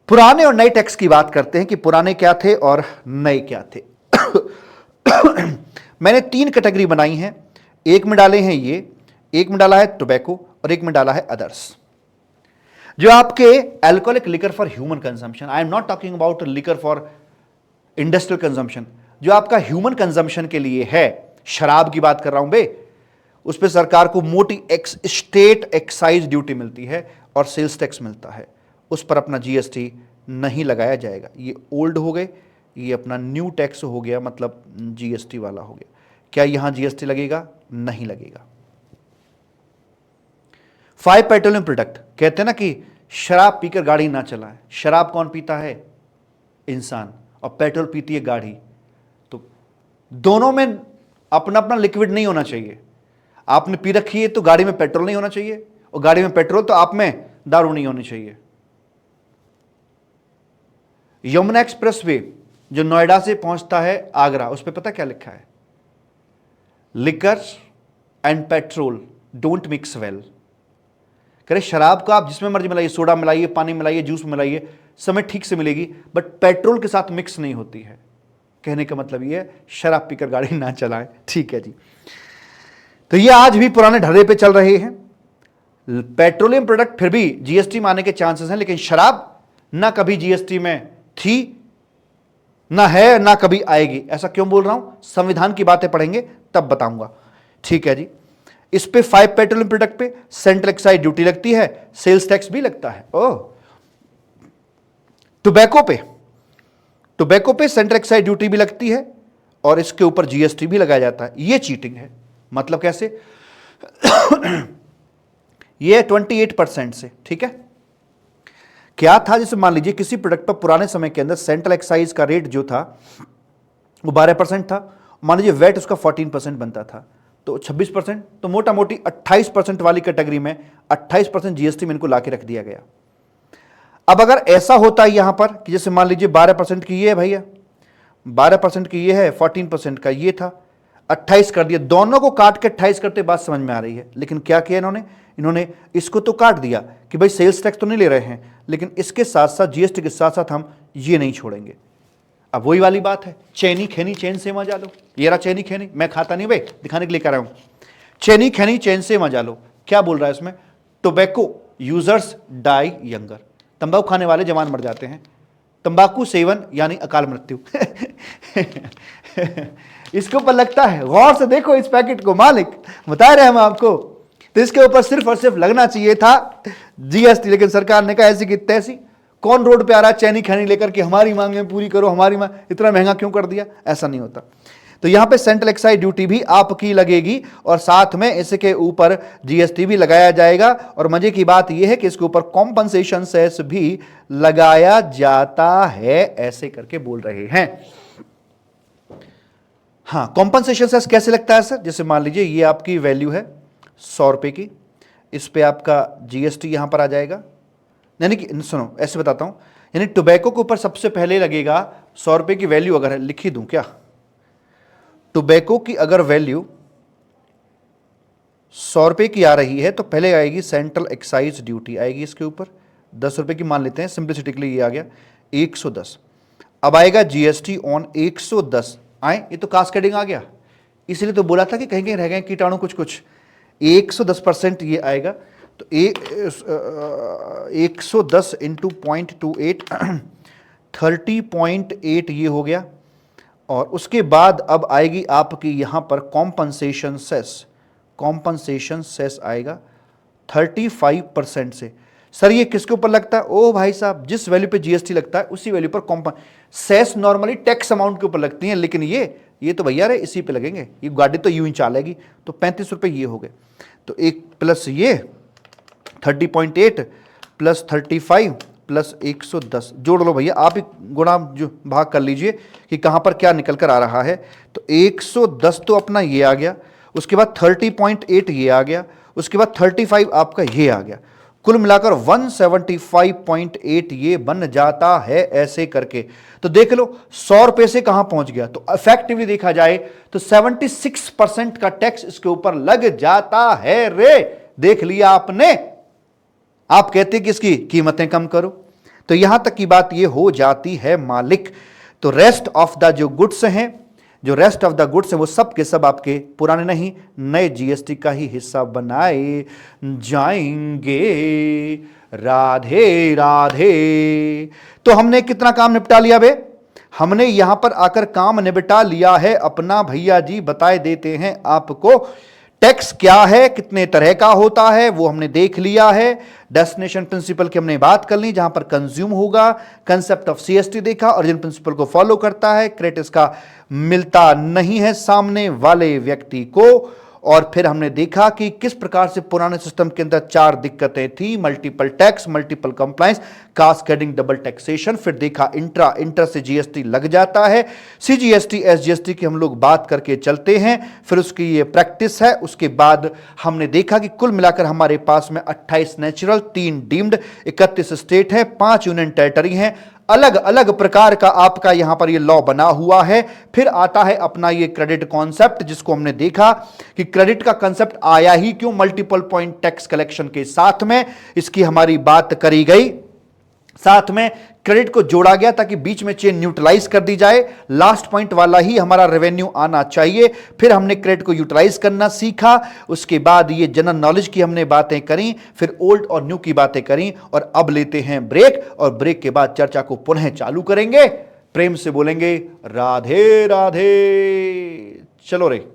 पुराने और नए टैक्स की बात करते हैं कि पुराने क्या थे और नए क्या थे। मैंने 3 कैटेगरी बनाई हैं, एक में डाले हैं ये, एक में डाला है टोबैको और एक में डाला है अदर्स। जो आपके alcoholic liquor for human consumption, I am not talking about liquor for industrial consumption, जो आपका ह्यूमन कंजम्पशन के लिए है, शराब की बात कर रहा हूं बे, उस पर सरकार को मोटी स्टेट एक्साइज ड्यूटी मिलती है और सेल्स टैक्स मिलता है, उस पर अपना जीएसटी नहीं लगाया जाएगा। ये ओल्ड हो गए, ये अपना न्यू टैक्स हो गया, मतलब जीएसटी वाला हो गया। क्या यहां जीएसटी लगेगा? नहीं लगेगा। 5 पेट्रोलियम प्रोडक्ट, कहते हैं ना कि शराब पीकर गाड़ी ना चलाएं। शराब कौन पीता है? इंसान, और पेट्रोल पीती है गाड़ी। तो दोनों में अपना अपना लिक्विड नहीं होना चाहिए। आपने पी रखी है तो गाड़ी में पेट्रोल नहीं होना चाहिए, और गाड़ी में पेट्रोल तो आप में दारू नहीं होनी चाहिए। यमुना एक्सप्रेस वे जो नोएडा से पहुंचता है आगरा, उस पर पता क्या लिखा है? Liquor and petrol don't mix well. करे शराब को आप जिसमें मर्जी मिलाइए, सोडा मिलाइए, पानी मिलाइए, जूस मिलाइए, समय ठीक से मिलेगी, बट पेट्रोल के साथ मिक्स नहीं होती है। कहने का मतलब ये है शराब पीकर गाड़ी ना चलाएं। ठीक है जी। तो ये आज भी पुराने ढर्रे पे चल रहे हैं। पेट्रोलियम प्रोडक्ट फिर भी जीएसटी में आने के चांसेस हैं, लेकिन शराब ना कभी जीएसटी में थी, ना है, ना कभी आएगी। ऐसा क्यों बोल रहा हूं? संविधान की बातें पढ़ेंगे तब बताऊंगा। ठीक है जी। इस पे 5 पेट्रोलियम प्रोडक्ट पे सेंट्रल एक्साइज ड्यूटी लगती है, सेल्स टैक्स भी लगता है। टोबैको पे सेंट्रल एक्साइज ड्यूटी भी लगती है, और इसके ऊपर जीएसटी भी लगाया जाता है। ये चीटिंग है। मतलब कैसे? ये 28% से। ठीक है। क्या था, जैसे मान लीजिए किसी प्रोडक्ट पर पुराने समय के अंदर सेंट्रल एक्साइज का रेट जो था वो 12% था, मान लीजिए वेट उसका 14% बनता था, तो 26%, तो मोटा मोटी 28% वाली कैटेगरी में 28% जीएसटी में इनको लाके रख दिया गया। अब अगर ऐसा होता है यहां पर कि जैसे मान लीजिए 12% की ये है भैया, 12% की ये है, 14% का ये था, 28 कर दिया, दोनों को काट के 28 करते बात समझ में आ रही है। लेकिन क्या किया इन्होंने इसको तो काट दिया कि भाई सेल्स टैक्स तो नहीं ले रहे हैं, लेकिन इसके साथ साथ जीएसटी के साथ साथ हम ये नहीं छोड़ेंगे। अब वही वाली बात है, चैनी खैनी चैन से मजा लो। ये रहा चैनी खैनी, मैं खाता नहीं भाई, दिखाने के लिए कह रहा हूं। चैनी खैनी चैन से मजा लो। क्या बोल रहा है इसमें? टोबैको यूजर्स डाई यंगर, तंबाकू खाने वाले जवान मर जाते हैं। तंबाकू सेवन यानी अकाल मृत्यु। इसके ऊपर लगता है, गौर से देखो इस पैकेट को, मालिक बता रहे हम आपको, तो इसके ऊपर सिर्फ और सिर्फ लगना चाहिए था जीएसटी, लेकिन सरकार ने कहा ऐसी की तैसी। कौन रोड पे आ रहा है चैनी खैनी लेकर के हमारी मांगें पूरी करो, हमारी मांग, इतना महंगा क्यों कर दिया? ऐसा नहीं होता। तो यहां पे सेंट्रल एक्साइज ड्यूटी भी आपकी लगेगी, और साथ में इसके ऊपर जीएसटी भी लगाया जाएगा। और मजे की बात यह है कि इसके ऊपर कॉम्पनसेशन सेस भी लगाया जाता है, ऐसे करके बोल रहे हैं। हाँ, कॉम्पनसेशन सेस कैसे लगता है सर? जैसे मान लीजिए ये आपकी वैल्यू है 100 रुपए की, इस पे आपका जीएसटी यहां पर आ जाएगा। यानी कि सुनो, ऐसे बताता हूं, यानी टोबैको के ऊपर सबसे पहले लगेगा 100 रुपए की वैल्यू, अगर है लिखी दूं क्या, टोबैको की अगर वैल्यू 100 रुपए की आ रही है तो पहले आएगी सेंट्रल एक्साइज ड्यूटी, आएगी इसके ऊपर 10 रुपए की, मान लेते हैं सिंप्लिसिटी के लिए, ये आ गया 110। अब आएगा जीएसटी ऑन 110, आए, ये तो कास्केडिंग आ गया, इसलिए तो बोला था कि कहीं कहीं रह गए कीटाणु कुछ कुछ। 110% ये आएगा, तो 110 इंटू 0.28 30.8 ये हो गया। और उसके बाद अब आएगी आपकी यहां पर कॉम्पनसेशन सेस आएगा 35% से। सर ये किसके ऊपर लगता है? ओ भाई साहब, जिस वैल्यू पे जीएसटी लगता है उसी वैल्यू पर सेस नॉर्मली टैक्स अमाउंट के ऊपर लगती है, लेकिन ये तो भैया रे इसी पे लगेंगे, ये गाड़ी तो यूं ही चलेगी। तो 35 रुपए ये हो गए, तो एक प्लस ये 30.8 प्लस 35 प्लस 110 जोड़ लो भैया, आप ही गुणा जो भाग कर लीजिए कि कहां पर क्या निकल कर आ रहा है। तो 110 तो अपना ये आ गया, उसके बाद 30.8 ये आ गया, उसके बाद 35 आपका ये आ गया, कुल मिलाकर 175.8 ये बन जाता है, ऐसे करके। तो देख लो 100 रुपए से कहां पहुंच गया। तो इफेक्टिवली देखा जाए तो 76% का टैक्स इसके ऊपर लग जाता है रे। देख लिया आपने। आप कहते कि इसकी कीमतें कम करो, तो यहां तक की बात ये हो जाती है मालिक। तो रेस्ट ऑफ द जो गुड्स हैं, जो रेस्ट ऑफ द गुड्स हैं, वो सब के सब आपके पुराने नहीं नए जीएसटी का ही हिस्सा बनाए जाएंगे। राधे राधे। तो हमने कितना काम निपटा लिया बे? हमने यहां पर आकर काम निपटा लिया है अपना। भैया जी बताए देते हैं आपको टैक्स क्या है, कितने तरह का होता है, वो हमने देख लिया है। डेस्टिनेशन प्रिंसिपल की हमने बात कर ली, जहां पर कंज्यूम होगा। कंसेप्ट ऑफ सीएसटी देखा, ओरिजिन प्रिंसिपल को फॉलो करता है। क्रेडिट्स का मिलता नहीं है सामने वाले व्यक्ति को। और फिर हमने देखा कि किस प्रकार से पुराने सिस्टम के अंदर 4 दिक्कतें थी, multiple tax, multiple compliance, cascading double taxation. फिर देखा इंटर से जीएसटी लग जाता है, सीजीएसटी एसजीएसटी की हम लोग बात करके चलते हैं, फिर उसकी ये प्रैक्टिस है। उसके बाद हमने देखा कि कुल मिलाकर हमारे पास में 28 नेचुरल, 3 डीम्ड, 31 स्टेट है, 5 यूनियन टेरिटरी हैं। अलग अलग प्रकार का आपका यहां पर ये लॉ बना हुआ है। फिर आता है अपना ये क्रेडिट कॉन्सेप्ट, जिसको हमने देखा कि क्रेडिट का कॉन्सेप्ट आया ही क्यों मल्टीपल पॉइंट टैक्स कलेक्शन के साथ में, इसकी हमारी बात करी गई। साथ में क्रेडिट को जोड़ा गया ताकि बीच में चेन न्यूट्रलाइज कर दी जाए, लास्ट पॉइंट वाला ही हमारा रेवेन्यू आना चाहिए। फिर हमने क्रेडिट को यूटिलाइज करना सीखा। उसके बाद ये जनरल नॉलेज की हमने बातें करी, फिर ओल्ड और न्यू की बातें करी। और अब लेते हैं ब्रेक, और ब्रेक के बाद चर्चा को पुनः चालू करेंगे। प्रेम से बोलेंगे राधे राधे। चलो रे।